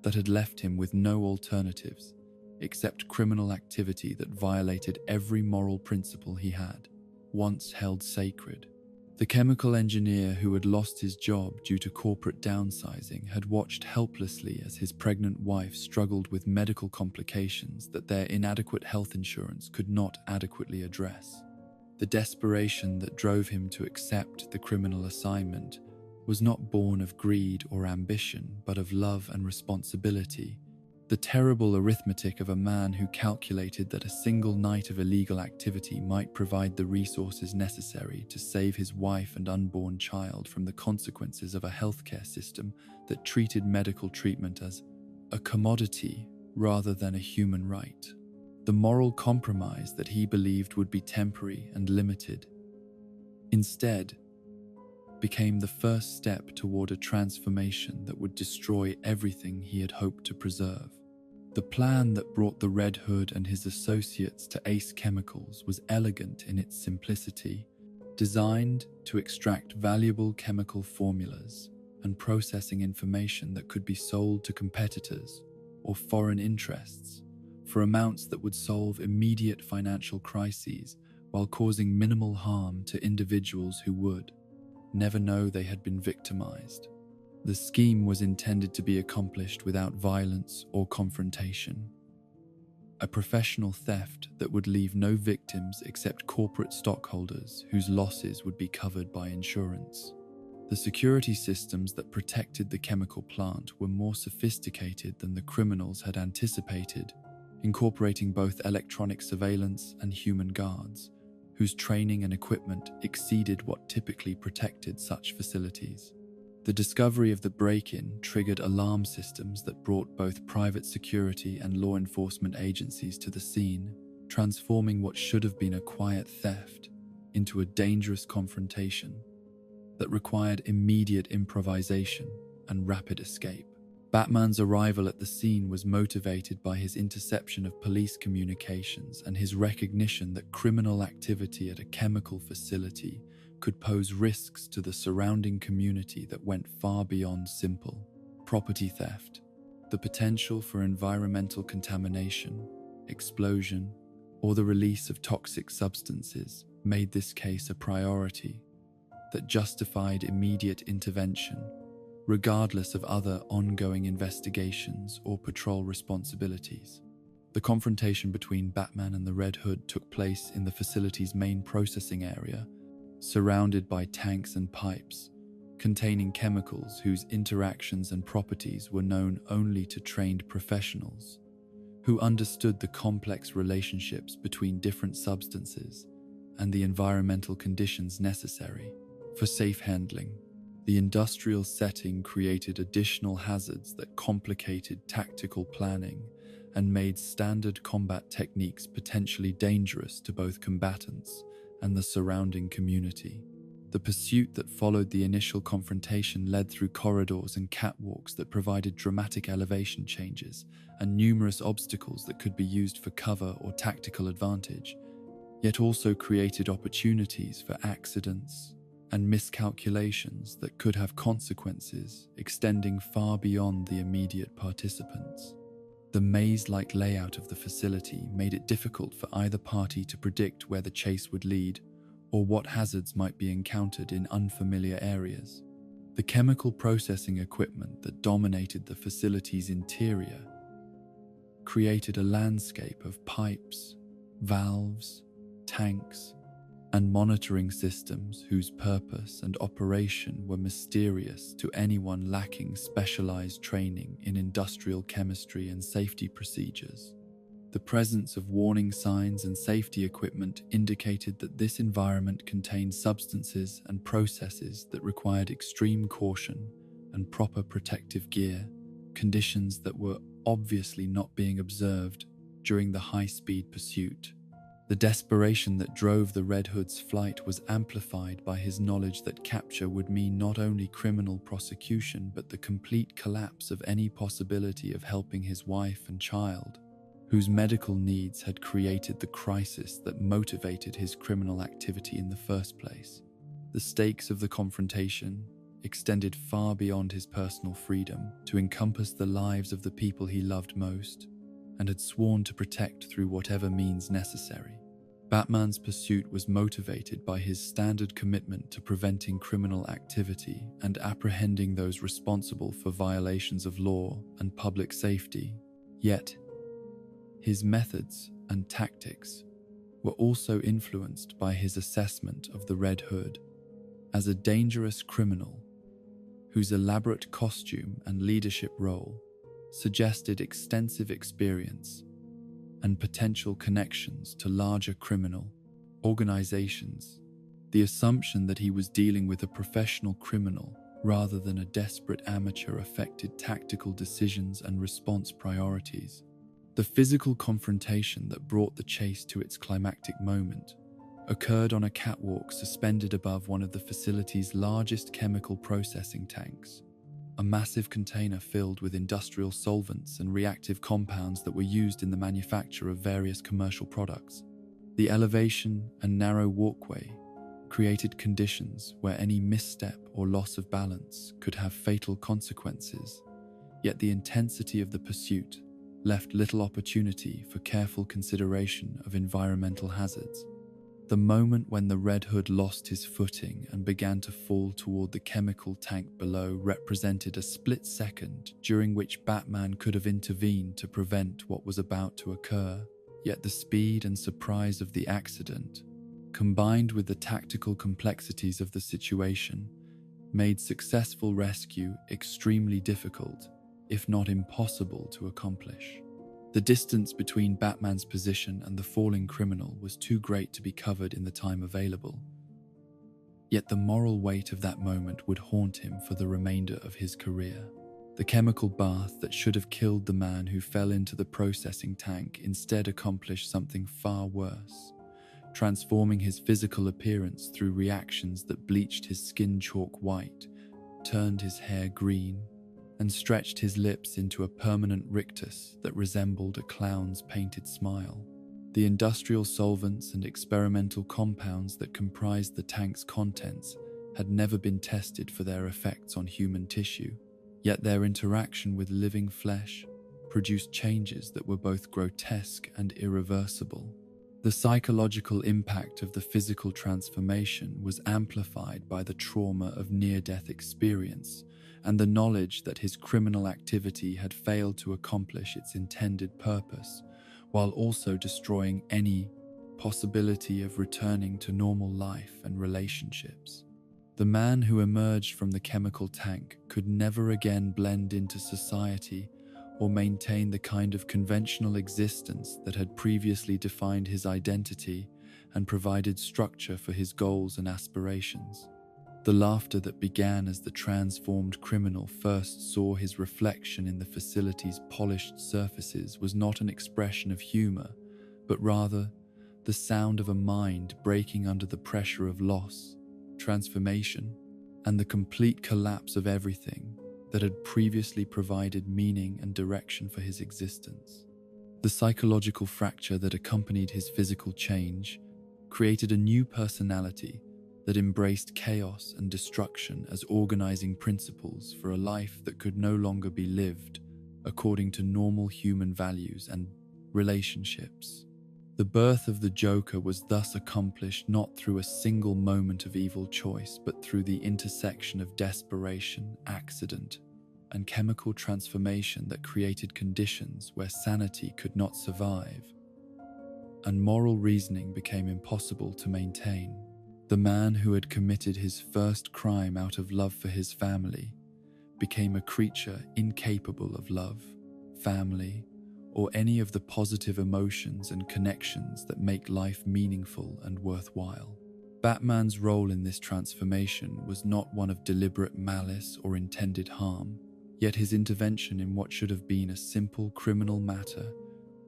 that had left him with no alternatives except criminal activity that violated every moral principle he had once held sacred. The chemical engineer who had lost his job due to corporate downsizing had watched helplessly as his pregnant wife struggled with medical complications that their inadequate health insurance could not adequately address. The desperation that drove him to accept the criminal assignment was not born of greed or ambition, but of love and responsibility. The terrible arithmetic of a man who calculated that a single night of illegal activity might provide the resources necessary to save his wife and unborn child from the consequences of a healthcare system that treated medical treatment as a commodity rather than a human right. The moral compromise that he believed would be temporary and limited, instead, became the first step toward a transformation that would destroy everything he had hoped to preserve. The plan that brought the Red Hood and his associates to Ace Chemicals was elegant in its simplicity, designed to extract valuable chemical formulas and processing information that could be sold to competitors or foreign interests for amounts that would solve immediate financial crises while causing minimal harm to individuals who would never know they had been victimized. The scheme was intended to be accomplished without violence or confrontation. A professional theft that would leave no victims except corporate stockholders whose losses would be covered by insurance. The security systems that protected the chemical plant were more sophisticated than the criminals had anticipated, incorporating both electronic surveillance and human guards, whose training and equipment exceeded what typically protected such facilities. The discovery of the break-in triggered alarm systems that brought both private security and law enforcement agencies to the scene, transforming what should have been a quiet theft into a dangerous confrontation that required immediate improvisation and rapid escape. Batman's arrival at the scene was motivated by his interception of police communications and his recognition that criminal activity at a chemical facility could pose risks to the surrounding community that went far beyond simple property theft. The potential for environmental contamination, explosion, or the release of toxic substances made this case a priority that justified immediate intervention, regardless of other ongoing investigations or patrol responsibilities. The confrontation between Batman and the Red Hood took place in the facility's main processing area, surrounded by tanks and pipes containing chemicals whose interactions and properties were known only to trained professionals who understood the complex relationships between different substances and the environmental conditions necessary for safe handling. The industrial setting created additional hazards that complicated tactical planning and made standard combat techniques potentially dangerous to both combatants and the surrounding community. The pursuit that followed the initial confrontation led through corridors and catwalks that provided dramatic elevation changes and numerous obstacles that could be used for cover or tactical advantage, yet also created opportunities for accidents and miscalculations that could have consequences extending far beyond the immediate participants. The maze-like layout of the facility made it difficult for either party to predict where the chase would lead or what hazards might be encountered in unfamiliar areas. The chemical processing equipment that dominated the facility's interior created a landscape of pipes, valves, tanks, and monitoring systems whose purpose and operation were mysterious to anyone lacking specialized training in industrial chemistry and safety procedures. The presence of warning signs and safety equipment indicated that this environment contained substances and processes that required extreme caution and proper protective gear, conditions that were obviously not being observed during the high-speed pursuit. The desperation that drove the Red Hood's flight was amplified by his knowledge that capture would mean not only criminal prosecution but the complete collapse of any possibility of helping his wife and child, whose medical needs had created the crisis that motivated his criminal activity in the first place. The stakes of the confrontation extended far beyond his personal freedom to encompass the lives of the people he loved most and had sworn to protect through whatever means necessary. Batman's pursuit was motivated by his standard commitment to preventing criminal activity and apprehending those responsible for violations of law and public safety. Yet, his methods and tactics were also influenced by his assessment of the Red Hood as a dangerous criminal whose elaborate costume and leadership role suggested extensive experience and potential connections to larger criminal organizations. The assumption that he was dealing with a professional criminal rather than a desperate amateur affected tactical decisions and response priorities. The physical confrontation that brought the chase to its climactic moment occurred on a catwalk suspended above one of the facility's largest chemical processing tanks, a massive container filled with industrial solvents and reactive compounds that were used in the manufacture of various commercial products. The elevation and narrow walkway created conditions where any misstep or loss of balance could have fatal consequences, yet the intensity of the pursuit left little opportunity for careful consideration of environmental hazards. The moment when the Red Hood lost his footing and began to fall toward the chemical tank below represented a split second during which Batman could have intervened to prevent what was about to occur. Yet the speed and surprise of the accident, combined with the tactical complexities of the situation, made successful rescue extremely difficult, if not impossible, to accomplish. The distance between Batman's position and the falling criminal was too great to be covered in the time available. Yet the moral weight of that moment would haunt him for the remainder of his career. The chemical bath that should have killed the man who fell into the processing tank instead accomplished something far worse, transforming his physical appearance through reactions that bleached his skin chalk white, turned his hair green, and stretched his lips into a permanent rictus that resembled a clown's painted smile. The industrial solvents and experimental compounds that comprised the tank's contents had never been tested for their effects on human tissue, yet their interaction with living flesh produced changes that were both grotesque and irreversible. The psychological impact of the physical transformation was amplified by the trauma of near-death experience and the knowledge that his criminal activity had failed to accomplish its intended purpose, while also destroying any possibility of returning to normal life and relationships. The man who emerged from the chemical tank could never again blend into society or maintain the kind of conventional existence that had previously defined his identity and provided structure for his goals and aspirations. The laughter that began as the transformed criminal first saw his reflection in the facility's polished surfaces was not an expression of humor, but rather the sound of a mind breaking under the pressure of loss, transformation, and the complete collapse of everything that had previously provided meaning and direction for his existence. The psychological fracture that accompanied his physical change created a new personality that embraced chaos and destruction as organizing principles for a life that could no longer be lived according to normal human values and relationships. The birth of the Joker was thus accomplished not through a single moment of evil choice, but through the intersection of desperation, accident, and chemical transformation that created conditions where sanity could not survive. and moral reasoning became impossible to maintain. The man who had committed his first crime out of love for his family became a creature incapable of love, family, or any of the positive emotions and connections that make life meaningful and worthwhile. Batman's role in this transformation was not one of deliberate malice or intended harm, yet his intervention in what should have been a simple criminal matter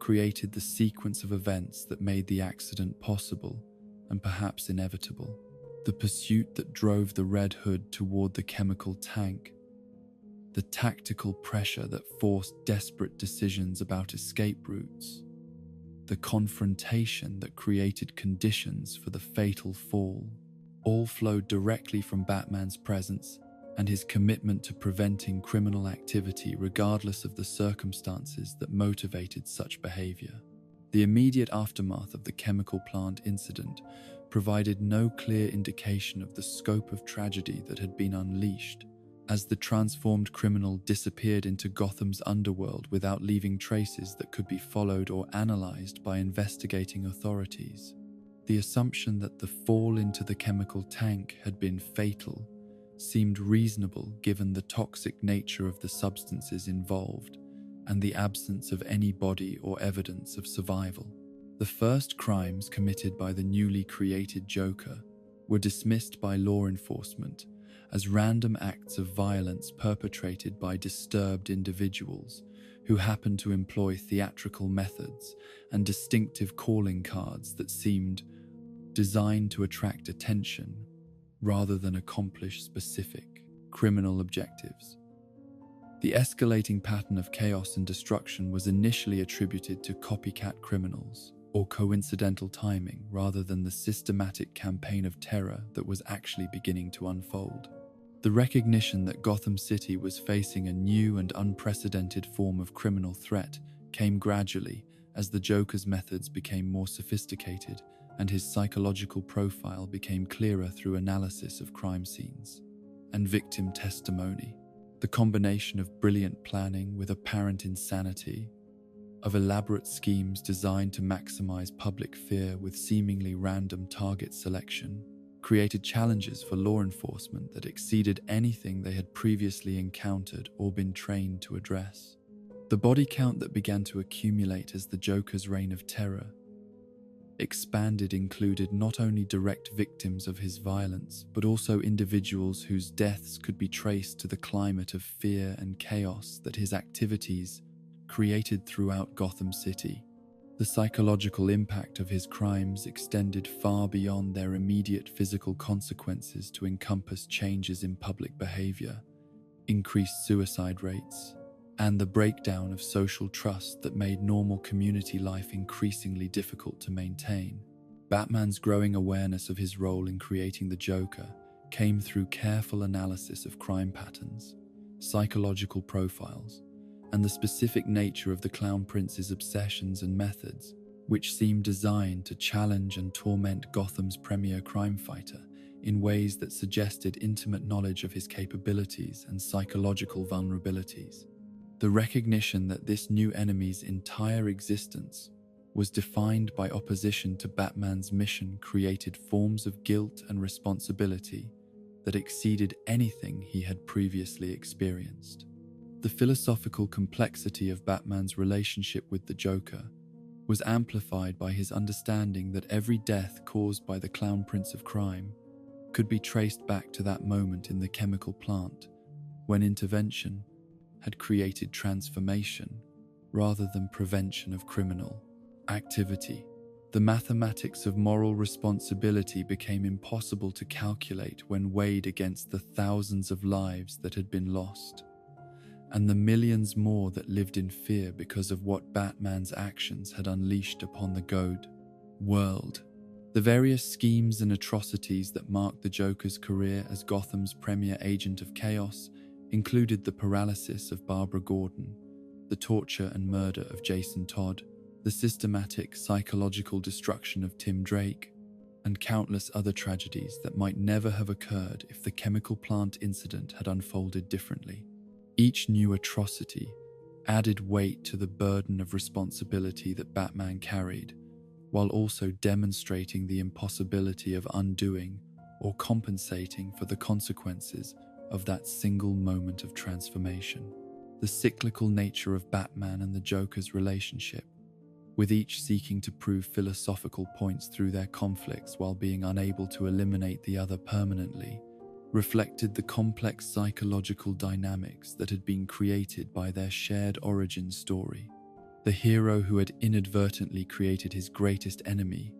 created the sequence of events that made the accident possible and perhaps inevitable. The pursuit that drove the Red Hood toward the chemical tank, the tactical pressure that forced desperate decisions about escape routes, the confrontation that created conditions for the fatal fall, all flowed directly from Batman's presence and his commitment to preventing criminal activity regardless of the circumstances that motivated such behavior. The immediate aftermath of the chemical plant incident provided no clear indication of the scope of tragedy that had been unleashed, as the transformed criminal disappeared into Gotham's underworld without leaving traces that could be followed or analyzed by investigating authorities. The assumption that the fall into the chemical tank had been fatal seemed reasonable given the toxic nature of the substances involved and the absence of any body or evidence of survival. The first crimes committed by the newly created Joker were dismissed by law enforcement as random acts of violence perpetrated by disturbed individuals who happened to employ theatrical methods and distinctive calling cards that seemed designed to attract attention rather than accomplish specific criminal objectives. The escalating pattern of chaos and destruction was initially attributed to copycat criminals or coincidental timing rather than the systematic campaign of terror that was actually beginning to unfold. The recognition that Gotham City was facing a new and unprecedented form of criminal threat came gradually as the Joker's methods became more sophisticated and his psychological profile became clearer through analysis of crime scenes and victim testimony. The combination of brilliant planning with apparent insanity, of elaborate schemes designed to maximize public fear with seemingly random target selection, created challenges for law enforcement that exceeded anything they had previously encountered or been trained to address. The body count that began to accumulate as the Joker's reign of terror expanded included not only direct victims of his violence, but also individuals whose deaths could be traced to the climate of fear and chaos that his activities created throughout Gotham City. The psychological impact of his crimes extended far beyond their immediate physical consequences to encompass changes in public behavior, increased suicide rates, and the breakdown of social trust that made normal community life increasingly difficult to maintain. Batman's growing awareness of his role in creating the Joker came through careful analysis of crime patterns, psychological profiles, and the specific nature of the Clown Prince's obsessions and methods, which seemed designed to challenge and torment Gotham's premier crime fighter in ways that suggested intimate knowledge of his capabilities and psychological vulnerabilities. The recognition that this new enemy's entire existence was defined by opposition to Batman's mission created forms of guilt and responsibility that exceeded anything he had previously experienced. The philosophical complexity of Batman's relationship with the Joker was amplified by his understanding that every death caused by the Clown Prince of Crime could be traced back to that moment in the chemical plant when intervention had created transformation rather than prevention of criminal activity. The mathematics of moral responsibility became impossible to calculate when weighed against the thousands of lives that had been lost, and the millions more that lived in fear because of what Batman's actions had unleashed upon the Gotham world. The various schemes and atrocities that marked the Joker's career as Gotham's premier agent of chaos included the paralysis of Barbara Gordon, the torture and murder of Jason Todd, the systematic psychological destruction of Tim Drake, and countless other tragedies that might never have occurred if the chemical plant incident had unfolded differently. Each new atrocity added weight to the burden of responsibility that Batman carried, while also demonstrating the impossibility of undoing or compensating for the consequences of that single moment of transformation. The cyclical nature of Batman and the Joker's relationship, with each seeking to prove philosophical points through their conflicts while being unable to eliminate the other permanently, reflected the complex psychological dynamics that had been created by their shared origin story. The hero who had inadvertently created his greatest enemy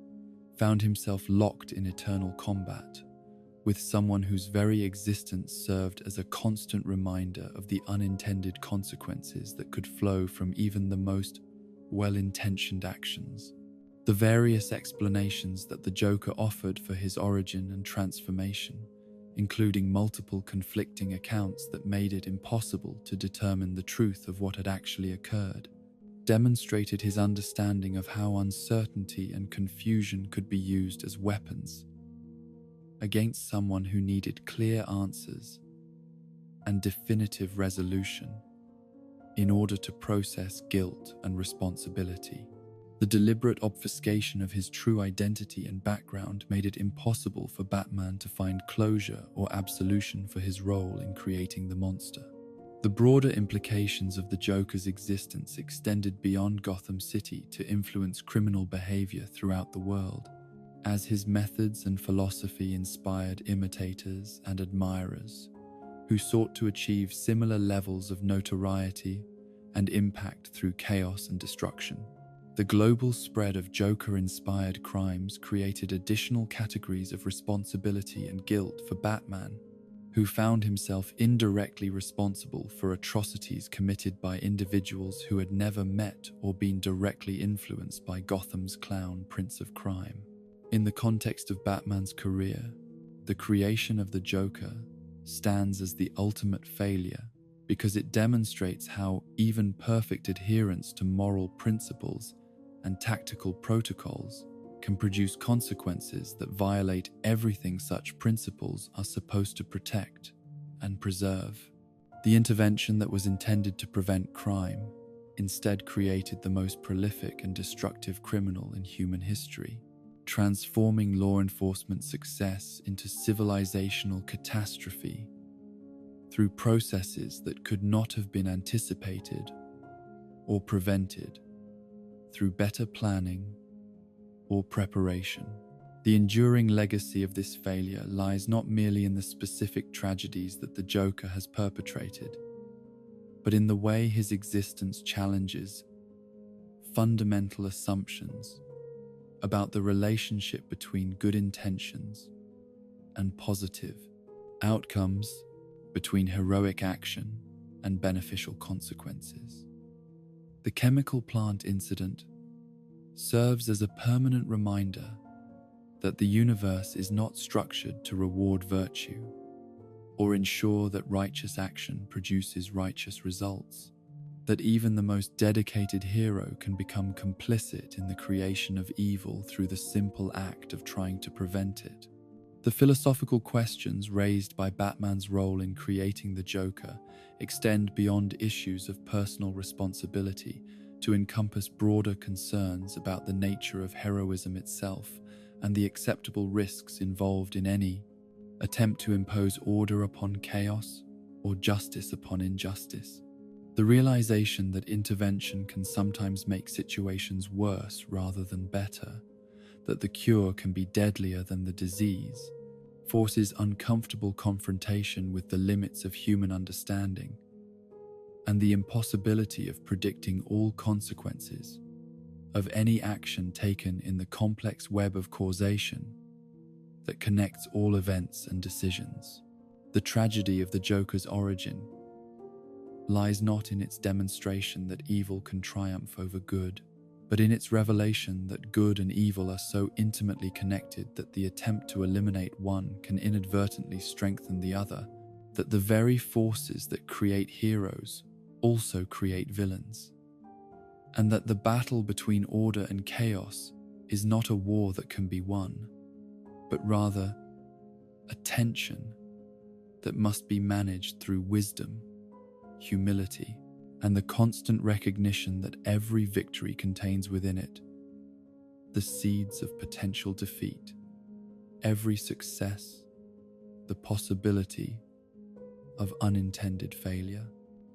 found himself locked in eternal combat with someone whose very existence served as a constant reminder of the unintended consequences that could flow from even the most well-intentioned actions. The various explanations that the Joker offered for his origin and transformation, including multiple conflicting accounts that made it impossible to determine the truth of what had actually occurred, demonstrated his understanding of how uncertainty and confusion could be used as weapons against someone who needed clear answers and definitive resolution in order to process guilt and responsibility. The deliberate obfuscation of his true identity and background made it impossible for Batman to find closure or absolution for his role in creating the monster. The broader implications of the Joker's existence extended beyond Gotham City to influence criminal behavior throughout the world, as his methods and philosophy inspired imitators and admirers who sought to achieve similar levels of notoriety and impact through chaos and destruction. The global spread of Joker-inspired crimes created additional categories of responsibility and guilt for Batman, who found himself indirectly responsible for atrocities committed by individuals who had never met or been directly influenced by Gotham's clown Prince of Crime. In the context of Batman's career, the creation of the Joker stands as the ultimate failure because it demonstrates how even perfect adherence to moral principles and tactical protocols can produce consequences that violate everything such principles are supposed to protect and preserve. The intervention that was intended to prevent crime instead created the most prolific and destructive criminal in human history, transforming law enforcement success into civilizational catastrophe through processes that could not have been anticipated or prevented through better planning or preparation. The enduring legacy of this failure lies not merely in the specific tragedies that the Joker has perpetrated, but in the way his existence challenges fundamental assumptions about the relationship between good intentions and positive outcomes, between heroic action and beneficial consequences. The chemical plant incident serves as a permanent reminder that the universe is not structured to reward virtue or ensure that righteous action produces righteous results, that even the most dedicated hero can become complicit in the creation of evil through the simple act of trying to prevent it. The philosophical questions raised by Batman's role in creating the Joker extend beyond issues of personal responsibility to encompass broader concerns about the nature of heroism itself and the acceptable risks involved in any attempt to impose order upon chaos or justice upon injustice. The realization that intervention can sometimes make situations worse rather than better, that the cure can be deadlier than the disease, forces uncomfortable confrontation with the limits of human understanding and the impossibility of predicting all consequences of any action taken in the complex web of causation that connects all events and decisions. The tragedy of the Joker's origin lies not in its demonstration that evil can triumph over good, but in its revelation that good and evil are so intimately connected that the attempt to eliminate one can inadvertently strengthen the other, that the very forces that create heroes also create villains, and that the battle between order and chaos is not a war that can be won, but rather a tension that must be managed through wisdom, humility, and the constant recognition that every victory contains within it the seeds of potential defeat. Every success, the possibility of unintended failure.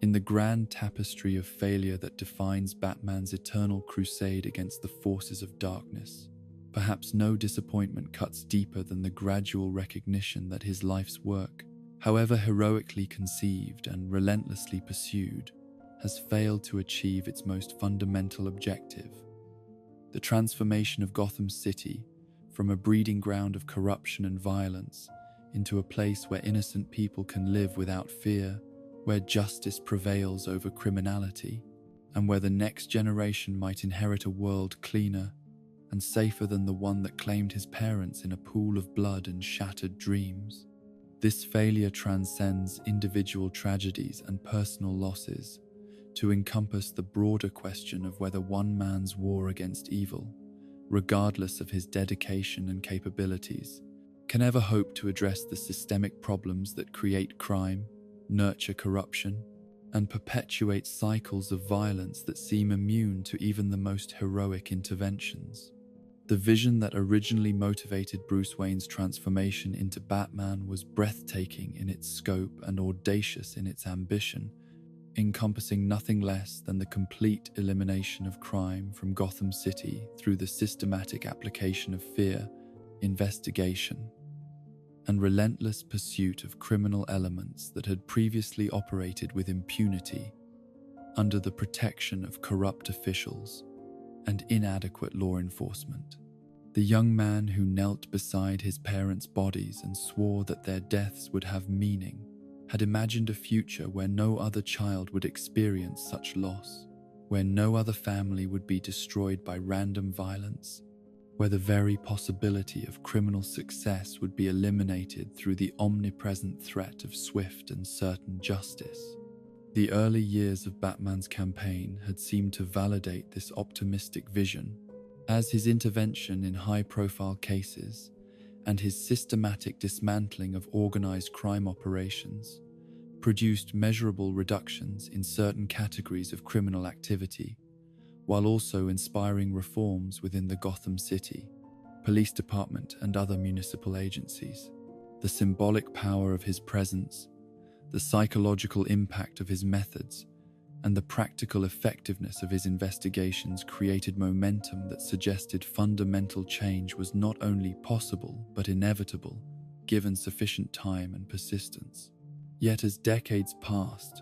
In the grand tapestry of failure that defines Batman's eternal crusade against the forces of darkness, perhaps no disappointment cuts deeper than the gradual recognition that his life's work, however heroically conceived and relentlessly pursued, has failed to achieve its most fundamental objective: the transformation of Gotham City from a breeding ground of corruption and violence into a place where innocent people can live without fear, where justice prevails over criminality, and where the next generation might inherit a world cleaner and safer than the one that claimed his parents in a pool of blood and shattered dreams. This failure transcends individual tragedies and personal losses to encompass the broader question of whether one man's war against evil, regardless of his dedication and capabilities, can ever hope to address the systemic problems that create crime, nurture corruption, and perpetuate cycles of violence that seem immune to even the most heroic interventions. The vision that originally motivated Bruce Wayne's transformation into Batman was breathtaking in its scope and audacious in its ambition, encompassing nothing less than the complete elimination of crime from Gotham City through the systematic application of fear, investigation, and relentless pursuit of criminal elements that had previously operated with impunity under the protection of corrupt officials and inadequate law enforcement. The young man who knelt beside his parents' bodies and swore that their deaths would have meaning had imagined a future where no other child would experience such loss, where no other family would be destroyed by random violence, where the very possibility of criminal success would be eliminated through the omnipresent threat of swift and certain justice. The early years of Batman's campaign had seemed to validate this optimistic vision, as his intervention in high-profile cases and his systematic dismantling of organized crime operations produced measurable reductions in certain categories of criminal activity, while also inspiring reforms within the Gotham City, police department and other municipal agencies. The symbolic power of his presence, the psychological impact of his methods, and the practical effectiveness of his investigations created momentum that suggested fundamental change was not only possible but inevitable, given sufficient time and persistence. Yet as decades passed,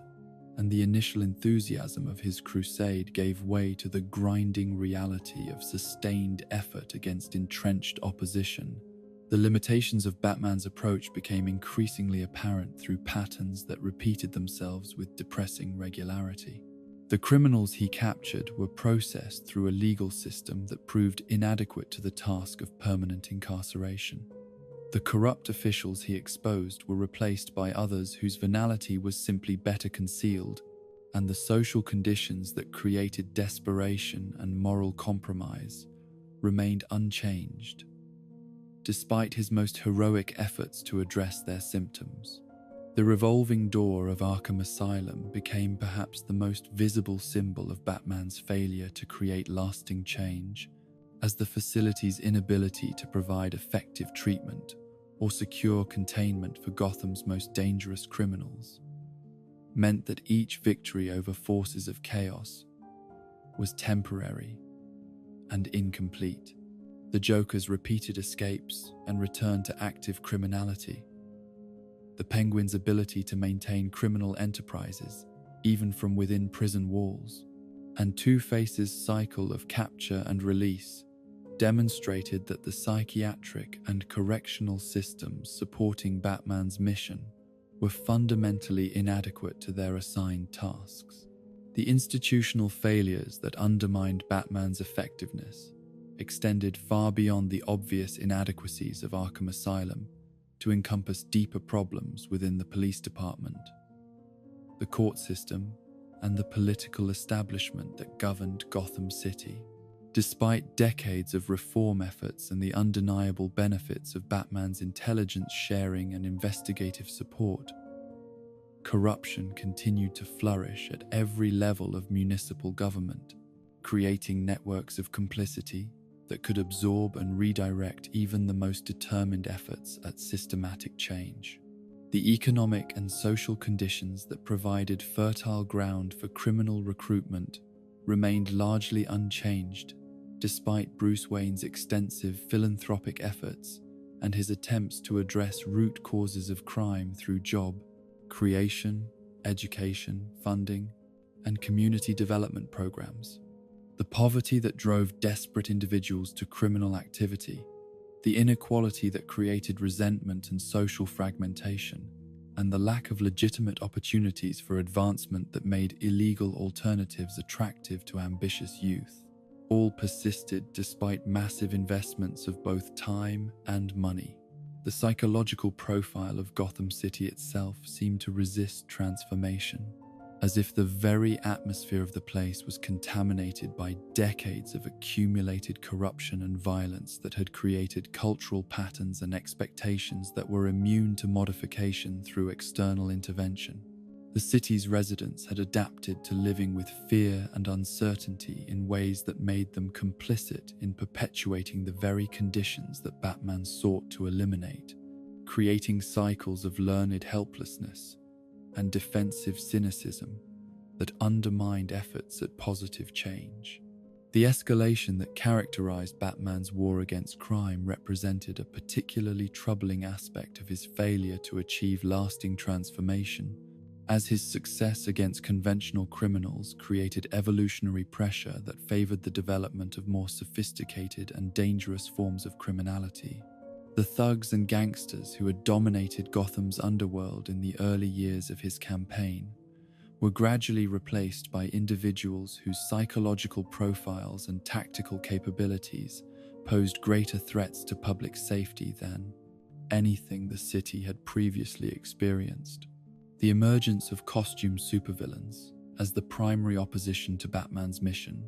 and the initial enthusiasm of his crusade gave way to the grinding reality of sustained effort against entrenched opposition, the limitations of Batman's approach became increasingly apparent through patterns that repeated themselves with depressing regularity. The criminals he captured were processed through a legal system that proved inadequate to the task of permanent incarceration. The corrupt officials he exposed were replaced by others whose venality was simply better concealed, and the social conditions that created desperation and moral compromise remained unchanged, despite his most heroic efforts to address their symptoms. The revolving door of Arkham Asylum became perhaps the most visible symbol of Batman's failure to create lasting change, as the facility's inability to provide effective treatment or secure containment for Gotham's most dangerous criminals meant that each victory over forces of chaos was temporary and incomplete. The Joker's repeated escapes and return to active criminality, the Penguin's ability to maintain criminal enterprises even from within prison walls, and Two-Face's cycle of capture and release demonstrated that the psychiatric and correctional systems supporting Batman's mission were fundamentally inadequate to their assigned tasks. The institutional failures that undermined Batman's effectiveness extended far beyond the obvious inadequacies of Arkham Asylum to encompass deeper problems within the police department, the court system, and the political establishment that governed Gotham City. Despite decades of reform efforts and the undeniable benefits of Batman's intelligence sharing and investigative support, corruption continued to flourish at every level of municipal government, creating networks of complicity, that could absorb and redirect even the most determined efforts at systematic change. The economic and social conditions that provided fertile ground for criminal recruitment remained largely unchanged, despite Bruce Wayne's extensive philanthropic efforts and his attempts to address root causes of crime through job creation, education, funding, and community development programs. The poverty that drove desperate individuals to criminal activity, the inequality that created resentment and social fragmentation, and the lack of legitimate opportunities for advancement that made illegal alternatives attractive to ambitious youth, all persisted despite massive investments of both time and money. The psychological profile of Gotham City itself seemed to resist transformation, as if the very atmosphere of the place was contaminated by decades of accumulated corruption and violence that had created cultural patterns and expectations that were immune to modification through external intervention. The city's residents had adapted to living with fear and uncertainty in ways that made them complicit in perpetuating the very conditions that Batman sought to eliminate, creating cycles of learned helplessness and defensive cynicism that undermined efforts at positive change. The escalation that characterized Batman's war against crime represented a particularly troubling aspect of his failure to achieve lasting transformation, as his success against conventional criminals created evolutionary pressure that favored the development of more sophisticated and dangerous forms of criminality. The thugs and gangsters who had dominated Gotham's underworld in the early years of his campaign were gradually replaced by individuals whose psychological profiles and tactical capabilities posed greater threats to public safety than anything the city had previously experienced. The emergence of costume supervillains as the primary opposition to Batman's mission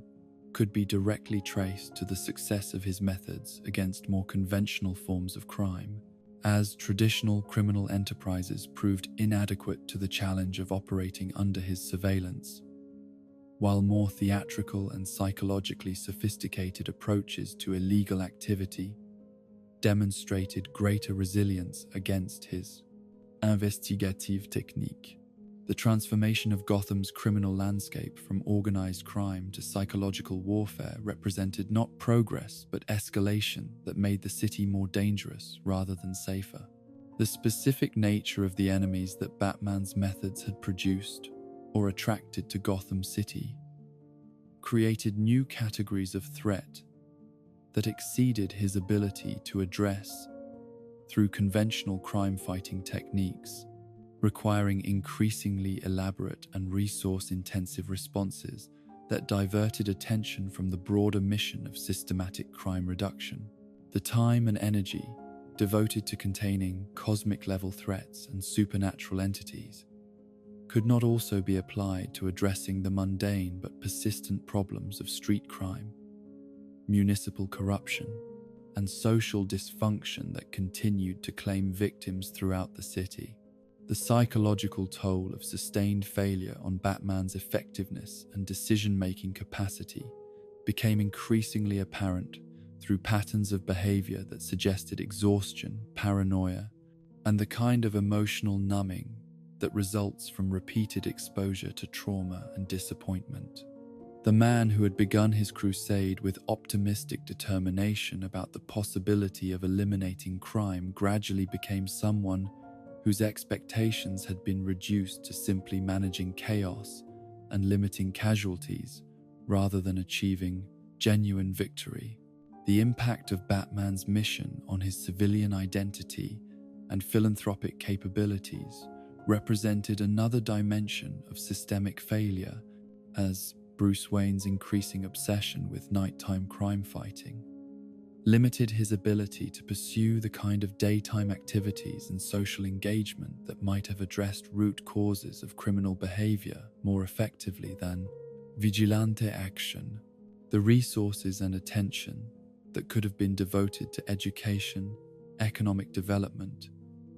could be directly traced to the success of his methods against more conventional forms of crime, as traditional criminal enterprises proved inadequate to the challenge of operating under his surveillance, while more theatrical and psychologically sophisticated approaches to illegal activity demonstrated greater resilience against his investigative technique. The transformation of Gotham's criminal landscape from organized crime to psychological warfare represented not progress but escalation that made the city more dangerous rather than safer. The specific nature of the enemies that Batman's methods had produced or attracted to Gotham City created new categories of threat that exceeded his ability to address through conventional crime-fighting techniques, requiring increasingly elaborate and resource-intensive responses that diverted attention from the broader mission of systematic crime reduction. The time and energy devoted to containing cosmic-level threats and supernatural entities could not also be applied to addressing the mundane but persistent problems of street crime, municipal corruption, and social dysfunction that continued to claim victims throughout the city. The psychological toll of sustained failure on Batman's effectiveness and decision-making capacity became increasingly apparent through patterns of behavior that suggested exhaustion, paranoia, and the kind of emotional numbing that results from repeated exposure to trauma and disappointment. The man who had begun his crusade with optimistic determination about the possibility of eliminating crime gradually became someone whose expectations had been reduced to simply managing chaos and limiting casualties rather than achieving genuine victory. The impact of Batman's mission on his civilian identity and philanthropic capabilities represented another dimension of systemic failure, as Bruce Wayne's increasing obsession with nighttime crime fighting limited his ability to pursue the kind of daytime activities and social engagement that might have addressed root causes of criminal behavior more effectively than vigilante action. The resources and attention that could have been devoted to education, economic development,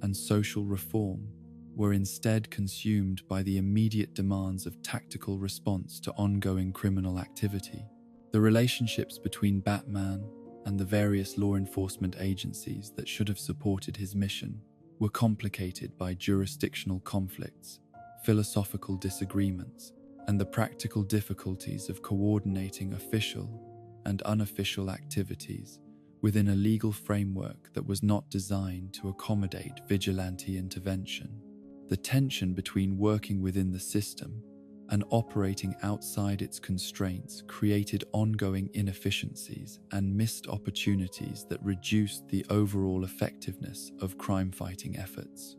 and social reform were instead consumed by the immediate demands of tactical response to ongoing criminal activity. The relationships between Batman and the various law enforcement agencies that should have supported his mission were complicated by jurisdictional conflicts, philosophical disagreements, and the practical difficulties of coordinating official and unofficial activities within a legal framework that was not designed to accommodate vigilante intervention. The tension between working within the system and operating outside its constraints created ongoing inefficiencies and missed opportunities that reduced the overall effectiveness of crime-fighting efforts.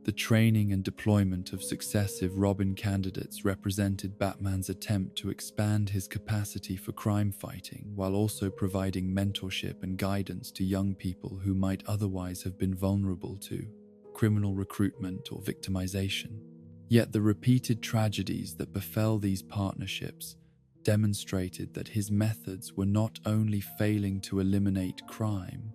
The training and deployment of successive Robin candidates represented Batman's attempt to expand his capacity for crime fighting while also providing mentorship and guidance to young people who might otherwise have been vulnerable to criminal recruitment or victimization. Yet the repeated tragedies that befell these partnerships demonstrated that his methods were not only failing to eliminate crime,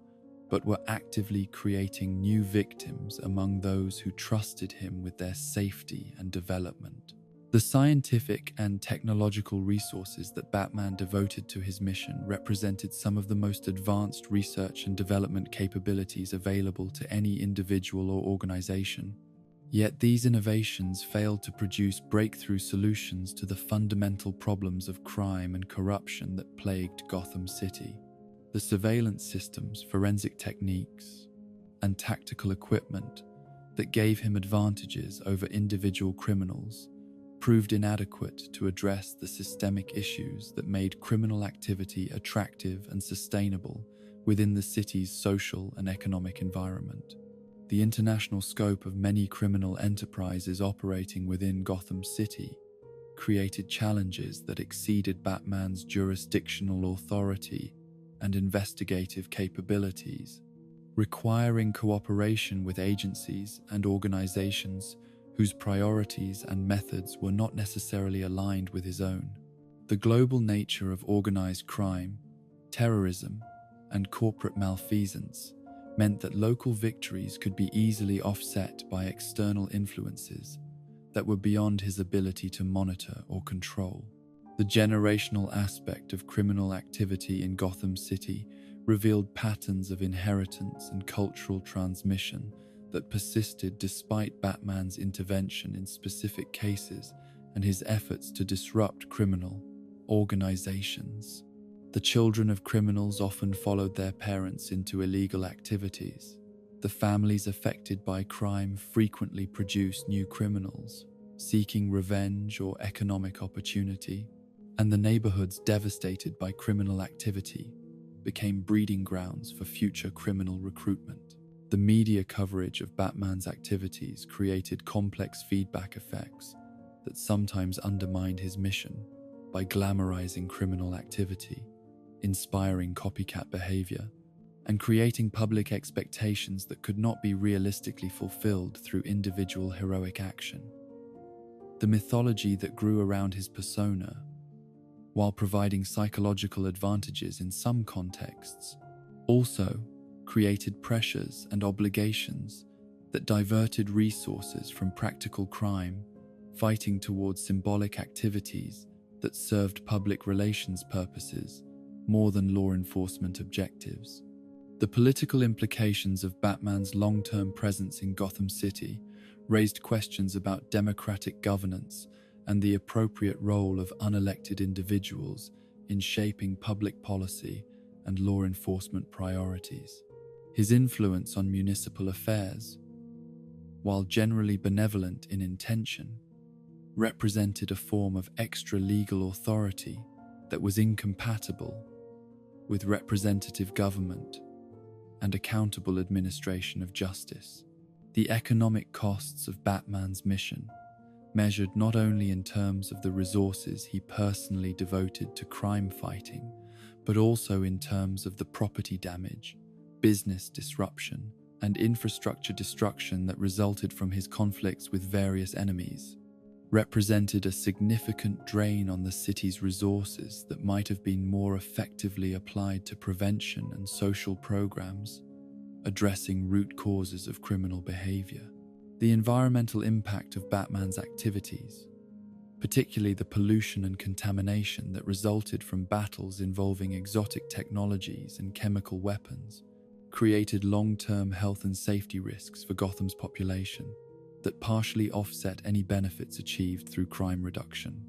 but were actively creating new victims among those who trusted him with their safety and development. The scientific and technological resources that Batman devoted to his mission represented some of the most advanced research and development capabilities available to any individual or organization. Yet these innovations failed to produce breakthrough solutions to the fundamental problems of crime and corruption that plagued Gotham City. The surveillance systems, forensic techniques, and tactical equipment that gave him advantages over individual criminals proved inadequate to address the systemic issues that made criminal activity attractive and sustainable within the city's social and economic environment. The international scope of many criminal enterprises operating within Gotham City created challenges that exceeded Batman's jurisdictional authority and investigative capabilities, requiring cooperation with agencies and organizations whose priorities and methods were not necessarily aligned with his own. The global nature of organized crime, terrorism, and corporate malfeasance meant that local victories could be easily offset by external influences that were beyond his ability to monitor or control. The generational aspect of criminal activity in Gotham City revealed patterns of inheritance and cultural transmission that persisted despite Batman's intervention in specific cases and his efforts to disrupt criminal organizations. The children of criminals often followed their parents into illegal activities. The families affected by crime frequently produced new criminals, seeking revenge or economic opportunity, and the neighborhoods devastated by criminal activity became breeding grounds for future criminal recruitment. The media coverage of Batman's activities created complex feedback effects that sometimes undermined his mission by glamorizing criminal activity, inspiring copycat behavior, and creating public expectations that could not be realistically fulfilled through individual heroic action. The mythology that grew around his persona, while providing psychological advantages in some contexts, also created pressures and obligations that diverted resources from practical crime, fighting towards symbolic activities that served public relations purposes more than law enforcement objectives. The political implications of Batman's long-term presence in Gotham City raised questions about democratic governance and the appropriate role of unelected individuals in shaping public policy and law enforcement priorities. His influence on municipal affairs, while generally benevolent in intention, represented a form of extra-legal authority that was incompatible with representative government and accountable administration of justice. The economic costs of Batman's mission, measured not only in terms of the resources he personally devoted to crime fighting, but also in terms of the property damage, business disruption, and infrastructure destruction that resulted from his conflicts with various enemies, represented a significant drain on the city's resources that might have been more effectively applied to prevention and social programs, addressing root causes of criminal behavior. The environmental impact of Batman's activities, particularly the pollution and contamination that resulted from battles involving exotic technologies and chemical weapons, created long-term health and safety risks for Gotham's population that partially offset any benefits achieved through crime reduction.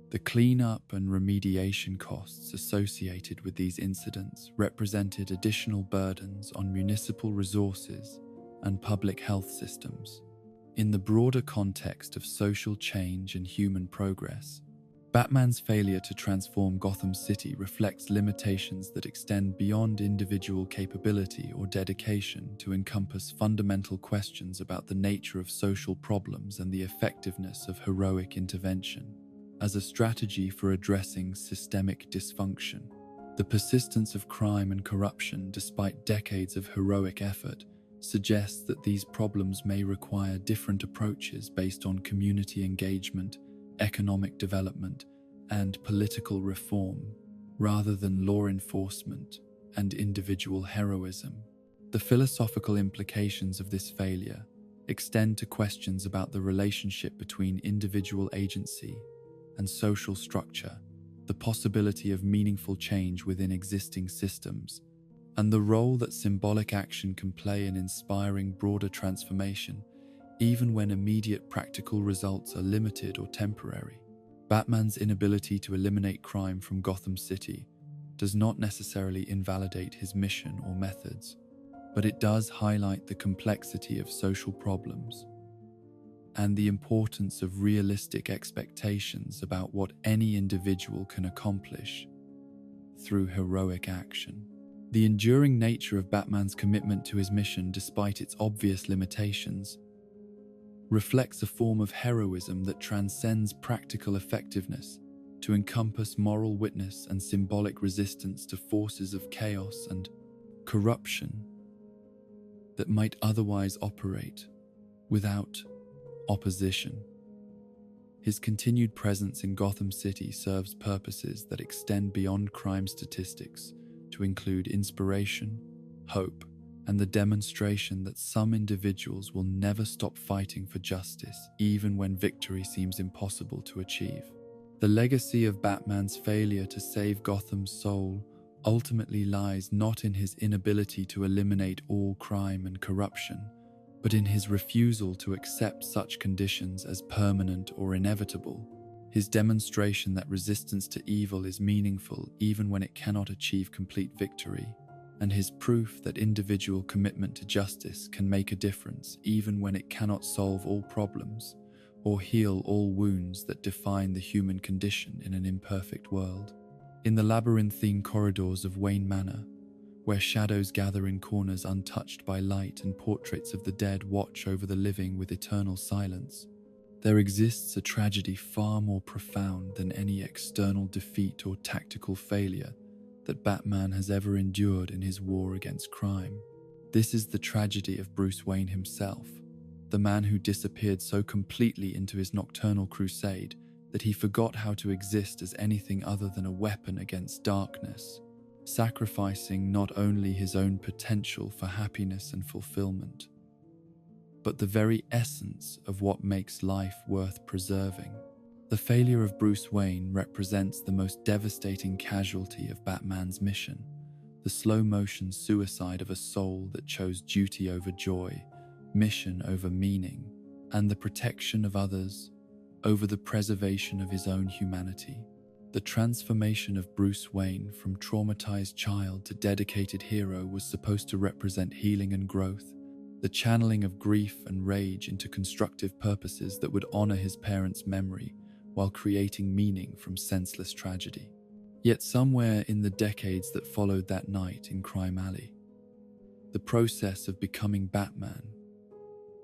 The cleanup and remediation costs associated with these incidents represented additional burdens on municipal resources and public health systems. In the broader context of social change and human progress, Batman's failure to transform Gotham City reflects limitations that extend beyond individual capability or dedication to encompass fundamental questions about the nature of social problems and the effectiveness of heroic intervention. As a strategy for addressing systemic dysfunction, the persistence of crime and corruption, despite decades of heroic effort, suggests that these problems may require different approaches based on community engagement, economic development, and political reform, rather than law enforcement and individual heroism. The philosophical implications of this failure extend to questions about the relationship between individual agency and social structure, the possibility of meaningful change within existing systems, and the role that symbolic action can play in inspiring broader transformation, even when immediate practical results are limited or temporary. Batman's inability to eliminate crime from Gotham City does not necessarily invalidate his mission or methods, but it does highlight the complexity of social problems and the importance of realistic expectations about what any individual can accomplish through heroic action. The enduring nature of Batman's commitment to his mission, despite its obvious limitations, reflects a form of heroism that transcends practical effectiveness to encompass moral witness and symbolic resistance to forces of chaos and corruption that might otherwise operate without opposition. His continued presence in Gotham City serves purposes that extend beyond crime statistics to include inspiration, hope, and the demonstration that some individuals will never stop fighting for justice, even when victory seems impossible to achieve. The legacy of Batman's failure to save Gotham's soul ultimately lies not in his inability to eliminate all crime and corruption, but in his refusal to accept such conditions as permanent or inevitable. His demonstration that resistance to evil is meaningful even when it cannot achieve complete victory, and his proof that individual commitment to justice can make a difference even when it cannot solve all problems or heal all wounds that define the human condition in an imperfect world. In the labyrinthine corridors of Wayne Manor, where shadows gather in corners untouched by light and portraits of the dead watch over the living with eternal silence, there exists a tragedy far more profound than any external defeat or tactical failure that Batman has ever endured in his war against crime. This is the tragedy of Bruce Wayne himself, the man who disappeared so completely into his nocturnal crusade that he forgot how to exist as anything other than a weapon against darkness, sacrificing not only his own potential for happiness and fulfillment, but the very essence of what makes life worth preserving. The failure of Bruce Wayne represents the most devastating casualty of Batman's mission, the slow-motion suicide of a soul that chose duty over joy, mission over meaning, and the protection of others over the preservation of his own humanity. The transformation of Bruce Wayne from traumatized child to dedicated hero was supposed to represent healing and growth, the channeling of grief and rage into constructive purposes that would honor his parents' memory while creating meaning from senseless tragedy. Yet somewhere in the decades that followed that night in Crime Alley, the process of becoming Batman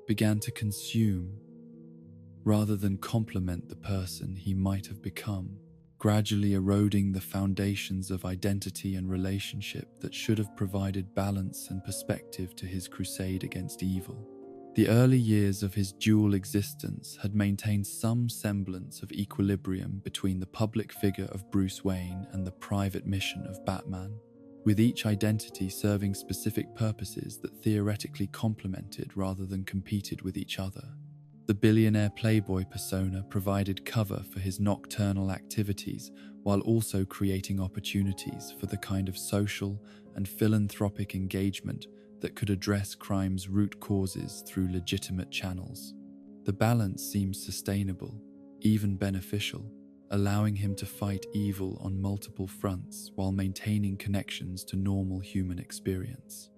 began to consume rather than complement the person he might have become, gradually eroding the foundations of identity and relationship that should have provided balance and perspective to his crusade against evil. The early years of his dual existence had maintained some semblance of equilibrium between the public figure of Bruce Wayne and the private mission of Batman, with each identity serving specific purposes that theoretically complemented rather than competed with each other. The billionaire playboy persona provided cover for his nocturnal activities while also creating opportunities for the kind of social and philanthropic engagement that could address crime's root causes through legitimate channels. The balance seems sustainable, even beneficial, allowing him to fight evil on multiple fronts while maintaining connections to normal human experience.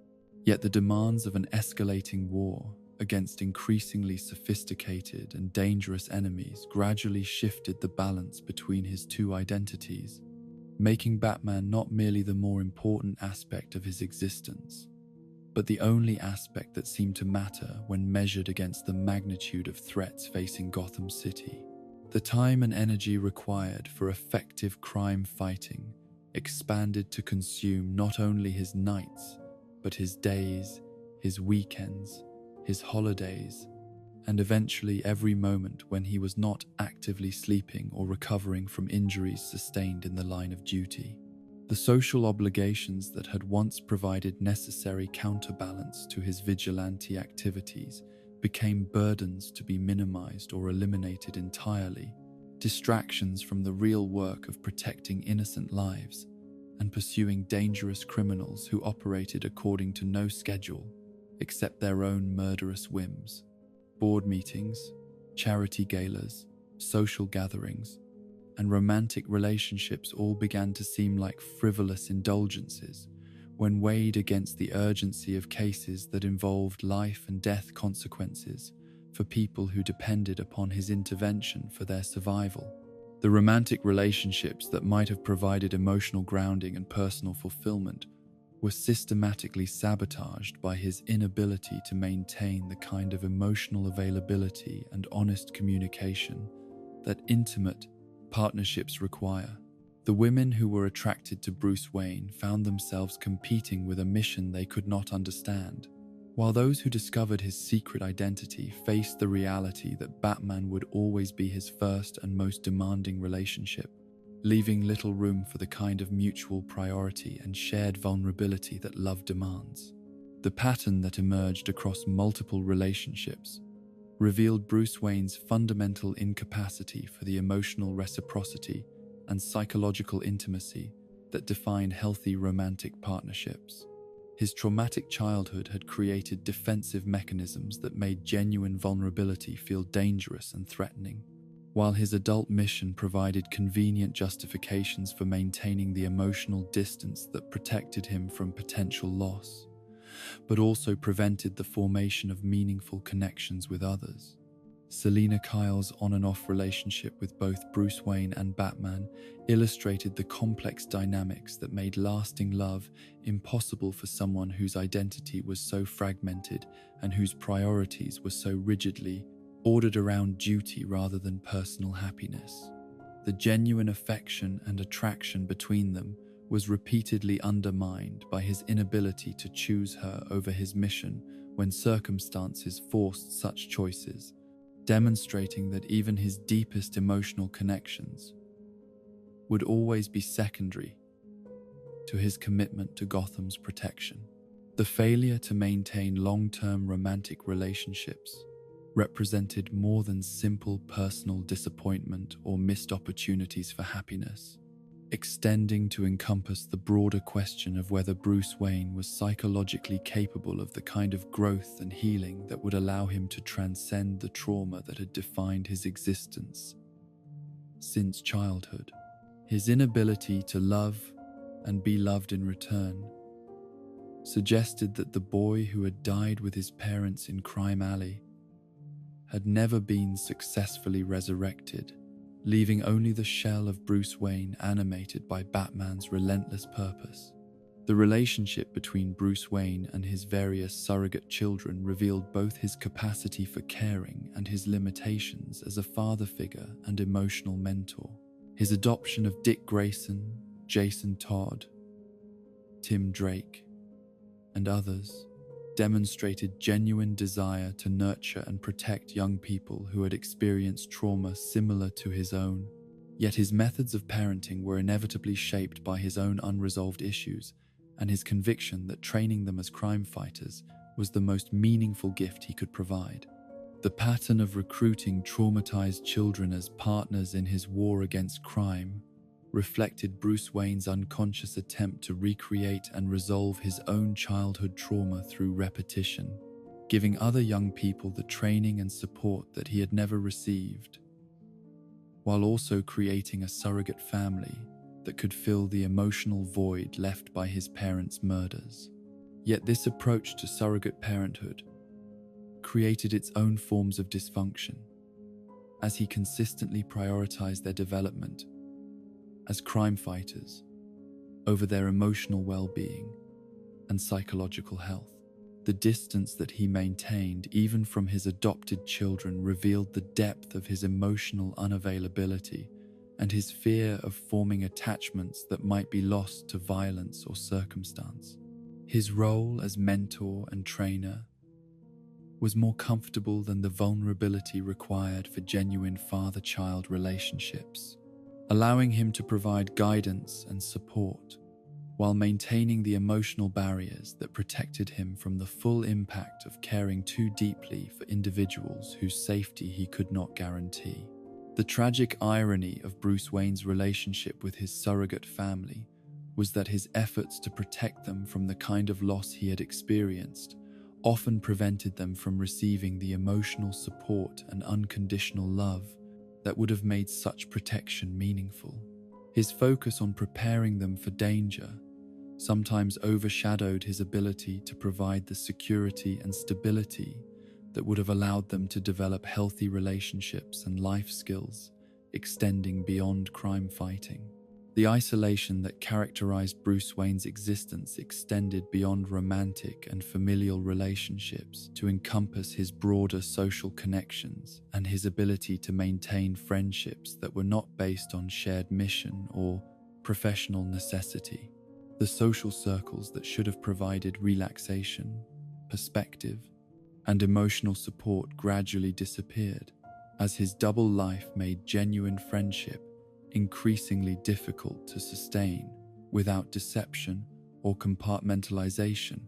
Yet the demands of an escalating war against increasingly sophisticated and dangerous enemies gradually shifted the balance between his two identities, making Batman not merely the more important aspect of his existence, but the only aspect that seemed to matter when measured against the magnitude of threats facing Gotham City. The time and energy required for effective crime fighting expanded to consume not only his nights, but his days, his weekends, his holidays, and eventually every moment when he was not actively sleeping or recovering from injuries sustained in the line of duty. The social obligations that had once provided necessary counterbalance to his vigilante activities became burdens to be minimized or eliminated entirely, distractions from the real work of protecting innocent lives and pursuing dangerous criminals who operated according to no schedule except their own murderous whims. Board meetings, charity galas, social gatherings, and romantic relationships all began to seem like frivolous indulgences when weighed against the urgency of cases that involved life and death consequences for people who depended upon his intervention for their survival. The romantic relationships that might have provided emotional grounding and personal fulfillment were systematically sabotaged by his inability to maintain the kind of emotional availability and honest communication that intimate partnerships require. The women who were attracted to Bruce Wayne found themselves competing with a mission they could not understand, while those who discovered his secret identity faced the reality that Batman would always be his first and most demanding relationship, leaving little room for the kind of mutual priority and shared vulnerability that love demands. The pattern that emerged across multiple relationships revealed Bruce Wayne's fundamental incapacity for the emotional reciprocity and psychological intimacy that define healthy romantic partnerships. His traumatic childhood had created defensive mechanisms that made genuine vulnerability feel dangerous and threatening, while his adult mission provided convenient justifications for maintaining the emotional distance that protected him from potential loss, but also prevented the formation of meaningful connections with others. Selina Kyle's on-and-off relationship with both Bruce Wayne and Batman illustrated the complex dynamics that made lasting love impossible for someone whose identity was so fragmented and whose priorities were so rigidly ordered around duty rather than personal happiness. The genuine affection and attraction between them was repeatedly undermined by his inability to choose her over his mission when circumstances forced such choices, demonstrating that even his deepest emotional connections would always be secondary to his commitment to Gotham's protection. The failure to maintain long-term romantic relationships represented more than simple personal disappointment or missed opportunities for happiness, extending to encompass the broader question of whether Bruce Wayne was psychologically capable of the kind of growth and healing that would allow him to transcend the trauma that had defined his existence since childhood. His inability to love and be loved in return suggested that the boy who had died with his parents in Crime Alley had never been successfully resurrected, leaving only the shell of Bruce Wayne animated by Batman's relentless purpose. The relationship between Bruce Wayne and his various surrogate children revealed both his capacity for caring and his limitations as a father figure and emotional mentor. His adoption of Dick Grayson, Jason Todd, Tim Drake, and others demonstrated genuine desire to nurture and protect young people who had experienced trauma similar to his own. Yet his methods of parenting were inevitably shaped by his own unresolved issues and his conviction that training them as crime fighters was the most meaningful gift he could provide. The pattern of recruiting traumatized children as partners in his war against crime reflected Bruce Wayne's unconscious attempt to recreate and resolve his own childhood trauma through repetition, giving other young people the training and support that he had never received, while also creating a surrogate family that could fill the emotional void left by his parents' murders. Yet this approach to surrogate parenthood created its own forms of dysfunction, as he consistently prioritized their development as crime fighters over their emotional well-being and psychological health. The distance that he maintained, even from his adopted children, revealed the depth of his emotional unavailability and his fear of forming attachments that might be lost to violence or circumstance. His role as mentor and trainer was more comfortable than the vulnerability required for genuine father-child relationships, allowing him to provide guidance and support while maintaining the emotional barriers that protected him from the full impact of caring too deeply for individuals whose safety he could not guarantee. The tragic irony of Bruce Wayne's relationship with his surrogate family was that his efforts to protect them from the kind of loss he had experienced often prevented them from receiving the emotional support and unconditional love that would have made such protection meaningful. His focus on preparing them for danger sometimes overshadowed his ability to provide the security and stability that would have allowed them to develop healthy relationships and life skills extending beyond crime fighting. The isolation that characterized Bruce Wayne's existence extended beyond romantic and familial relationships to encompass his broader social connections and his ability to maintain friendships that were not based on shared mission or professional necessity. The social circles that should have provided relaxation, perspective, and emotional support gradually disappeared as his double life made genuine friendship increasingly difficult to sustain without deception or compartmentalization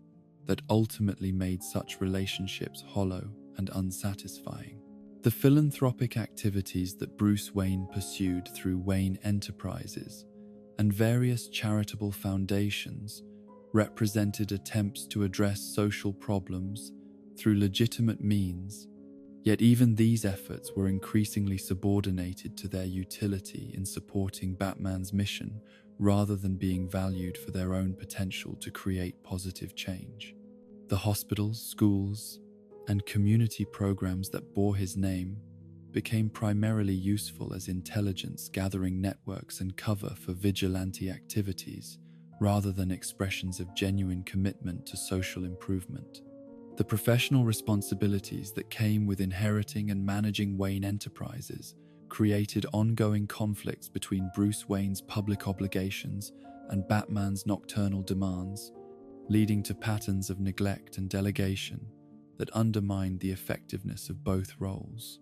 that ultimately made such relationships hollow and unsatisfying. The philanthropic activities that Bruce Wayne pursued through Wayne Enterprises and various charitable foundations represented attempts to address social problems through legitimate means, yet even these efforts were increasingly subordinated to their utility in supporting Batman's mission rather than being valued for their own potential to create positive change. The hospitals, schools, and community programs that bore his name became primarily useful as intelligence-gathering networks and cover for vigilante activities rather than expressions of genuine commitment to social improvement. The professional responsibilities that came with inheriting and managing Wayne Enterprises created ongoing conflicts between Bruce Wayne's public obligations and Batman's nocturnal demands, leading to patterns of neglect and delegation that undermined the effectiveness of both roles.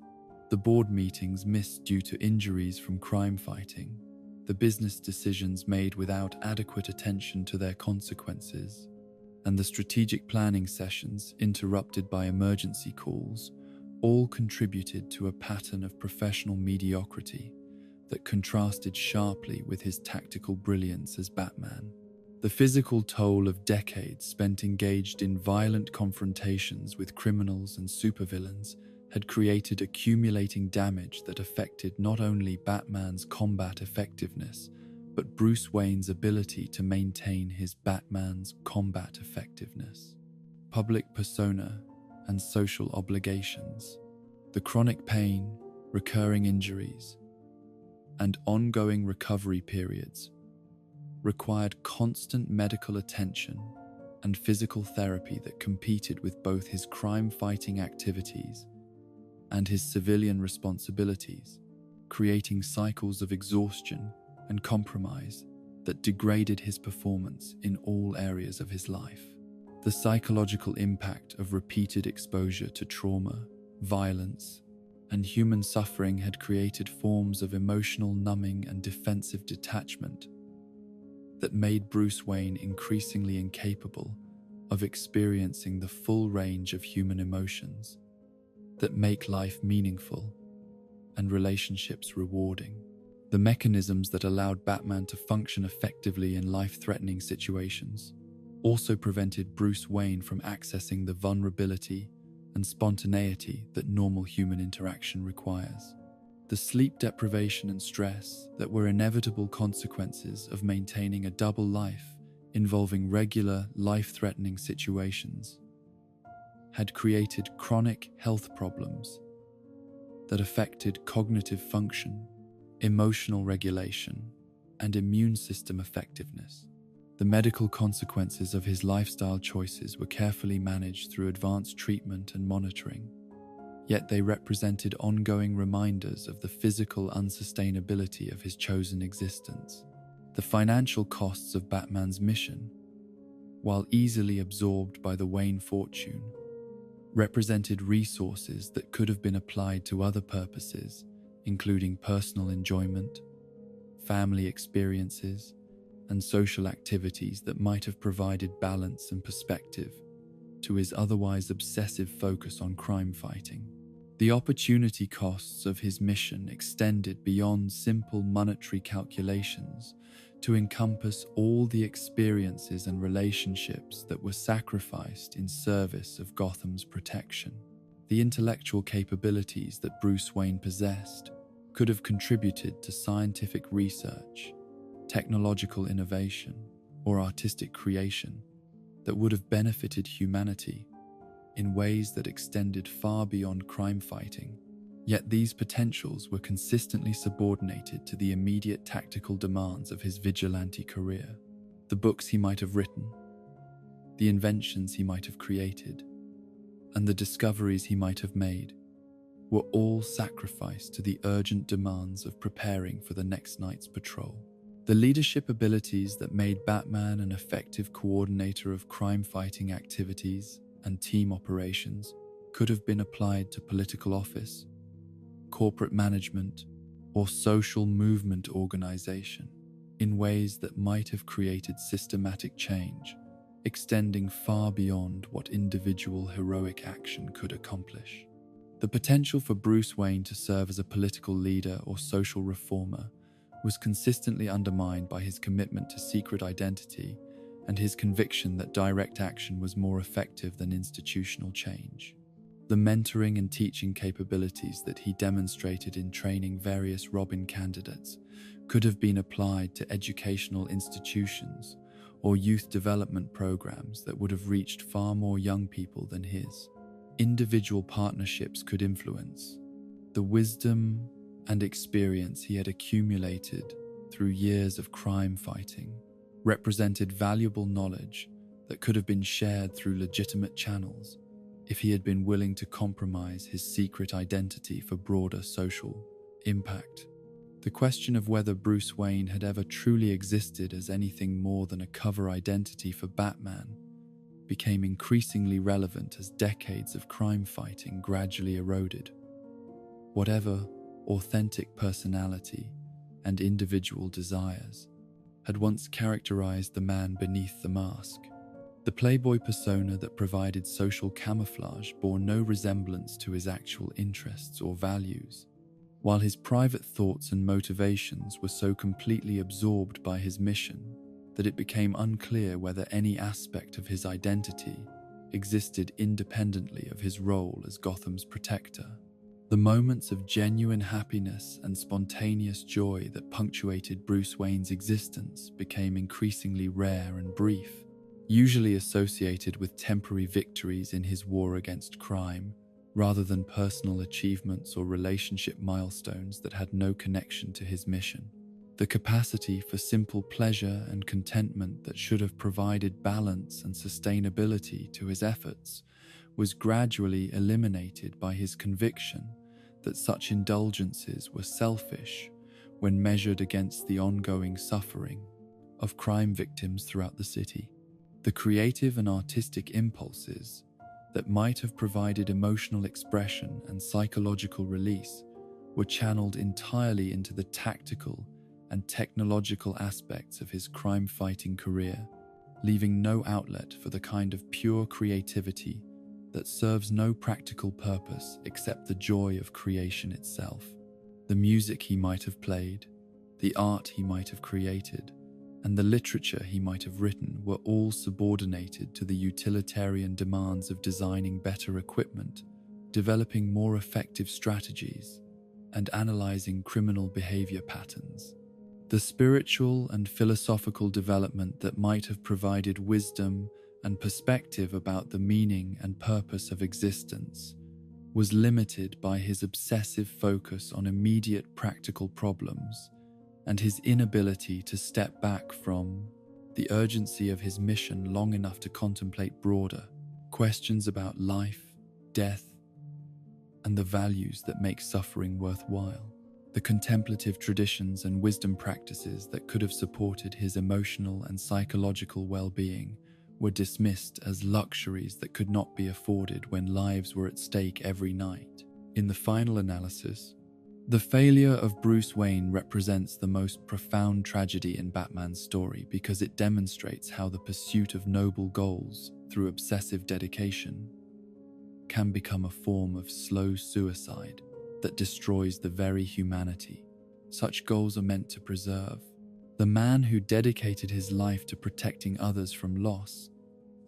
The board meetings missed due to injuries from crime fighting, the business decisions made without adequate attention to their consequences, and the strategic planning sessions interrupted by emergency calls all contributed to a pattern of professional mediocrity that contrasted sharply with his tactical brilliance as Batman. The physical toll of decades spent engaged in violent confrontations with criminals and supervillains had created accumulating damage that affected not only Batman's combat effectiveness, but Bruce Wayne's ability to maintain his Batman's combat effectiveness. Public persona and social obligations, the chronic pain, recurring injuries, and ongoing recovery periods required constant medical attention and physical therapy that competed with both his crime-fighting activities and his civilian responsibilities, creating cycles of exhaustion and compromise that degraded his performance in all areas of his life. The psychological impact of repeated exposure to trauma, violence, and human suffering had created forms of emotional numbing and defensive detachment that made Bruce Wayne increasingly incapable of experiencing the full range of human emotions. that make life meaningful and relationships rewarding. The mechanisms that allowed Batman to function effectively in life-threatening situations also prevented Bruce Wayne from accessing the vulnerability and spontaneity that normal human interaction requires. The sleep deprivation and stress that were inevitable consequences of maintaining a double life involving regular, life-threatening situations had created chronic health problems that affected cognitive function, emotional regulation, and immune system effectiveness. The medical consequences of his lifestyle choices were carefully managed through advanced treatment and monitoring, yet they represented ongoing reminders of the physical unsustainability of his chosen existence. The financial costs of Batman's mission, while easily absorbed by the Wayne fortune, represented resources that could have been applied to other purposes, including personal enjoyment, family experiences, and social activities that might have provided balance and perspective to his otherwise obsessive focus on crime fighting. The opportunity costs of his mission extended beyond simple monetary calculations to encompass all the experiences and relationships that were sacrificed in service of Gotham's protection. The intellectual capabilities that Bruce Wayne possessed could have contributed to scientific research, technological innovation, or artistic creation that would have benefited humanity in ways that extended far beyond crime fighting. Yet these potentials were consistently subordinated to the immediate tactical demands of his vigilante career. The books he might have written, the inventions he might have created, and the discoveries he might have made were all sacrificed to the urgent demands of preparing for the next night's patrol. The leadership abilities that made Batman an effective coordinator of crime-fighting activities and team operations could have been applied to political office, corporate management, or social movement organization in ways that might have created systematic change, extending far beyond what individual heroic action could accomplish. The potential for Bruce Wayne to serve as a political leader or social reformer was consistently undermined by his commitment to secret identity and his conviction that direct action was more effective than institutional change. The mentoring and teaching capabilities that he demonstrated in training various Robin candidates could have been applied to educational institutions or youth development programs that would have reached far more young people than his. Individual partnerships could influence the wisdom and experience he had accumulated through years of crime fighting, represented valuable knowledge that could have been shared through legitimate channels if he had been willing to compromise his secret identity for broader social impact. The question of whether Bruce Wayne had ever truly existed as anything more than a cover identity for Batman became increasingly relevant as decades of crime fighting gradually eroded. Whatever authentic personality and individual desires had once characterized the man beneath the mask, the playboy persona that provided social camouflage bore no resemblance to his actual interests or values, while his private thoughts and motivations were so completely absorbed by his mission that it became unclear whether any aspect of his identity existed independently of his role as Gotham's protector. The moments of genuine happiness and spontaneous joy that punctuated Bruce Wayne's existence became increasingly rare and brief, usually associated with temporary victories in his war against crime, rather than personal achievements or relationship milestones that had no connection to his mission. The capacity for simple pleasure and contentment that should have provided balance and sustainability to his efforts was gradually eliminated by his conviction that such indulgences were selfish when measured against the ongoing suffering of crime victims throughout the city. The creative and artistic impulses that might have provided emotional expression and psychological release were channeled entirely into the tactical and technological aspects of his crime-fighting career, leaving no outlet for the kind of pure creativity that serves no practical purpose except the joy of creation itself. The music he might have played, the art he might have created, and the literature he might have written were all subordinated to the utilitarian demands of designing better equipment, developing more effective strategies, and analyzing criminal behavior patterns. The spiritual and philosophical development that might have provided wisdom and perspective about the meaning and purpose of existence was limited by his obsessive focus on immediate practical problems and his inability to step back from the urgency of his mission long enough to contemplate broader questions about life, death, and the values that make suffering worthwhile. The contemplative traditions and wisdom practices that could have supported his emotional and psychological well-being were dismissed as luxuries that could not be afforded when lives were at stake every night. In the final analysis, the failure of Bruce Wayne represents the most profound tragedy in Batman's story because it demonstrates how the pursuit of noble goals through obsessive dedication can become a form of slow suicide that destroys the very humanity such goals are meant to preserve. The man who dedicated his life to protecting others from loss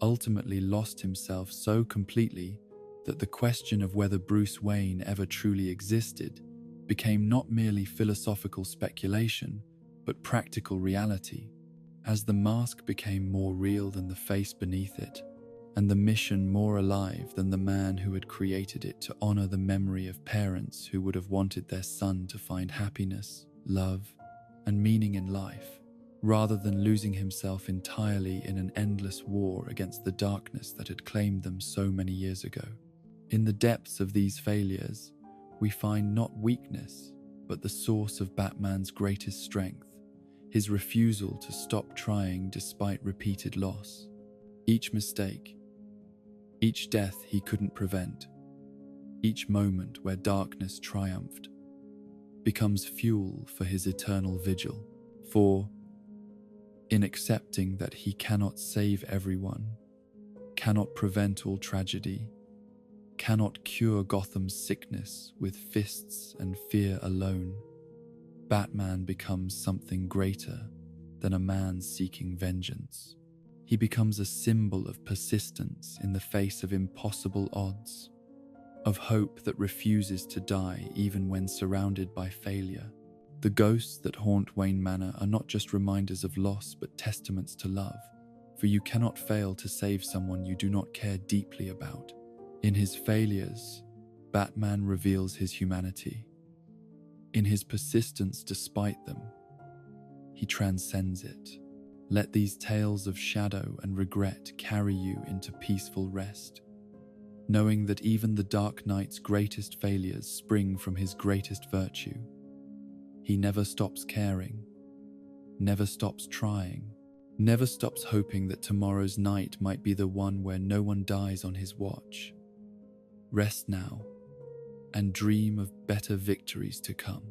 ultimately lost himself so completely that the question of whether Bruce Wayne ever truly existed became not merely philosophical speculation, but practical reality. As the mask became more real than the face beneath it, and the mission more alive than the man who had created it to honor the memory of parents who would have wanted their son to find happiness, love, and meaning in life, rather than losing himself entirely in an endless war against the darkness that had claimed them so many years ago. In the depths of these failures, we find not weakness, but the source of Batman's greatest strength, his refusal to stop trying despite repeated loss. Each mistake, each death he couldn't prevent, each moment where darkness triumphed, becomes fuel for his eternal vigil. For, in accepting that he cannot save everyone, cannot prevent all tragedy, cannot cure Gotham's sickness with fists and fear alone, Batman becomes something greater than a man seeking vengeance. He becomes a symbol of persistence in the face of impossible odds, of hope that refuses to die even when surrounded by failure. The ghosts that haunt Wayne Manor are not just reminders of loss, but testaments to love, for you cannot fail to save someone you do not care deeply about. In his failures, Batman reveals his humanity. In his persistence despite them, he transcends it. Let these tales of shadow and regret carry you into peaceful rest, knowing that even the Dark Knight's greatest failures spring from his greatest virtue. He never stops caring, never stops trying, never stops hoping that tomorrow's night might be the one where no one dies on his watch. Rest now, and dream of better victories to come.